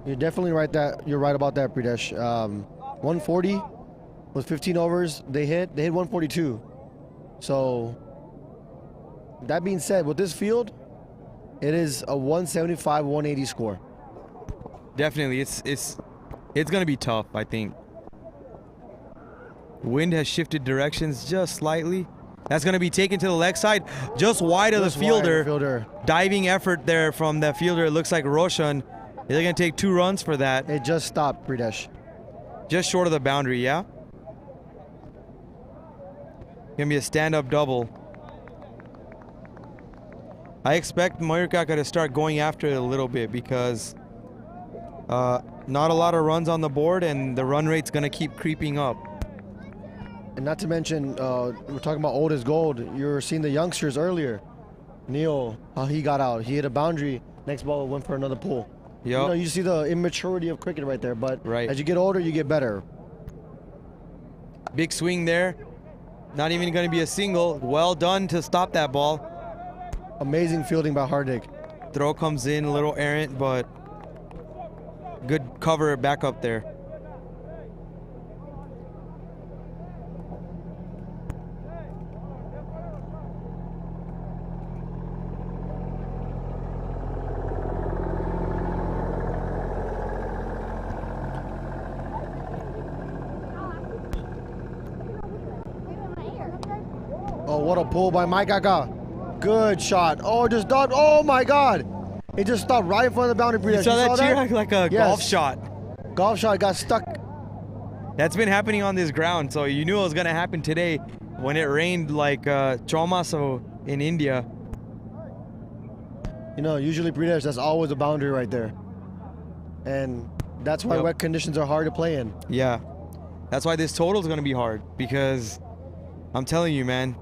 You're definitely right. You're right about that, Pridesh. 140 with 15 overs. They hit 142. So that being said, with this field, it is a 175, 180 score. Definitely, it's going to be tough, I think. Wind has shifted directions just slightly. That's going to be taken to the leg side, just wide of the fielder. Diving effort there from the fielder. It looks like Roshan. They're going to take 2 runs for that. It just stopped, Pridesh. Just short of the boundary, yeah? Going to be a stand-up double. I expect Mayurkaka to start going after it a little bit, because not a lot of runs on the board, and the run rate's going to keep creeping up. And not to mention, we're talking about old as gold. You were seeing the youngsters earlier. Neil, how he got out. He hit a boundary. Next ball went for another pull. Yep. You know, you see the immaturity of cricket right there. But as you get older, you get better. Big swing there. Not even going to be a single. Well done to stop that ball. Amazing fielding by Hardik. Throw comes in a little errant, but good cover back up there. Oh, what a pull by Mike Kaka. Good shot. Oh, just stopped. Oh, my God. It just stopped right in front of the boundary. You saw that, Chirag? Like a golf shot. Golf shot got stuck. That's been happening on this ground, so you knew it was going to happen today when it rained like Chomaso in India. You know, usually, Pridesh, that's always a boundary right there. And that's why wet conditions are hard to play in. Yeah. That's why this total is going to be hard, because I'm telling you, man.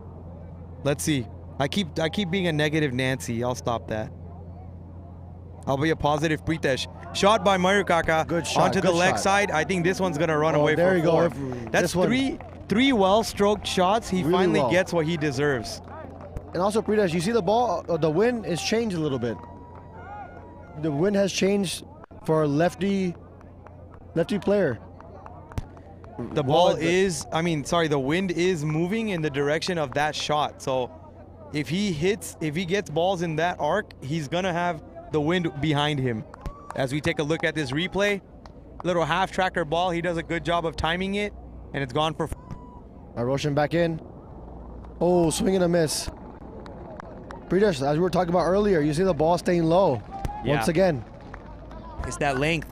Let's see. I keep being a negative Nancy. I'll stop that. I'll be a positive Pritesh. Shot by Mayurkaka. Good shot. Onto the leg side. I think this one's going to run away there for you 4. go. That's three well-stroked shots. He Really finally well. gets what he deserves. And also, Pridesh, you see the ball, the wind is changed a little bit. The wind has changed for a lefty player. The ball is, the wind is moving in the direction of that shot. So if he gets balls in that arc, he's going to have the wind behind him. As we take a look at this replay, little half tracker ball. He does a good job of timing it, and it's gone for. Roshan back in. Oh, swing and a miss. Pridesh, as we were talking about earlier, you see the ball staying low. Yeah. Once again. It's that length.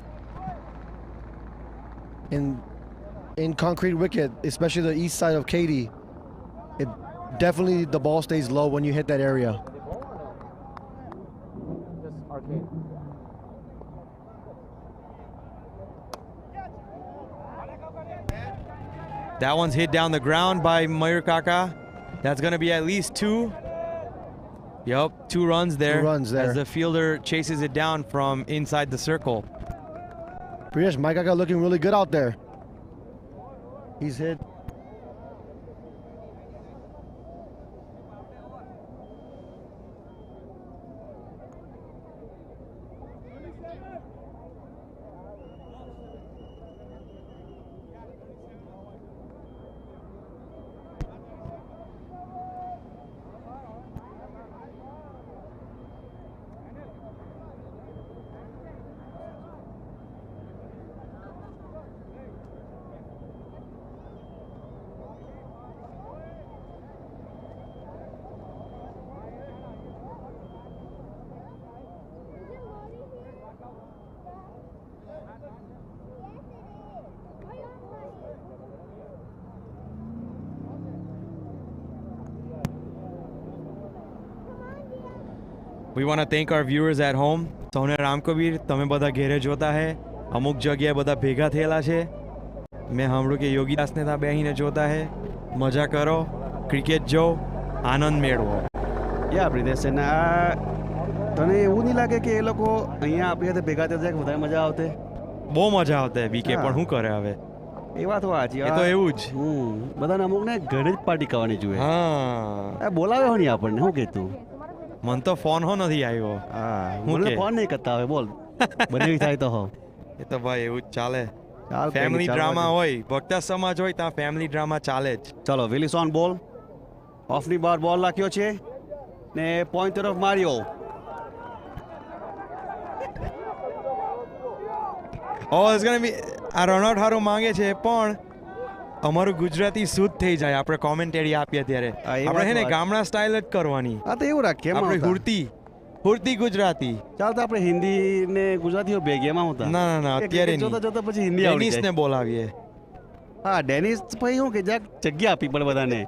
In concrete wicket, especially the east side of Katy, it definitely the ball stays low when you hit that area. Just arcade. That one's hit down the ground by Mayur Kaka. That's going to be at least 2. Yup, 2 runs there. 2 runs there. As the fielder chases it down from inside the circle. Priyesh, Mike Kaka looking really good out there. He's hit. We want to thank our viewers at home. સૌને રામકબીર, તમે બધા ઘેરે જોતા હે, અમુક જગ્યાએ બધા ભેગા થયેલા છે. મેં સાંભળ્યું કે યોગીદાસને ત્યાં બેહીને જોતા હે. મજા કરો, ક્રિકેટ જો, આનંદ મેળવો. યા પ્રિતેશ, તને એવું નહીં લાગે કે એ લોકો અહીંયા આપણી સાથે ભેગા થતા વધારે મજા આવતે? બહુ મજા આવતે. બીકે પણ શું કરે હવે? એ વાત વાંચી. એ તો એવું જ. બધાને અમુકને ઘરે જ પાર્ટી કરવાની જોઈએ. હા, બોલાવે હો નહીં આપણને. શું કહેતું? મન તો ફોન હો નથી આવ્યો. હા, મને ફોન નહીં કરતા હવે. બોલ, બને થાય તો હો. એ તો ભાઈ એવું જ ચાલે. ફેમિલી ડ્રામા હોય, ભક્તા સમાજ હોય ત્યાં ફેમિલી ડ્રામા ચાલે જ. ચલો, વિલીસ ઓન બોલ. ઓફની બહાર બોલ નાખ્યો છે ને પોઈન્ટ તરફ માર્યો. ઇટ્સ ગોના બી આ રનઆઉટ હારું માંગે છે, પણ અમારું ગુજરાતી શુદ્ધ થઈ જાય આપણે કોમેન્ટરી આપીએ ત્યારે. આપણે હે ને ગામડા સ્ટાઇલ જ કરવાની. હા, તો એવું રાખીએ. આપણે હુરતી ગુજરાતી. ચાલ, તો આપણે હિન્દી ને ગુજરાતીઓ ભેગી એમાં હતા. ના ના, અત્યારે જોતા જોતા પછી હિન્દી આવડી જાય. ડેનિસ ને બોલાવીએ. હા, ડેનિસ ભાઈ હું કે જગ્યા આપી પડે બધાને.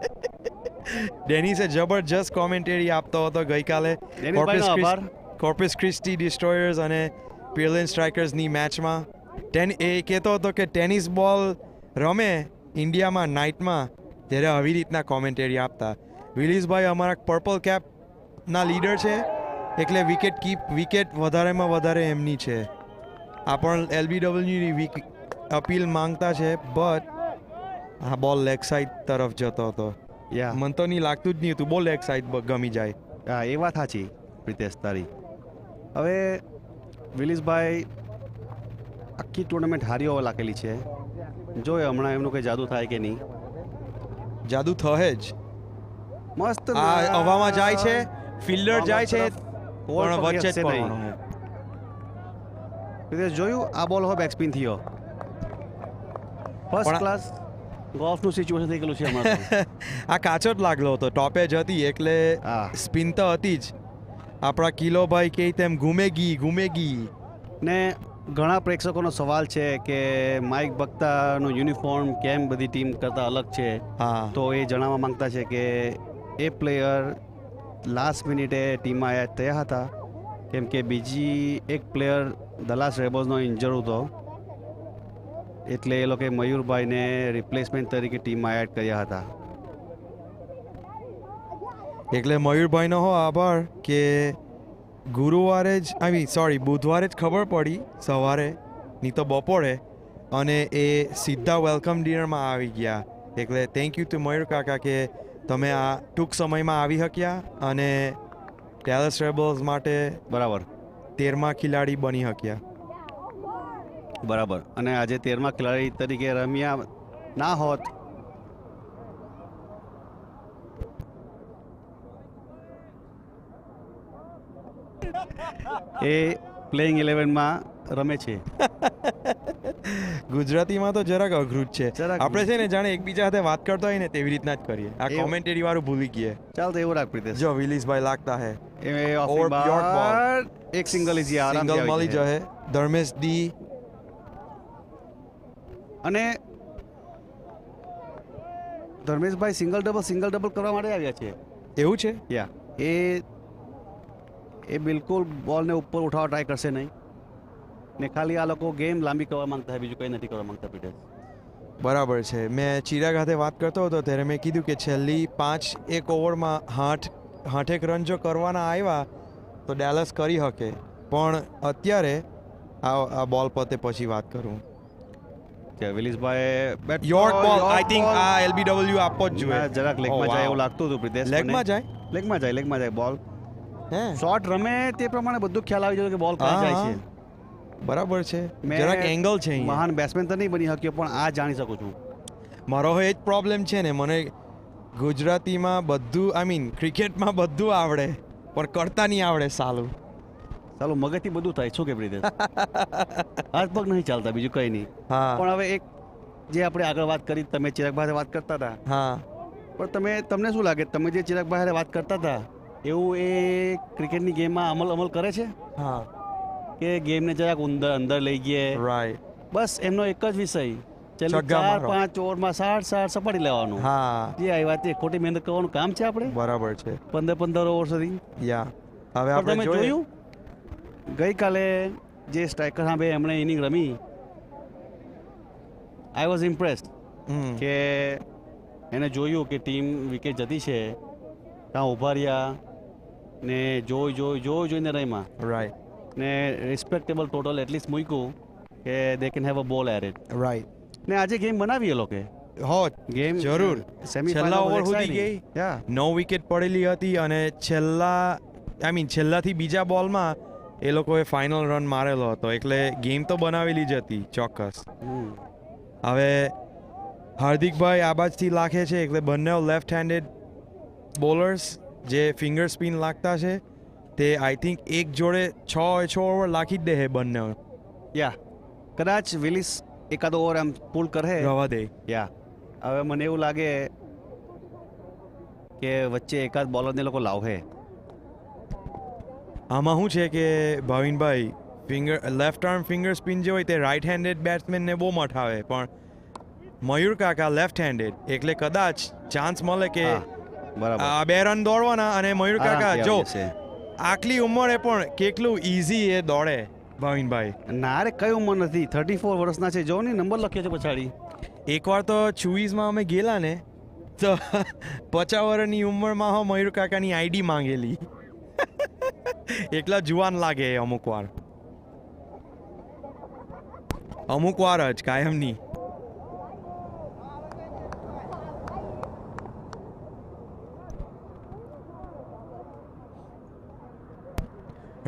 ડેનિસે જબરજસ્ત કોમેન્ટરી આપતો હતો ગઈકાલે કોર્પસ ક્રિસ્ટી ડિસ્ટ્રોયર્સ અને પીરલેન્ડ સ્ટ્રાઇકર્સની મેચમાં. એ કહેતો હતો કે ટેનિસ બોલ રમે ઇન્ડિયામાં નાઇટમાં ત્યારે આવી રીતના કોમેન્ટરી આપતા. વિલીસભાઈ અમારા પર્પલ કેપના લીડર છે, એટલે વિકેટ વધારેમાં વધારે એમની છે. આ પણ LBWની અપીલ માંગતા છે, બટ આ બોલ લેગ સાઈડ તરફ જતો હતો. મને તો નહીં લાગતું જ નહીં હતું બહુ લેગ સાઈડ ગમી જાય. હા, એ વાત સાચી પ્રિતેશ તારી. હવે વિલીસભાઈ આખી ટુર્નામેન્ટ હારી હોવા લાગેલી છે. જોઈએ હમણાં એમનું કંઈ જાદુ થાય કે નહીં. જાદુ થશે જ. મસ્ત હવામાં જાય છે, ફિલ્ડર જાય છે, પણ વચ્ચે જ પડવાનો. જોયું આ બોલ હો બેક સ્પિન થયો. ફર્સ્ટ ક્લાસ ગોલ્ફનું સિચ્યુએશન થઈ ગયેલું છે હમણાં. આ કાચો જ લાગલો હતો, ટોપે જ હતી એટલે સ્પિન તો હતી જ. આપણા કિલોભાઈ કે તેમ ઘૂમેગી ને ઘણા પ્રેક્ષકોનો સવાલ છે કે માઇક બખ્તારનું યુનિફોર્મ કેમ બધી ટીમ કરતાં અલગ છે. તો એ જણાવવા માંગતા છે કે એ પ્લેયર લાસ્ટ મિનિટે ટીમમાં એડ થયા હતા, કેમ કે બીજી એક પ્લેયર દલાસ રેબોઝનો ઇન્જર હતો, એટલે એ લોકોએ મયુરભાઈને રિપ્લેસમેન્ટ તરીકે ટીમમાં એડ કર્યા હતા. એટલે મયુરભાઈનો હો આભાર કે બુધવારે જ ખબર પડી સવારે, નહીં તો બપોરે, અને એ સીધા વેલકમ ડિનરમાં આવી ગયા. એટલે થેન્ક યુ ટુ મયુર કાકા કે તમે આ ટૂંક સમયમાં આવી શક્યા અને ટેલસ રેબલ્સ માટે બરાબર 13મા ખેલાડી બની શક્યા. બરાબર. અને આજે 13મા ખેલાડી તરીકે રમ્યા ના હોત એ પ્લેઇંગ 11માં રમે છે. ગુજરાતીમાં તો જરાક અઘરું જ છે. આપણે છે ને જાણે એકબીજા સાથે વાત કરતા હોય ને તેવી રીતના જ કરીએ. આ કોમેન્ટરી વાળું ભૂલી ગયે. ચાલ તો એવું રાખ પ્રીતેશ. જો વિલીસભાઈ લાગતા હે એક સિંગલ ઇઝી આરામ સિંગલ મળી જશે. ધર્મેશ ડી અને ધર્મેશભાઈ સિંગલ ડબલ કરવા માટે આવ્યા છે. એવું છે? યા એ બિલકુલ બોલને ઉપર ઉઠાવવા ટ્રાય કરશે નહીં ને ખાલી આ લોકો ગેમ લાંબી કરવા માંગતા હોય, બીજું કંઈ નથી કરવા માંગતા પ્રીતેશ. બરાબર છે. મેં ચિરાગ સાથે વાત કરતો હતો ત્યારે મેં કીધું કે છેલ્લી 5 ઓવરમાં 8 રન જો કરવાના આવ્યા તો ડેલસ કરી શકે, પણ અત્યારે આ બોલ પતે પછી વાત કરું. વિલીસભાઈ યોર્ક બોલ આઈ થિંક આ એલબીડબલ્યુ આપવો જ જોઈએ. જરાક લેગમાં જાય એવું લાગતું હતું પ્રિતેશ. લેગમાં જાય, લેગમાં જાય બોલ. હે શોર્ટ રમે તે પ્રમાણે બધું ખ્યાલ આવી જાય કે બોલ ક્યાં જાય છે. બરાબર છે. જરાક એંગલ છે. મહાન બેટ્સમેન તો નહીં બની શક્યો પણ આ જાણી શકું છું. મારો એ જ પ્રોબ્લેમ છે ને, મને ગુજરાતીમાં બધું આઈ મીન ક્રિકેટમાં બધું આવડે પણ કરતા નહીં આવડે. સાલું મગજથી બધું થાય. શું કે પ્રિતેશ? હાથ પગ નહીં ચાલતા, બીજું કંઈ નહીં. પણ હવે એક જે આપણે આગળ વાત કરી, તમે ચિરાગભાઈ વાત કરતા હતા. હા, પણ તમને શું લાગે, તમે જે ચિરાગભાઈ વાત કરતા હતા એવું એ ક્રિકેટની ગેમમાં અમલ કરે છે? હા, કે ગેમને જરાક અંદર લઈ ગયા. રાઈટ. બસ એમનો એક જ વિષય, છેલ્લે 4-5 ઓવરમાં 60 સપાટી લેવાનું. હા, જે આવી તે ખોટી મહેનત કરવાનું કામ છે આપણે. બરાબર છે. 15 ઓવર સુધી. યા, હવે આપણે જોયું ગઈકાલે જે સ્ટ્રાઇકર સામે એમણે inning rummy, I was impressed કે એને જોયું કે ટીમ વિકેટ જતી છે, ત્યાં ઊભા રહ્યા ને જોઈને રમ્યા. રાઈટ. ને રિસ્પેક્ટેબલ ટોટલ એટલીસ્ટ મૂક્યું કે દે કેન હેવ અ બોલ એટ ઇટ. રાઈટ. ને આજે ગેમ બનાવી એ લોકોએ. ગેમ જરૂર છેલ્લા ઓવર સુધી ગઈ. 9 વિકેટ પડેલી હતી અને છેલ્લાથી બીજા બોલમાં એ લોકોએ ફાઇનલ રન મારેલો હતો, એટલે ગેમ તો બનાવેલી જ હતી ચોક્કસ. હવે હાર્દિકભાઈ આ બાજથી લાખે છે, એટલે બંને લેફ્ટ હેન્ડેડ બોલર્સ જે ફિંગર સ્પિન લાગતા છે તે આઈ થિંક એક જોડે 6 ઓવર લાખી જ દે હે બંને. કદાચ વિલિસ એકાદો ઓવર આમ પુલ કરે રવા દે. હવે મને એવું લાગે કે વચ્ચે એકાદ બોલરને લોકો લાવશે. આમાં શું છે કે ભાવિનભાઈ લેફ્ટ આર્મ ફિંગર સ્પિન જે હોય તે રાઈટ હેન્ડેડ બેટ્સમેનને બહુ મઠાવે, પણ મયુર કાકા લેફ્ટ હેન્ડેડ, એટલે કદાચ ચાન્સ મળે કે આ 2 રન દોડવાના અને મયુર કાકા જો આટલી ઉંમરે પણ કેટલું ઇઝી એ દોડે. ભાવિનભાઈ ના રે, કઈ ઉંમર નથી, 34 વર્ષના છે. જો ને નંબર લખ્યો છે પછાડી. એકવાર તો ચુઈઝમાં અમે ગયેલા ને તો 50 વર્ષની ઉંમરમાં મયુર કાકાની આઈડી માંગેલી. એકલા જુવાન લાગે અમુક વાર જ, કાયમ નહીં.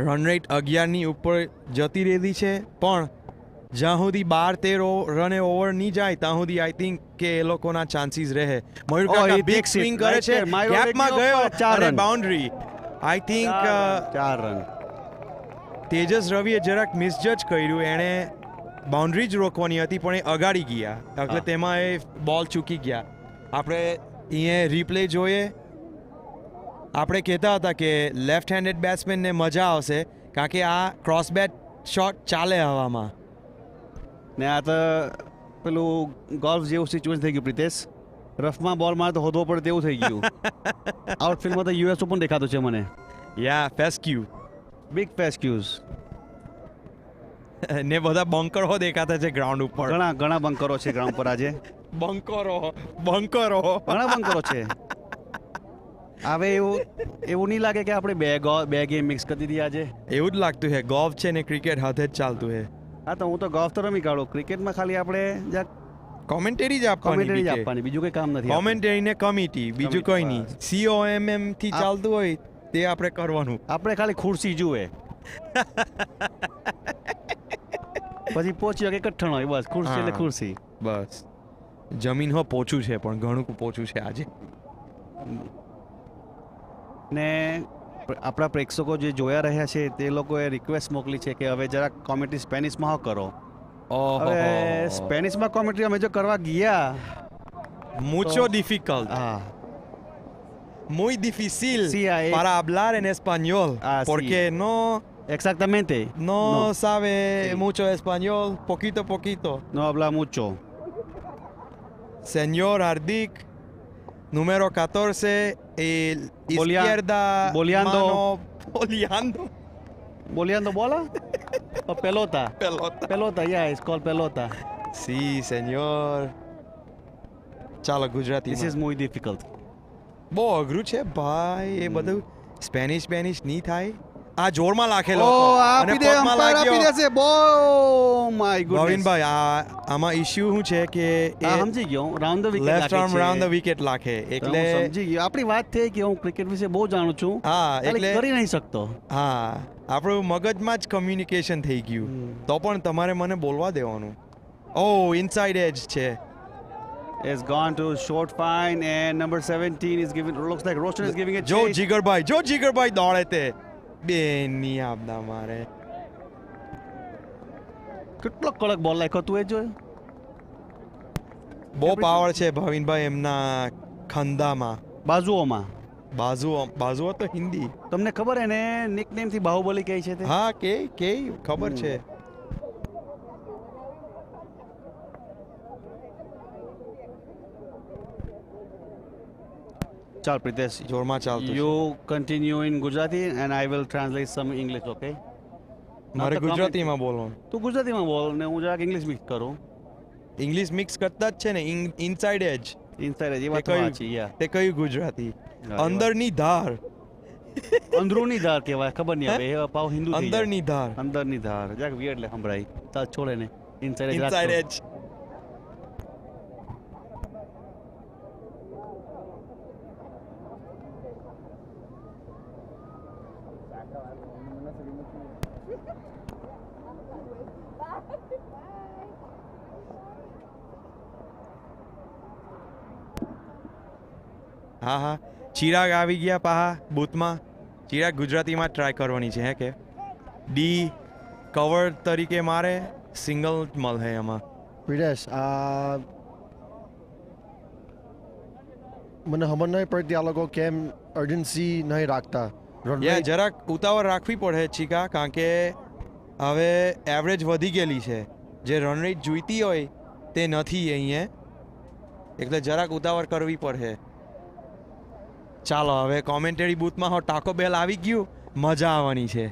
રન રેટ 11ની ઉપર જતી રહેલી છે, પણ જ્યાં સુધી 12-13 રને ઓવર નહીં જાય ત્યાં સુધી આઈ થિંક કે એ લોકોના ચાન્સીસ રહે. મયુર કાકા બિગ સ્વિંગ કરે છે, ગેપમાં ગયો અને boundary. I think 4 run. Tejas રવિએ જરાક મિસજજ કર્યું, એણે બાઉન્ડ્રી જ રોકવાની હતી પણ એ અગાડી ગયા, એટલે તેમાં એ બોલ ચૂકી ગયા. આપણે અહીંયા રિપ્લે જોઈએ. આપણે કહેતા હતા કે લેફ્ટ હેન્ડેડ બેટ્સમેનને મજા આવશે કારણ કે આ ક્રોસ બેટ શોટ ચાલે હવામાં. ને આ તો પેલું ગોલ્ફ જેવું સિચ્યુએશન થઈ ગયું પ્રિતેશ. રફમાં બોલ મારે તો હોદવો પડે તેવું થઈ ગયું. આઉટફિલ્ડમાં તો યુએસ ઓપન દેખાતું છે મને. ફેસ્ક્યુ, બિગ ફેસ્ક્યુઝ. ને બધા બંકરો દેખાતા છે ગ્રાઉન્ડ ઉપર. ઘણા બંકરો છે ગ્રાઉન્ડ પર આજે. બંકરો ઘણા બંકરો છે. હવે એવું નહીં લાગે કે આપણે બે ગેમ મિક્સ કરી દીધી આજે? એવું જ લાગતું છે. ગોલ્ફ છે ને ક્રિકેટ હાથે જ ચાલતું છે. હા, તો હું તો ગોલ્ફ તો રમી કાઢું, ક્રિકેટમાં ખાલી આપણે કોમેન્ટરી જ આપવાની, બીજું કંઈ કામ નથી. કોમેન્ટરી ને કમિટી, બીજું કંઈ નહીં. COMM થી ચાલતું હોય તે આપણે કરવાનું. આપણે ખાલી ખુરશી જુએ પછી પહોંચ્યો કે કઠણ હોય, બસ ખુરશી એટલે ખુરશી. બસ જમીન પોચું છે પણ ઘણું પોચું છે આજે. ને આપણા પ્રેક્ષકો જે જોયા રહ્યા છે તે લોકોએ રિક્વેસ્ટ મોકલી છે કે હવે જરાક કોમેન્ટ્રી સ્પેનિશમાં કરો. હવે સ્પેનિશમાં કોમેન્ટ્રી અમે જો કરવા ગયા, mucho difficult. Muy difícil para hablar en español porque no exactamente no sabe mucho español, poquito. No habla mucho. Señor Hardik, número 14, izquierda, boleando. Boleando. ¿Boleando bola? ¿O pelota? Pelota, es called pelota. Sí, señor. ચાલો Gujarati. This is more difficult. બહુ અઘરું છે ભાઈ એ બધું Spanish નહીં થાય. આ જોરમાં લાખેલો Oh, અને આપી દે પગમાં umpire લાગ્યો. આપી દેશે. Oh my goodness. ભાવિનભાઈ આમાં ઇશ્યુ શું છે કે હા સમજી ગયો round the wicket left arm round the wicket લાખે એટલે સમજી ગયો. આપણી વાત થઈ કે હું ક્રિકેટ વિશે બહુ જાણું છું. હા એટલે કરી નહીં શકતો. હા આપણું મગજમાં જ કમ્યુનિકેશન થઈ ગયું તો પણ તમારે મને બોલવા દેવાનું. ઓ ઇનસાઇડ એજ છે. Has gone to short fine and number 17 is giving, looks like Roshan is giving a જો chase. જીગરભાઈ દોડે તે બેની આપદા મારે. કેટલો કડક બોલ નાખ્યો તું એ જોયો. બહુ પાવર છે ભાવિનભાઈ એમના ખંદામાં. બાજુઓમાં બાજુઓ તો હિન્દી. તમને ખબર એને નિકનેમ થી બાહુબલી કહે છે તે. હા કે ખબર છે. ચાલ પ્રિતેશ જોરમાં ચાલતું. you continue in Gujarati and I will translate some English, okay? મારે ગુજરાતીમાં બોલવાનું. તું ગુજરાતીમાં બોલ ને હું જરાક ઇંગ્લિશ મિક્સ કરું. ઇંગ્લિશ મિક્સ કરતા જ છે ને ઇનસાઇડ એજ. ઇનસાઇડ એજ એ વાત સાચી યા. તે કયું ગુજરાતી? અંદરની ધાર. અંદરૂની ધાર કહેવાય ખબર નહીં હવે એ પાવ હિન્દુ થઈ જાય. અંદરની ધાર જરાક વિયર્ડ લે સંભળાય. ચાલ છોડે ને ઇનસાઇડ એજ. હા ચિરાગ આવી ગયા પાહા બૂથમાં. ચિરાગ ગુજરાતીમાં ટ્રાય કરવાની છે હે કે ડી કવર તરીકે મારે સિંગલ મળે એમાં. પ્રિતેશ મને ખબર નહીં પડતી આ લોકો કેમ અર્જન્સી નહીં રાખતા. જરાક ઉતાવળ રાખવી પડે ચીકા કારણ કે હવે એવરેજ વધી ગયેલી છે. જે રન રેટ જોઈતી હોય તે નથી અહીંયા એટલે જરાક ઉતાવળ કરવી પડે. ચાલો હવે કોમેન્ટરી બૂથમાં ટાકો બેલ આવી ગયું મજા આવવાની છે.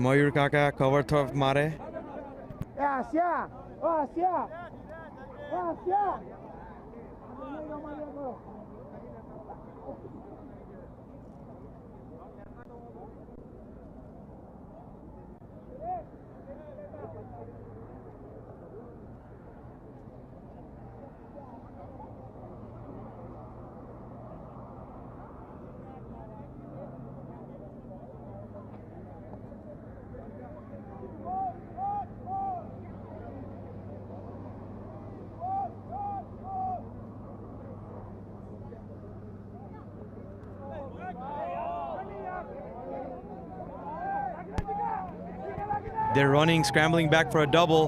મયુર કાકા કવર થફ મારે. They're running, scrambling back for a double.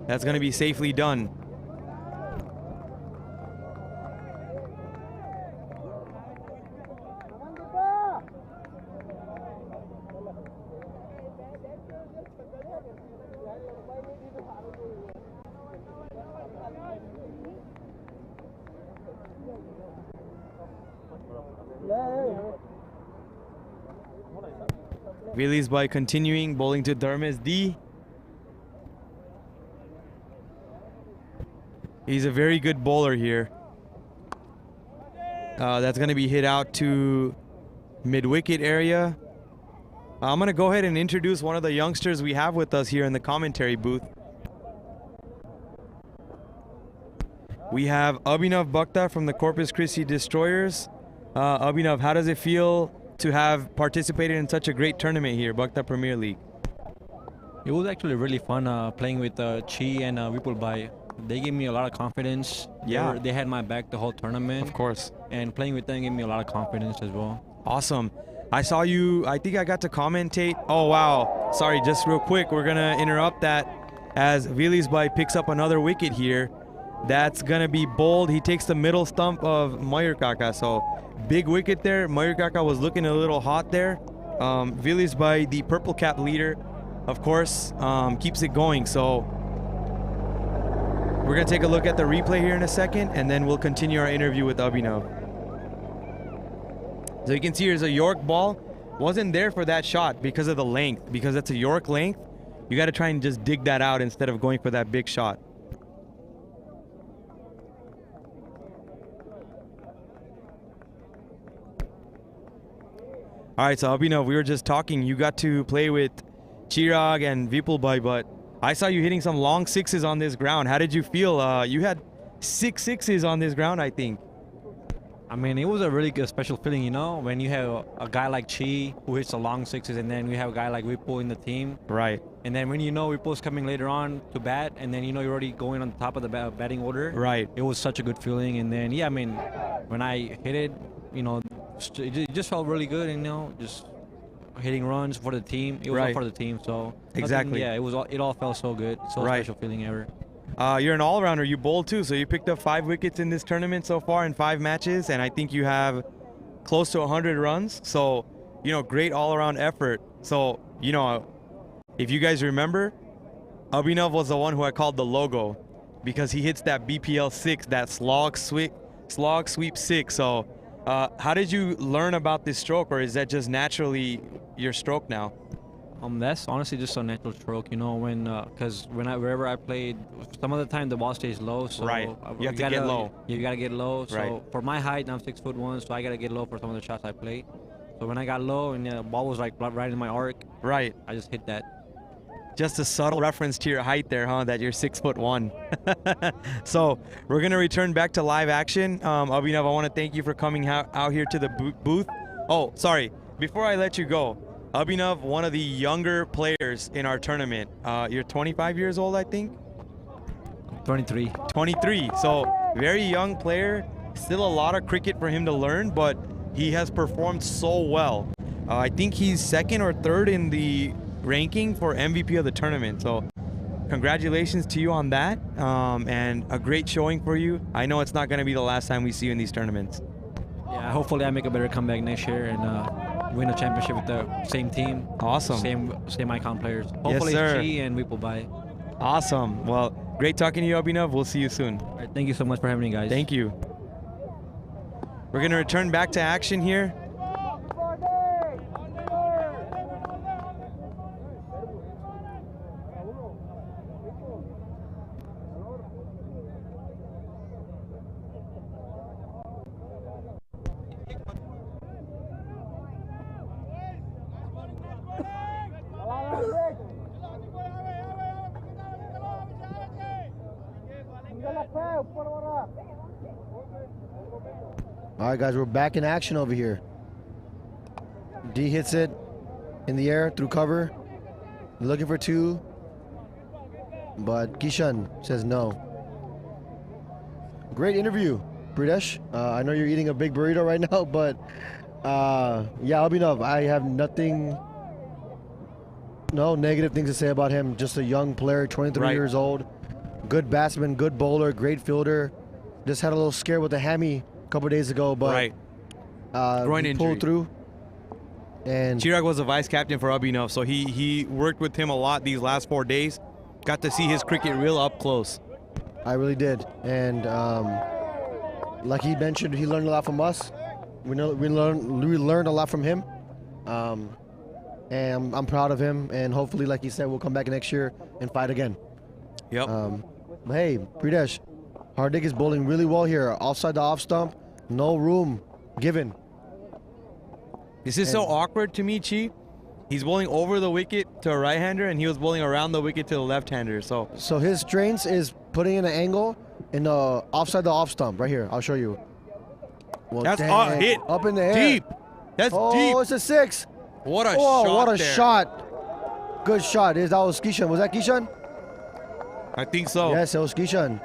That's going to be safely done. Wheelies by continuing, bowling to Dharmesh D. He's a very good bowler here. That's going to be hit out to mid-wicket area. I'm going to go ahead and introduce one of the youngsters we have with us here in the commentary booth. We have Abhinav Bhakta from the Corpus Christi Destroyers. Abhinav, how does it feel to have participated in such a great tournament here, Bhakta Premier League? It was actually really fun playing with Chi and Vipul Bhai. They gave me a lot of confidence. Yeah. They had my back the whole tournament. Of course. And playing with them gave me a lot of confidence as well. Awesome. I saw you, I think I got to commentate. Oh, wow. Sorry, just real quick. We're going to interrupt that as Vilisbai picks up another wicket here. That's going to be bowled. He takes the middle stump of Mayurkaka. So big wicket there. Mayurkaka was looking a little hot there. Vilisbai, the purple cap leader, of course, keeps it going. So we're going to take a look at the replay here in a second, and then we'll continue our interview with Abhinav. So you can see here's a York ball. Wasn't there for that shot because of the length. Because that's a York length, you got to try and just dig that out instead of going for that big shot. All right, so Abhinav, we were just talking. You got to play with Chirag and Vipulbhai, but I saw you hitting some long sixes on this ground. How did you feel? You had 6 sixes on this ground, I think. I mean, it was a really good special feeling, you know, when you have a guy like Chi who hits the long sixes, and then we have a guy like Vipul in the team. Right. And then when you know Vipul's coming later on to bat, and then you know you're already going on top of the batting order. Right. It was such a good feeling. And then, yeah, I mean, when I hit it, you know, it just felt really good, you know, just hitting runs for the team. It was all for the team, so. Exactly. Yeah, it all felt so good. So special feeling ever. You're an all-rounder. You bowled too, so you picked up 5 wickets in this tournament so far in 5 matches, and I think you have close to 100 runs. So, you know, great all-around effort. So, you know, if you guys remember, Abhinav was the one who I called the logo because he hits that BPL 6, that slog sweep 6. So, how did you learn about this stroke, or is that just naturally your stroke now? That's honestly just a natural stroke, you know, when because wherever I played, some of the time the ball stays low, so you have to get low. You gotta get low. So right. For my height, I'm 6'1", so I gotta get low for some of the shots I play. So when I got low and the ball was like right in my arc, right, I just hit that. Just a subtle reference to your height there, huh? That you're 6'1". So we're gonna return back to live action. Abhinav, I want to thank you for coming out here to the booth. Oh, sorry. Before I let you go, Abhinav, one of the younger players in our tournament. You're 25 years old, I think? 23. 23. So very young player. Still a lot of cricket for him to learn, but he has performed so well. I think he's 2nd or 3rd in the ranking for MVP of the tournament. So congratulations to you on that, and a great showing for you. I know it's not going to be the last time we see you in these tournaments. Yeah, hopefully I make a better comeback next year and win a championship with the same team. Awesome. Same icon players. Hopefully yes, sir. Chi and Vipulbhai. Awesome. Well, great talking to you, Abhinav. We'll see you soon. All right, thank you so much for having me, guys. Thank you. We're going to return back to action here. All right, guys, we're back in action over here. D hits it in the air through cover, looking for 2, but Kishan says no. Great interview, Pridesh. I know you're eating a big burrito right now, but yeah, Abhinav, I have no negative things to say about him. Just a young player, 23 years old, good batsman, good bowler, great fielder. Just had a little scare with the hammy a couple days ago, but groin he injury. pulled through. And Chirag was a vice captain for Abhinav, so he worked with him a lot these last 4 days. Got to see his cricket real up close. I really did, and like he mentioned, he learned a lot from us. We learned a lot from him, and I'm proud of him. And hopefully, like he said, we'll come back next year and fight again. Yep. Hey, Pridesh, Hardik is bowling really well here. Offside the off stump, no room given. This is so awkward to me, Chi. He's bowling over the wicket to a right-hander, and he was bowling around the wicket to the left-hander. So his strength is putting in an angle in the offside the off stump right here. I'll show you. Well, that's a hit up in the air. Deep. That's deep. Oh, it's a 6. What a shot! What a there. shot! Good shot. That was Kishan. Was that Kishan? I think so. Yes, it was Kishan.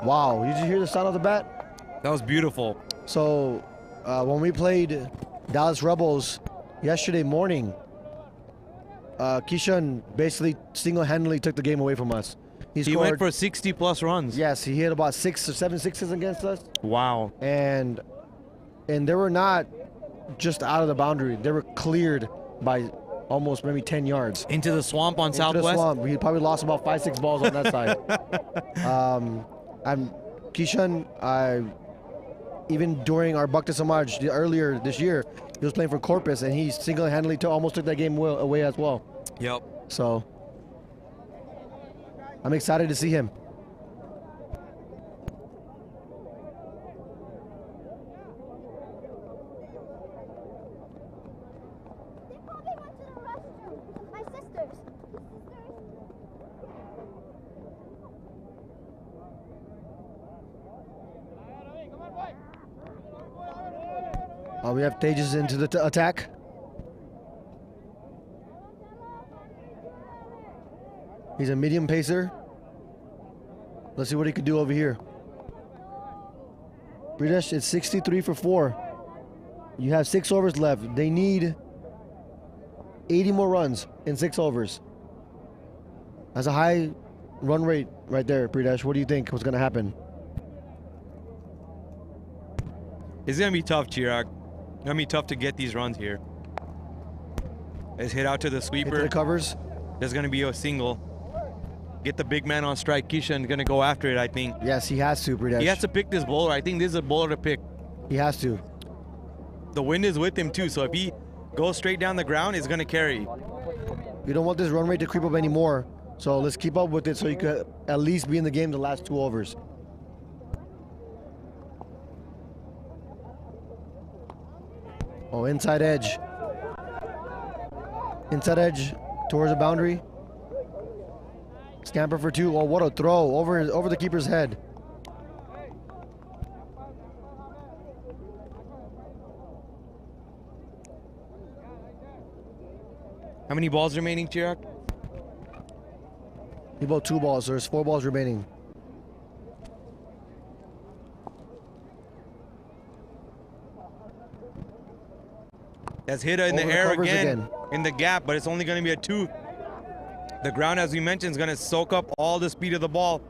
Wow, did you hear the sound of the bat? That was beautiful. So, when we played Dallas Rebels yesterday morning, Kishan basically single-handedly took the game away from us. He went for 60-plus runs. Yes, he hit about 6 or 7 sixes against us. Wow. And they were not just out of the boundary. They were cleared by almost maybe 10 yards. Into the swamp on Southwest? Into the swamp. We probably lost about 5-6 balls on that side. And Kishan, even during our Bhakta Samaj earlier this year, he was playing for Corpus, and he single-handedly almost took that game away as well. Yep. So I'm excited to see him. We have Tejas into the attack. He's a medium pacer. Let's see what he could do over here. Bridesh, it's 63 for 4. You have 6 overs left. They need 80 more runs in 6 overs. That's a high run rate right there, Bridesh. What do you think was going to happen? It's going to be tough, Chirag. It's going to be tough to get these runs here. Let's hit out to the sweeper. Hit to the covers. There's going to be a single. Get the big man on strike. Kishan going to go after it, I think. Yes, he has to, Bridesh. He has to pick this bowler. I think this is a bowler to pick. He has to. The wind is with him, too, so if he goes straight down the ground, it's going to carry. You don't want this run rate to creep up anymore, so let's keep up with it so you could at least be in the game the last 2 overs. Oh, inside edge. Inside edge towards the boundary. Scamper for 2. Oh, what a throw over the keeper's head. How many balls remaining, Chirag? He bowled 2 balls, so there's 4 balls remaining. That's hit in the air again in the gap, but it's only going to be a 2. The ground, as we mentioned, is going to soak up all the speed of the ball.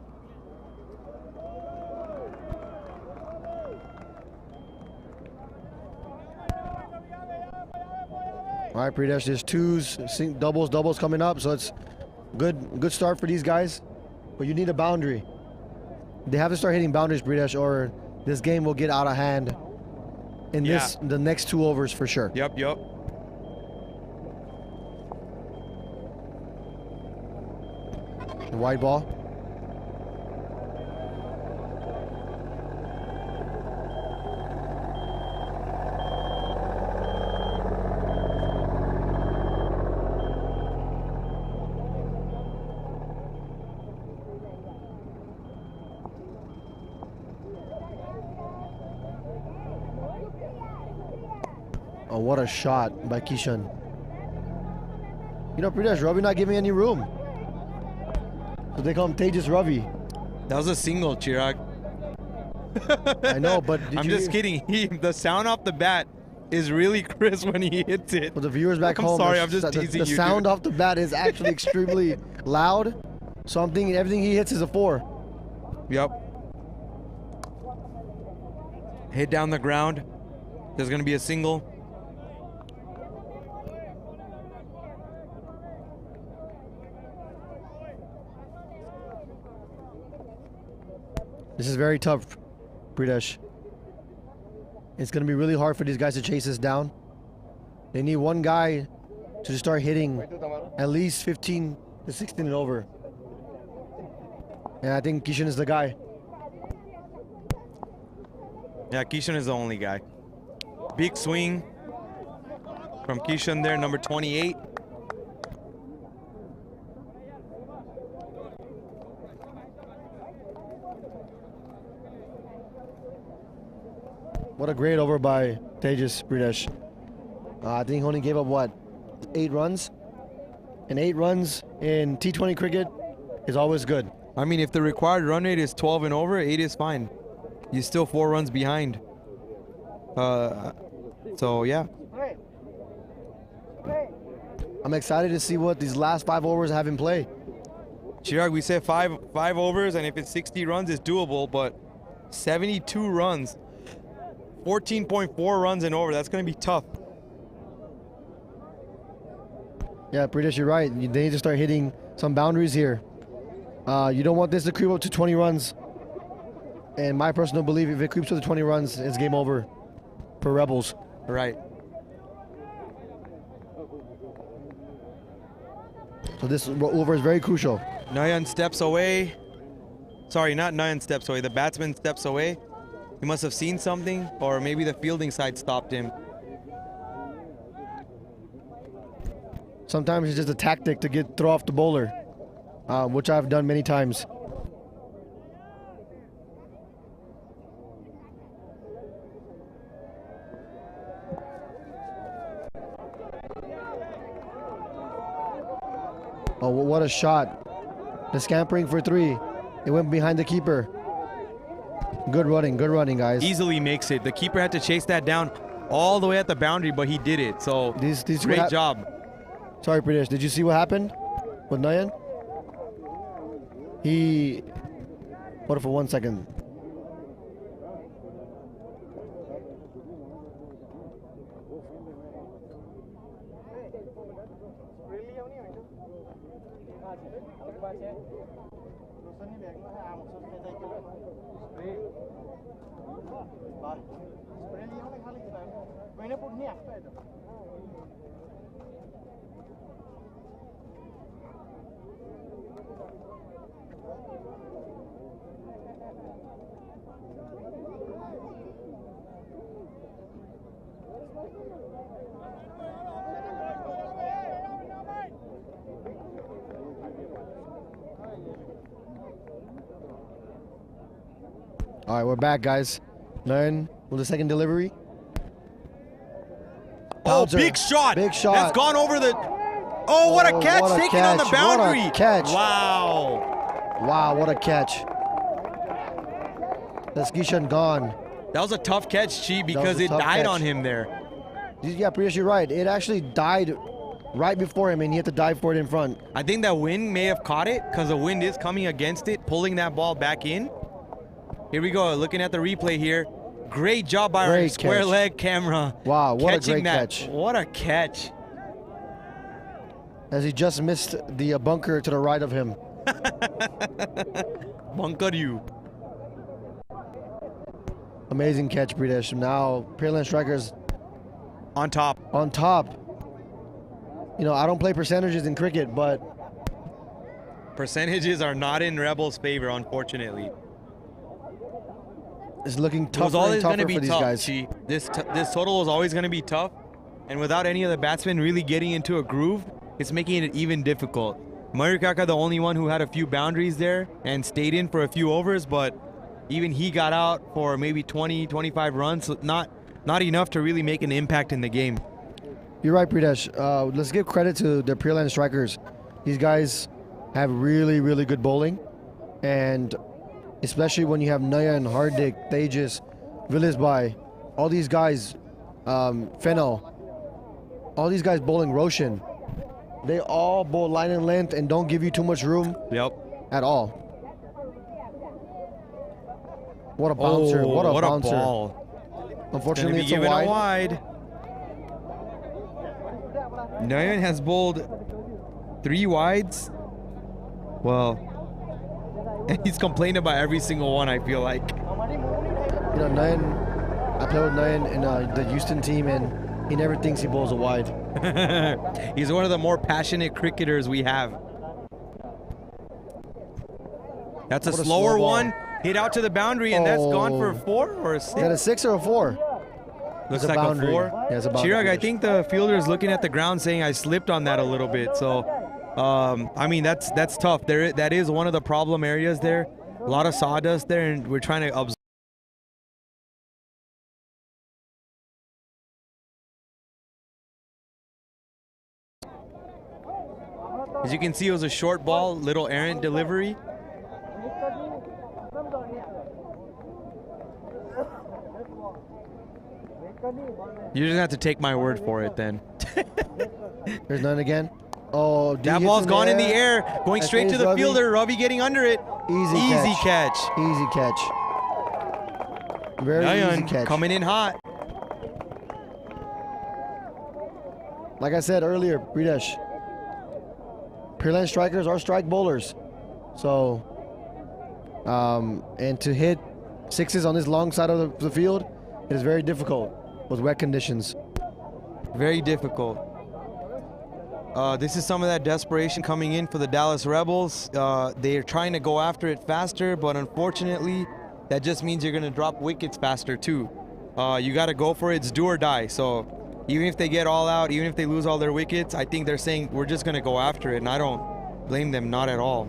All right, Pridesh, there's 2s, doubles coming up, so it's good start for these guys. But you need a boundary. They have to start hitting boundaries, Pridesh, or this game will get out of hand in the next 2 overs for sure. Yep. The wide ball. Oh, what a shot by Kishan. You know, Pridesh, Ravi not giving any room. So they call him Tejas Ravi. That was a single, Chirag. I know, but I'm just kidding. The sound off the bat is really crisp when he hits it. For the viewers back home, sorry, I'm just teasing you. The sound off the bat is actually extremely loud. So I'm thinking everything he hits is a 4. Yep. Hit down the ground. There's going to be a single. This is very tough, Pridesh. It's going to be really hard for these guys to chase this down. They need one guy to start hitting at least 15 to 16 and over. And I think Kishan is the guy. Yeah, Kishan is the only guy. Big swing from Kishan there, number 28. What a great over by Tejas, Pridesh. I think he only gave up, what, 8 runs? And 8 runs in T20 cricket is always good. I mean, if the required run rate is 12 and over, 8 is fine. You're still 4 runs behind. So yeah. I'm excited to see what these last 5 overs have in play. Chirag, we said five overs, and if it's 60 runs, it's doable, but 72 runs, 14.4 runs and over, that's going to be tough. Yeah, British, you're right. They need to start hitting some boundaries here. You don't want this to creep up to 20 runs. And my personal belief, if it creeps up to 20 runs, it's game over for Rebels. Right. So this over is very crucial. Nayan steps away. Sorry, not Nayan steps away. The batsman steps away. He must have seen something, or maybe the fielding side stopped him. Sometimes it's just a tactic to throw off the bowler, which I've done many times. Oh, what a shot. The scampering for 3. It went behind the keeper. Good running, guys. Easily makes it. The keeper had to chase that down all the way at the boundary, but he did it. So, great job. Sorry, Pradesh. Did you see what happened with Nayan? Hold it for 1 second. All right, we're back, guys. Nayan with the second delivery. Oh, big shot. Big shot. That's gone over the... Oh, what a catch. What a Taken on the catch. boundary. What a catch. Wow. Wow, what a catch. The skishan gone. That was a tough catch, Chi, because it died on him there. Yeah, pretty sure you're right. It actually died right before him, and he had to dive for it in front. I think that wind may have caught it, because the wind is coming against it, pulling that ball back in. Here we go, looking at the replay here. Great job by our square leg camera. Wow, what a great that. catch. What a catch. As he just missed the bunker to the right of him. Bunker you. Amazing catch, Pradesh. Now, Pearland Strikers on top. On top. You know, I don't play percentages in cricket, but percentages are not in Rebels' favor, unfortunately. It's looking tougher and tougher for these guys. This total is always going to be tough, and without any of the batsmen really getting into a groove, it's making it even difficult. Mayurkaka, the only one who had a few boundaries there and stayed in for a few overs, but even he got out for maybe 20, 25 runs, so not enough to really make an impact in the game. You're right, Pradesh. Let's give credit to the Pearland Strikers. These guys have really, really good bowling, and especially when you have Nayan, Hardik, Tejas, Villisbai, all these guys, Fennel, all these guys bowling Roshan. They all bowl line and length and don't give you too much room at all. What a bouncer. Oh, what a bouncer. Ball. Unfortunately, it's a wide. Nayan has bowled 3 wides. Well, and he's complaining about every single one, I feel like. You know, Nayan, I play with Nayan in the Houston team, and he never thinks he bowls a wide. He's one of the more passionate cricketers we have. That's a slower one. Hit out to the boundary, and that's gone for a 4 or a 6? Is that a 6 or a 4? Looks like a 4. Yeah, it's a boundary. Chirag, I think the fielder is looking at the ground saying I slipped on that a little bit. So, I mean, that's tough. That is one of the problem areas there. A lot of sawdust there, and we're trying to absorb. As you can see, it was a short ball, little errant delivery. You're just gonna have to take my word for it then. There's none again. Oh, that ball's gone in the air, going straight to the fielder. Robbie getting under it. Easy catch. Easy catch. Very easy catch. Coming in hot. Like I said earlier, Pridesh, Pearland strikers are strike bowlers. So, and to hit sixes on this long side of the field, it is very difficult with wet conditions. Very difficult. This is some of that desperation coming in for the Dallas Rebels. They're trying to go after it faster, but unfortunately, that just means you're going to drop wickets faster too. You got to go for it. It's do or die. So even if they get all out, even if they lose all their wickets, I think they're saying we're just going to go after it, and I don't blame them, not at all.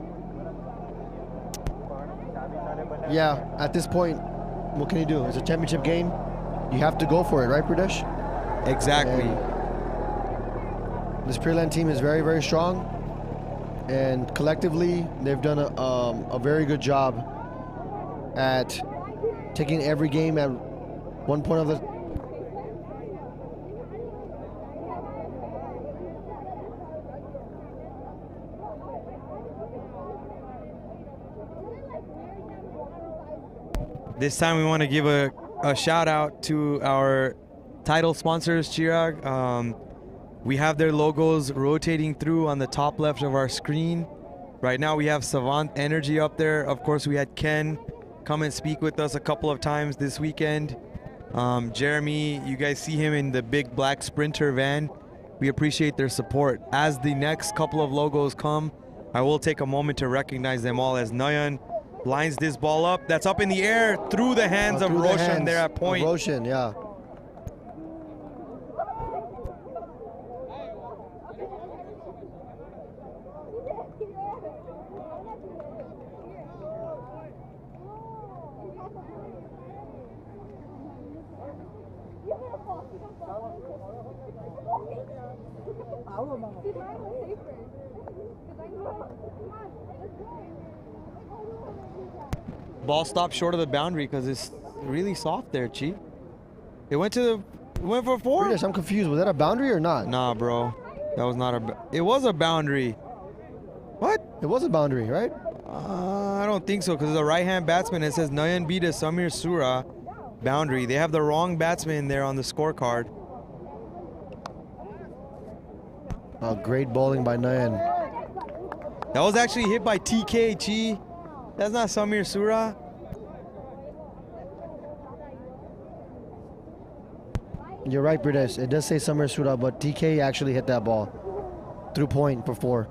Yeah, at this point, what can you do? It's a championship game. You have to go for it, right, Pradesh? Exactly. And this Pearland team is very, very strong, and collectively, they've done a very good job at taking every game at one point of the This time we want to give a shout out to our title sponsors, Chirag. We have their logos rotating through on the top left of our screen. Right now we have Savant Energy up there. Of course, we had Ken come and speak with us a couple of times this weekend. Jeremy, you guys see him in the big black Sprinter van. We appreciate their support. As the next couple of logos come, I will take a moment to recognize them all as Nayan lines this ball up. That's up in the air through the hands of Roshan there at point. Roshan, yeah. Ball stopped short of the boundary because it's really soft there, Chi. It went for four. I'm confused. Was that a boundary or not? Nah, bro. That was not a. It was a boundary. What? It was a boundary, right? I don't think so, because the right-hand batsman, it says Nayan beat Samir Sura. Boundary. They have the wrong batsman there on the scorecard. Oh, great bowling by Nayan. That was actually hit by TK, Chi. That's not Samir Sura. You're right, Pradesh. It does say Samir Sura, but TK actually hit that ball through point for 4.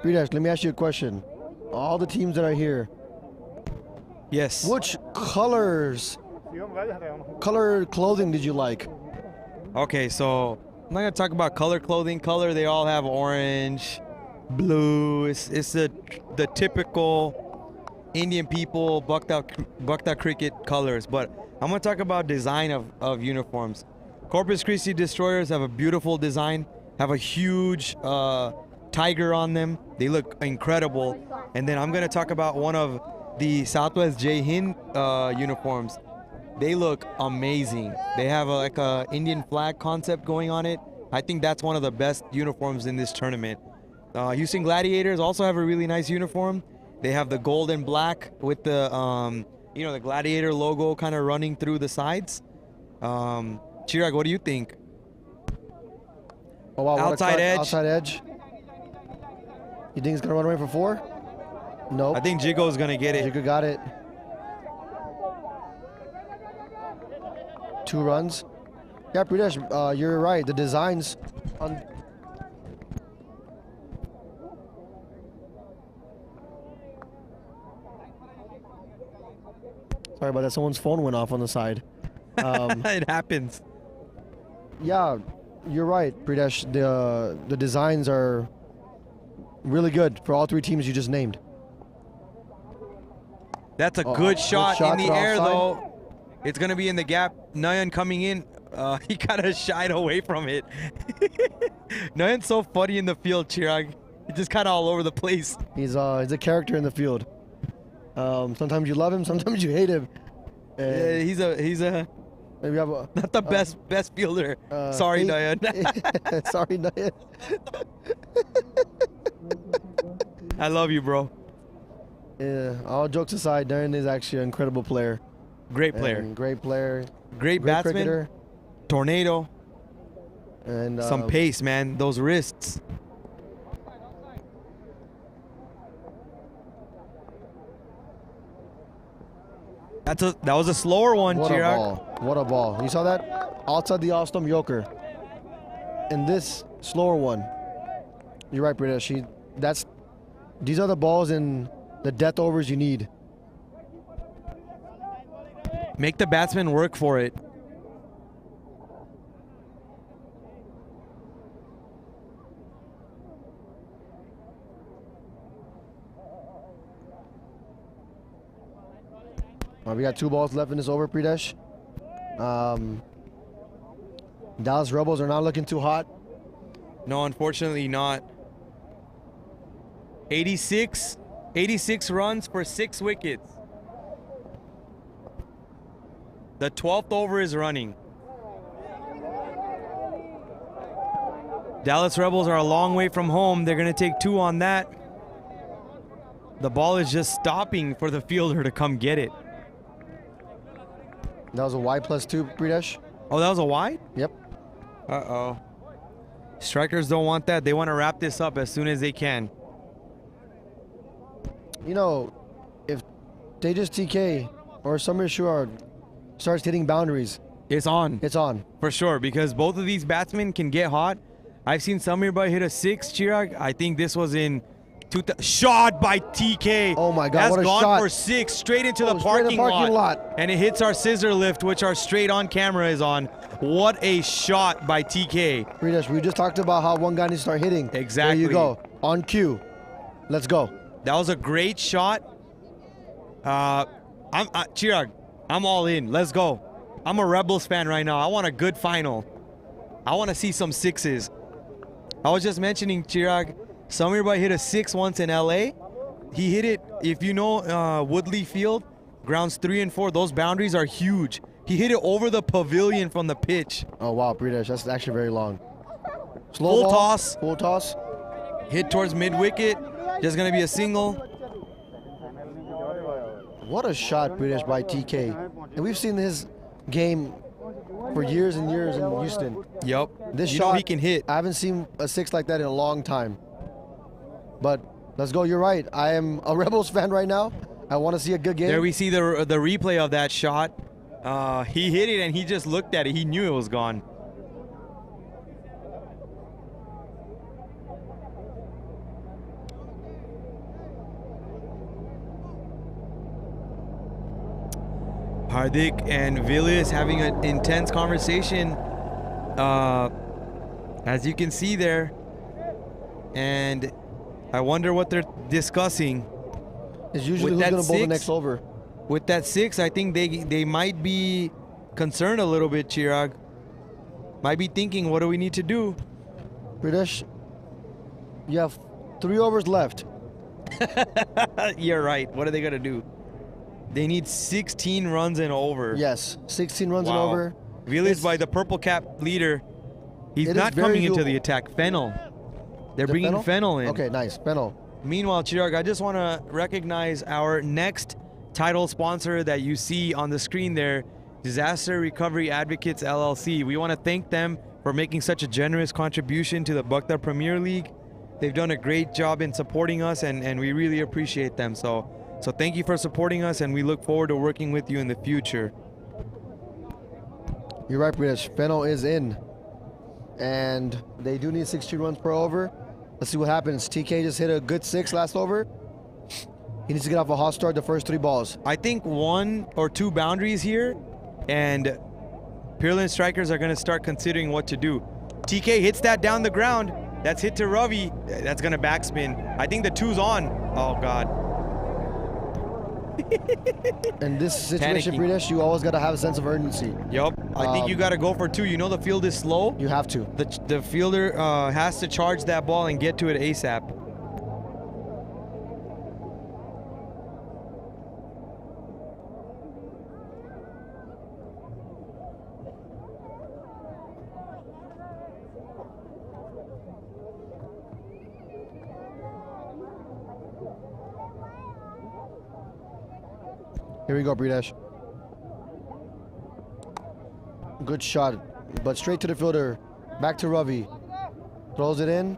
Pradesh, let me ask you a question. All the teams that are here. Yes. Which color clothing did you like? Okay, so I'm not gonna talk about color clothing. Color, they all have orange, blue. It's the typical Indian people Bhakta cricket colors. But I'm gonna talk about design of uniforms. Corpus Christi Destroyers have a beautiful design. Have a huge tiger on them. They look incredible. And then I'm gonna talk about one of the Southwest Jai Hind uniforms. They look amazing. They have like a Indian flag concept going on it. I think that's one of the best uniforms in this tournament. Houston Gladiators also have a really nice uniform. They have the gold and black with the the Gladiator logo kind of running through the sides. Chirag, what do you think? Oh wow, outside edge. Outside edge. You think it's gonna run away for 4? Nope. I think Jigo's gonna get it. Jigo got it. 2 runs. Yeah, Pridesh, you're right. The designs on. Sorry about that. Someone's phone went off on the side. It happens. Yeah, you're right, Pridesh. The designs are really good for all three teams you just named. That's a good shot in the to air, offside. though. It's going to be in the gap. Nayan coming in. He kind of shied away from it. Nayan's so funny in the field, Chirag. He's just kind of all over the place. He's a character in the field. Sometimes you love him, sometimes you hate him. Yeah, he's a Maybe have a, not the best fielder. Sorry, Nayan. Sorry, Nayan. I love you, bro. Yeah, all jokes aside, Nayan is actually an incredible player. Great player. And great player. Great batsman. Cricketer. Tornado. And some pace, man. Those wrists. That was a slower one, What Chirag. a ball. What a ball. You saw that? Outside the off-stump Yoker. And this slower one. You're right, Pridesh. These are the balls in the death overs you need. Make the batsman work for it. We got 2 balls left in this over, Pridesh. Dallas Rebels are not looking too hot. No, unfortunately not. 86 runs for 6 wickets. The 12th over is running. Dallas Rebels are a long way from home. They're going to take 2 on that. The ball is just stopping for the fielder to come get it. That was a wide +2, Pridesh. Oh, that was a wide? Yep. Uh-oh. Strikers don't want that. They want to wrap this up as soon as they can. You know, if Tejas TK or Samir Shura starts hitting boundaries, it's on. It's on. For sure, because both of these batsmen can get hot. I've seen Samir Bhai hit a 6, Chirag. I think this was in shot by TK. Oh my God, That's what a gone shot. for 6, straight into the Straight in parking lot. And it hits our scissor lift, which our straight on camera is on. What a shot by TK. Pridesh, we just talked about how one guy needs to start hitting. Exactly. There you go. On cue. Let's go. That was a great shot. Chirag, I'm all in. Let's go. I'm a Rebels fan right now. I want a good final. I want to see some 6s. I was just mentioning, Chirag, Samir Bhai hit a 6 once in LA. He hit it, if you know Woodley Field, grounds 3 and 4, those boundaries are huge. He hit it over the pavilion from the pitch. Oh wow, Pridesh, that's actually very long. Slow Full ball, toss. Full toss. Hit towards mid-wicket. Just going to be a single. What a shot, Pridesh, by TK. And we've seen his game for years and years in Houston. Yep. This you shot, know he can hit. I haven't seen a 6 like that in a long time. But let's go. You're right. I am a Rebels fan right now. I want to see a good game. There we see the replay of that shot. He hit it and he just looked at it. He knew it was gone. Hardik and Villius having an intense conversation, as you can see there. And I wonder what they're discussing. It's usually who's going to bowl the next over. With that 6, I think they might be concerned a little bit, Chirag. Might be thinking, what do we need to do? Pridesh, you have 3 overs left. You're right. What are they going to do? They need 16 runs and over. Yes, 16 runs and over. Villius by the purple cap leader. He's not coming into the attack. Fennel. They're bringing Fennel in. Okay, nice. Fennel. Meanwhile, Chirag, I just want to recognize our next title sponsor that you see on the screen there, Disaster Recovery Advocates LLC. We want to thank them for making such a generous contribution to the Bhakta Premier League. They've done a great job in supporting us, and we really appreciate them. So thank you for supporting us, and we look forward to working with you in the future. You're right, British. Fennel is in. And they do need 16 runs per over. Let's see what happens. TK just hit a good 6 last over. He needs to get off a hot start the first 3 balls. I think 1 or 2 boundaries here, and Pearland strikers are going to start considering what to do. TK hits that down the ground. That's hit to Ravi. That's going to backspin. I think the 2's on. Oh, God. In this situation, British, you always got to have a sense of urgency. Yup. I think you got to go for 2. You know the field is slow. You have to. The fielder has to charge that ball and get to it ASAP. Here we go, Bridesh. Good shot, but straight to the fielder. Back to Ravi. Throws it in.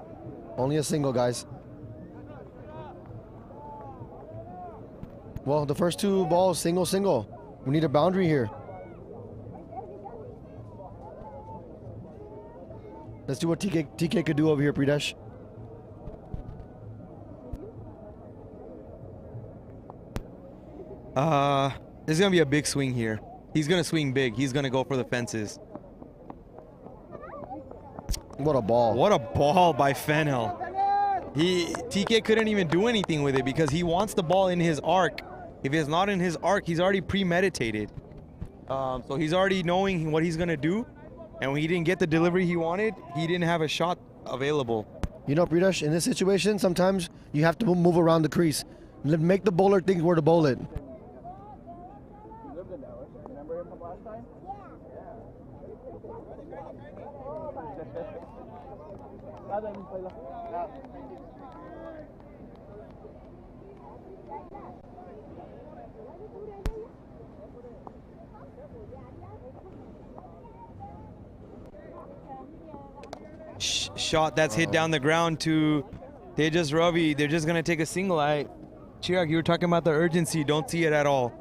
Only a single, guys. Well, the first 2 balls, single, single. We need a boundary here. Let's see what TK could do over here, Bridesh. There's gonna be a big swing here. He's gonna swing big. He's gonna go for the fences. What a ball. What a ball by Fennel. TK couldn't even do anything with it because he wants the ball in his arc. If it's not in his arc, he's already premeditated. So he's already knowing what he's gonna do. And when he didn't get the delivery he wanted, he didn't have a shot available. You know, Bridesh, in this situation, sometimes you have to move around the crease. Make the bowler think where to bowl it. Remember him from last time? Shot that's hit down the ground to Tejas Ravi. They're just gonna take a single. Chirag, you were talking about the urgency. Don't see it at all.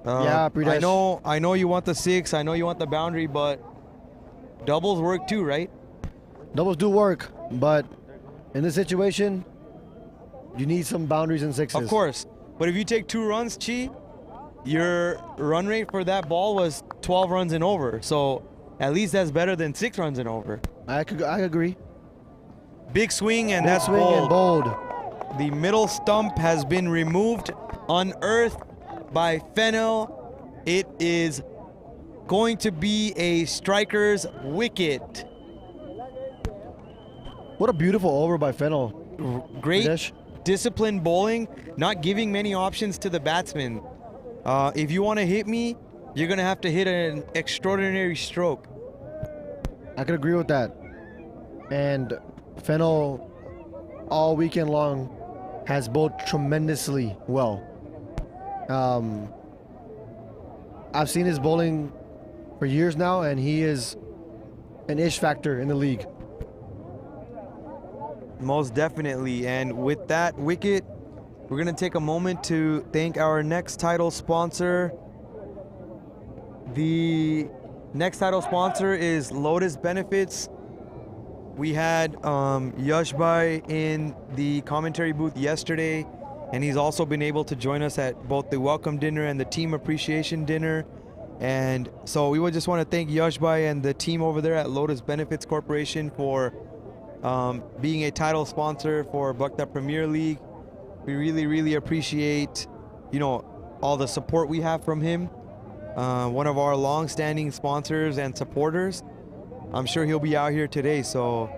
Yeah, Bridesh. I know you want the 6. I know you want the boundary, but doubles work too, right? Doubles do work, but in this situation, you need some boundaries and 6s. Of course. But if you take 2 runs, Chi, your run rate for that ball was 12 runs and over. So at least that's better than 6 runs and over. I agree. Big swing, and Big that's swing bold. and bold. The middle stump has been removed, unearthed by Fennel. It is going to be a striker's wicket. What a beautiful over by Fennel. Great Bridesh. disciplined bowling, not giving many options to the batsman. If you want to hit me, you're going to have to hit an extraordinary stroke. I could agree with that. And Fennel, all weekend long, has bowled tremendously well. I've seen his bowling for years now, and he is an ish factor in the league. Most definitely. And with that wicket, we're going to take a moment to thank our next title sponsor. The next title sponsor is Lotus Benefits. We had Yashbhai in the commentary booth yesterday, and he's also been able to join us at both the welcome dinner and the team appreciation dinner. And so we would just want to thank Yashbhai and the team over there at Lotus Benefits Corporation for being a title sponsor for Bhakta Premier League. We really, really appreciate, all the support we have from him. One of our long-standing sponsors and supporters. I'm sure he'll be out here today, so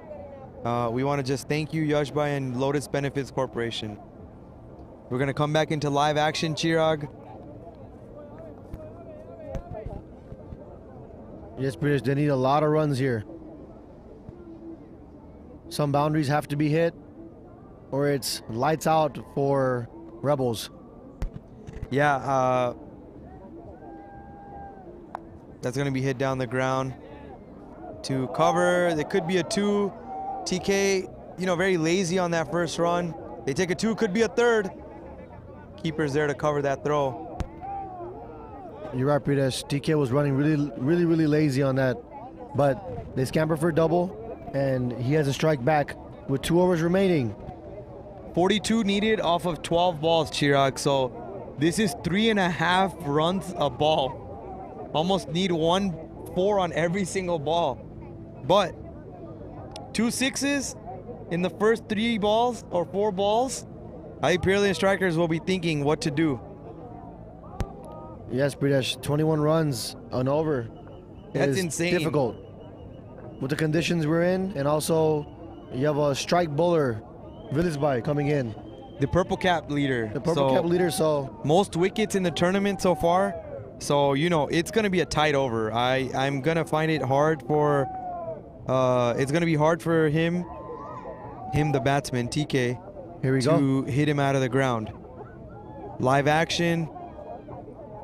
we want to just thank you, Yashbhai and Lotus Benefits Corporation. We're going to come back into live action, Chirag. Yes, British, they need a lot of runs here. Some boundaries have to be hit, or it's lights out for Rebels. Yeah, that's going to be hit down the ground to cover. There could be a 2. TK, very lazy on that first run. They take a 2, could be a 3rd. Keeper's there to cover that throw. You're right, Pridesh. TK was running really lazy on that. But they scamper for a double, and he has a strike back with 2 overs remaining. 42 needed off of 12 balls, Chirag. So this is 3.5 runs a ball. Almost need 1-4 on every single ball. But 2 sixes in the first 3 balls or 4 balls, I think Pearland strikers will be thinking what to do. Yes, Pridesh, 21 runs an over. That's is insane. Difficult with the conditions we're in, and also you have a strike bowler, Villisby, coming in. The purple cap leader. The purple cap leader, so most wickets in the tournament so far. So, you know, it's going to be a tight over. I'm going to find it hard for, it's going to be hard for him, the batsman, TK, here we to hit him out of the ground. Live action.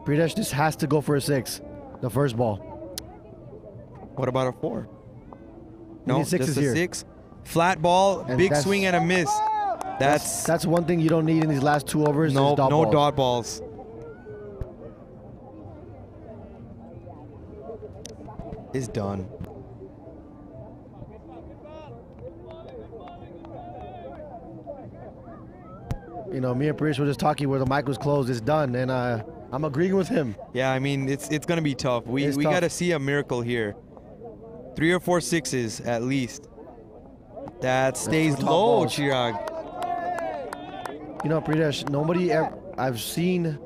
Pridesh, this has to go for a 6, the first ball. What about a 4? No, just a here. 6. Flat ball, and big swing and a miss. That's one thing you don't need in these last 2 overs. No balls. dot balls. It's done. You know, me and Pridesh were just talking where the mic was closed. It's done, and I'm agreeing with him. Yeah, I mean, it's going to be tough. We got to see a miracle here. 3 or 4 sixes at least. That stays low, Chirag. You know, Pridesh, I've seen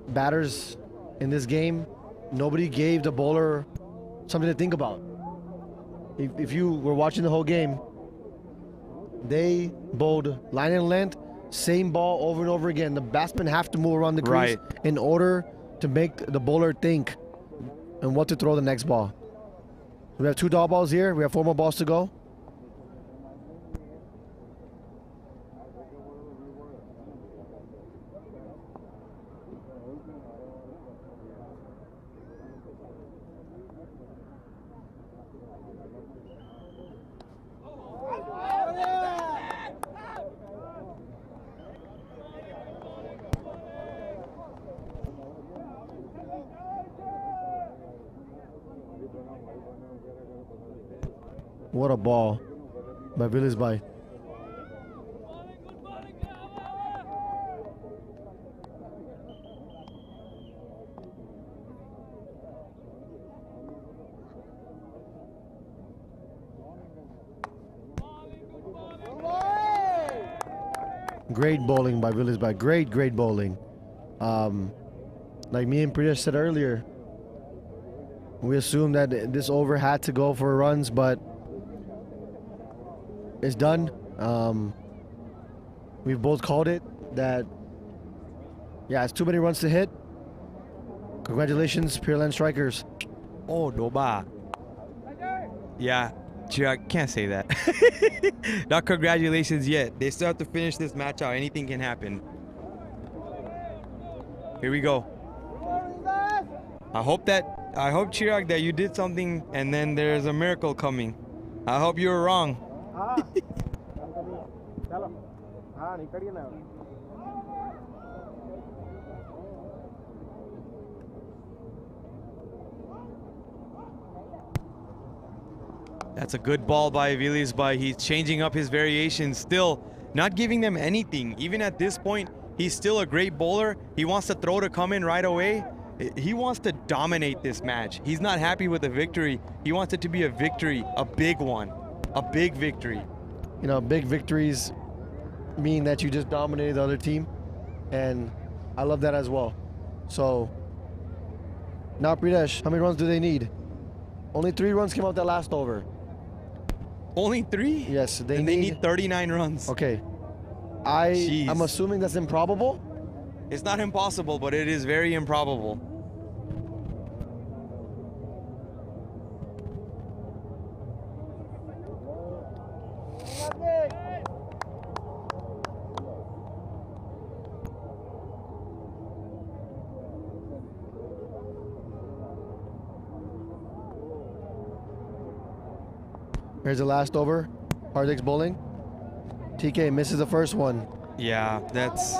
batters in this game, nobody gave the bowler something to think about. If you were watching the whole game, they bowled line and length, same ball over and over again. The batsmen have to move around the crease in order to make the bowler think and what to throw the next ball. We have 2 dot balls here. We have 4 more balls to go. What a ball by Villisby. Great bowling by Villisby. Great bowling. Like me and Pridesh said earlier, we assumed that this over had to go for runs, but it's done. We've both called it that, yeah, it's too many runs to hit. Congratulations, Pearland strikers. Oh, Doba. Yeah, I can't say that. Not congratulations yet. They still have to finish this match out. Anything can happen. Here we go. I hope, Chirag, that you did something and then there's a miracle coming. I hope you were wrong. That's a good ball by Villisby. He's changing up his variations, still not giving them anything. Even at this point, he's still a great bowler. He wants the throw to come in right away. He wants to dominate this match. He's not happy with the victory. He wants it to be a victory, a big one, a big victory. You know, big victories mean that you just dominated the other team, and I love that as well. So now, Pridesh, how many runs do they need? Only 3 runs came out that last over. Only 3? Yes, they need 39 runs. Okay. I'm assuming that's improbable? It's not impossible, but it is very improbable. Here's the last over. Hardix bowling. TK misses the first one. Yeah, that's...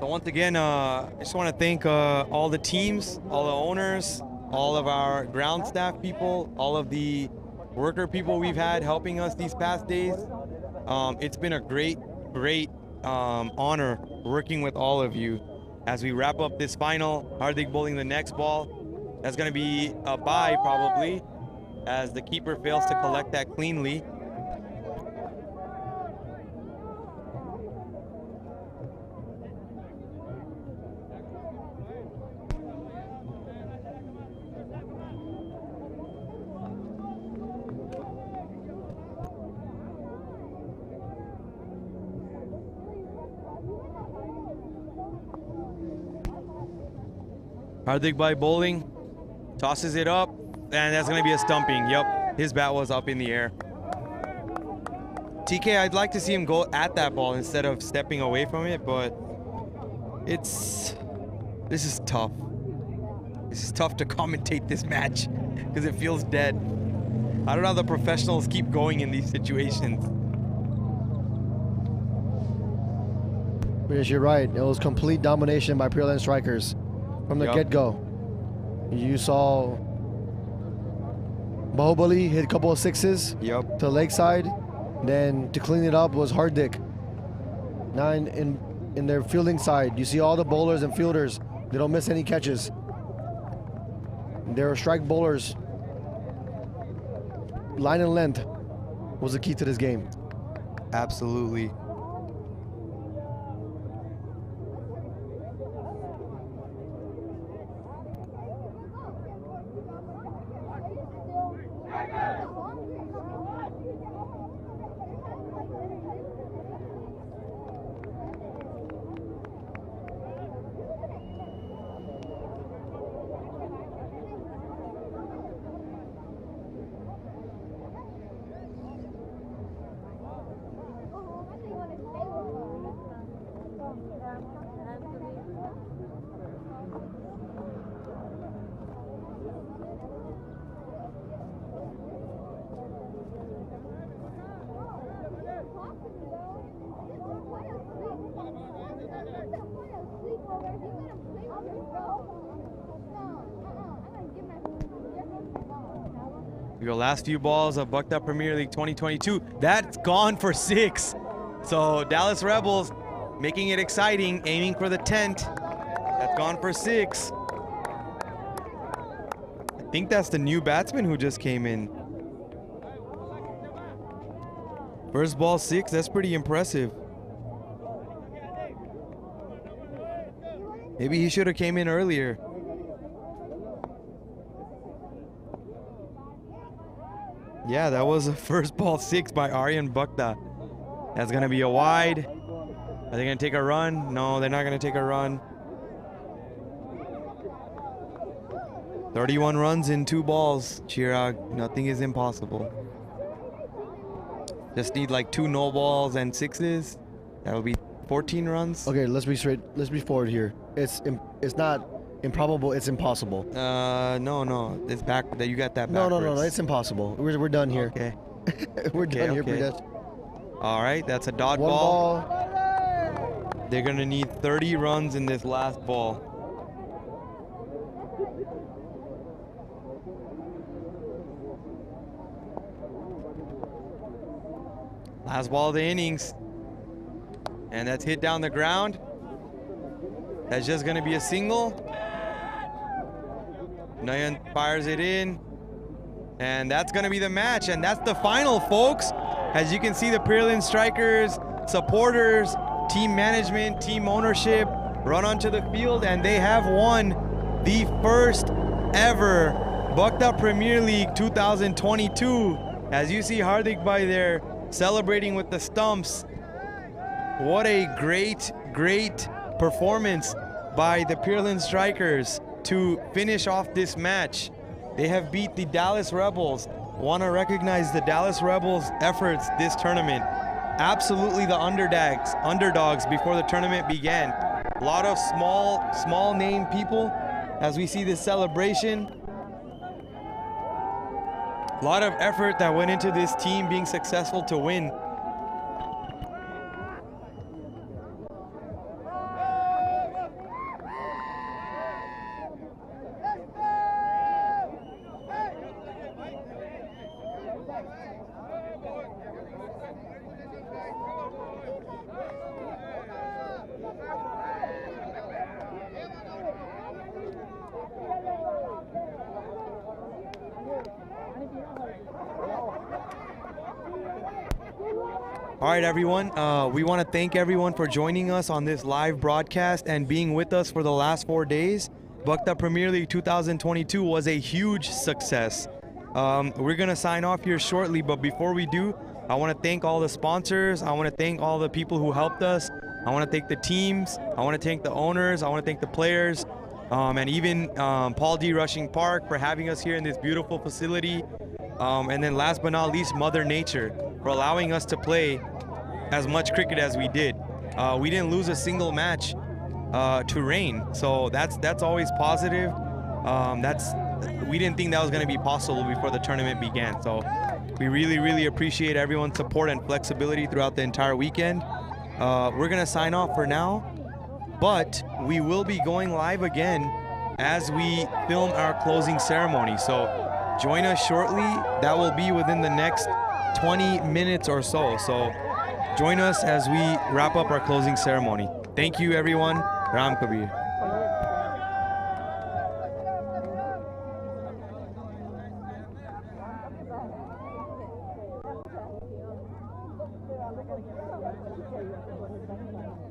So once again, I just want to thank all the teams, all the owners, all of our ground staff people, all of the worker people we've had helping us these past days. It's been a great honor working with all of you as we wrap up this final. Hardik bowling the next ball. That's going to be a bye probably, as the keeper fails to collect that cleanly. Hardik by bowling, tosses it up, and that's gonna be a stumping. Yep, his bat was up in the air. TK, I'd like to see him go at that ball instead of stepping away from it, but this is tough. This is tough to commentate this match because it feels dead. I don't know how the professionals keep going in these situations. Yes, you're right. It was complete domination by Pearland strikers from the get-go. You saw Bahubali hit a couple of sixes to Lakeside. Then to clean it up was Hardik. Now in their fielding side, you see all the bowlers and fielders. They don't miss any catches. Their strike bowlers. Line and length was the key to this game. Absolutely. Your last few balls of Bucked Up Premier League 2022. That's gone for 6. So Dallas Rebels making it exciting, aiming for the tent. That's gone for 6. I think that's the new batsman who just came in. First ball 6, that's pretty impressive. Maybe he should have came in earlier. Yeah, that was a first ball 6 by Aryan Bukta. That's gonna be a wide. Are they gonna take a run? No, they're not gonna take a run. 31 runs in 2 balls, Chirag. Nothing is impossible. Just need like 2 no balls and 6s. That'll be 14 runs. Okay, let's be straight. Let's be forward here. It's not improbable. It's impossible. No. It's back. That you got that No, backwards. no. It's impossible. We're done here. Okay. We're done here, okay. Pradesh. All right, that's a dot One ball. ball. They're gonna need 30 runs in this last ball. Last ball of the innings. And that's hit down the ground. That's just gonna be a single. Nayan fires it in. And that's gonna be the match. And that's the final, folks. As you can see, the Pearland strikers, supporters, team management, team ownership run onto the field, and they have won the first ever Bucked Up Premier League 2022. As you see Hardik by there celebrating with the stumps. What a great performance by the Pearland strikers to finish off this match. They have beat the Dallas Rebels. Want to recognize the Dallas Rebels' efforts this tournament. Absolutely the underdogs before the tournament began. A lot of small name people as we see this celebration. A lot of effort that went into this team being successful to win. All right, everyone. We want to thank everyone for joining us on this live broadcast and being with us for the last 4 days. Bhakta Premier League 2022 was a huge success. We're going to sign off here shortly, but before we do, I want to thank all the sponsors. I want to thank all the people who helped us. I want to thank the teams. I want to thank the owners. I want to thank the players. And even Paul D. Rushing Park for having us here in this beautiful facility. And then last but not least, Mother Nature for allowing us to play as much cricket as we did. We didn't lose a single match to rain, so that's always positive. We didn't think that was going to be possible before the tournament began. So we really appreciate everyone's support and flexibility throughout the entire weekend. We're going to sign off for now, but we will be going live again as we film our closing ceremony. So join us shortly. That will be within the next 20 minutes or so. So join us as we wrap up our closing ceremony. Thank you, everyone. Ram Kabir. Thank you.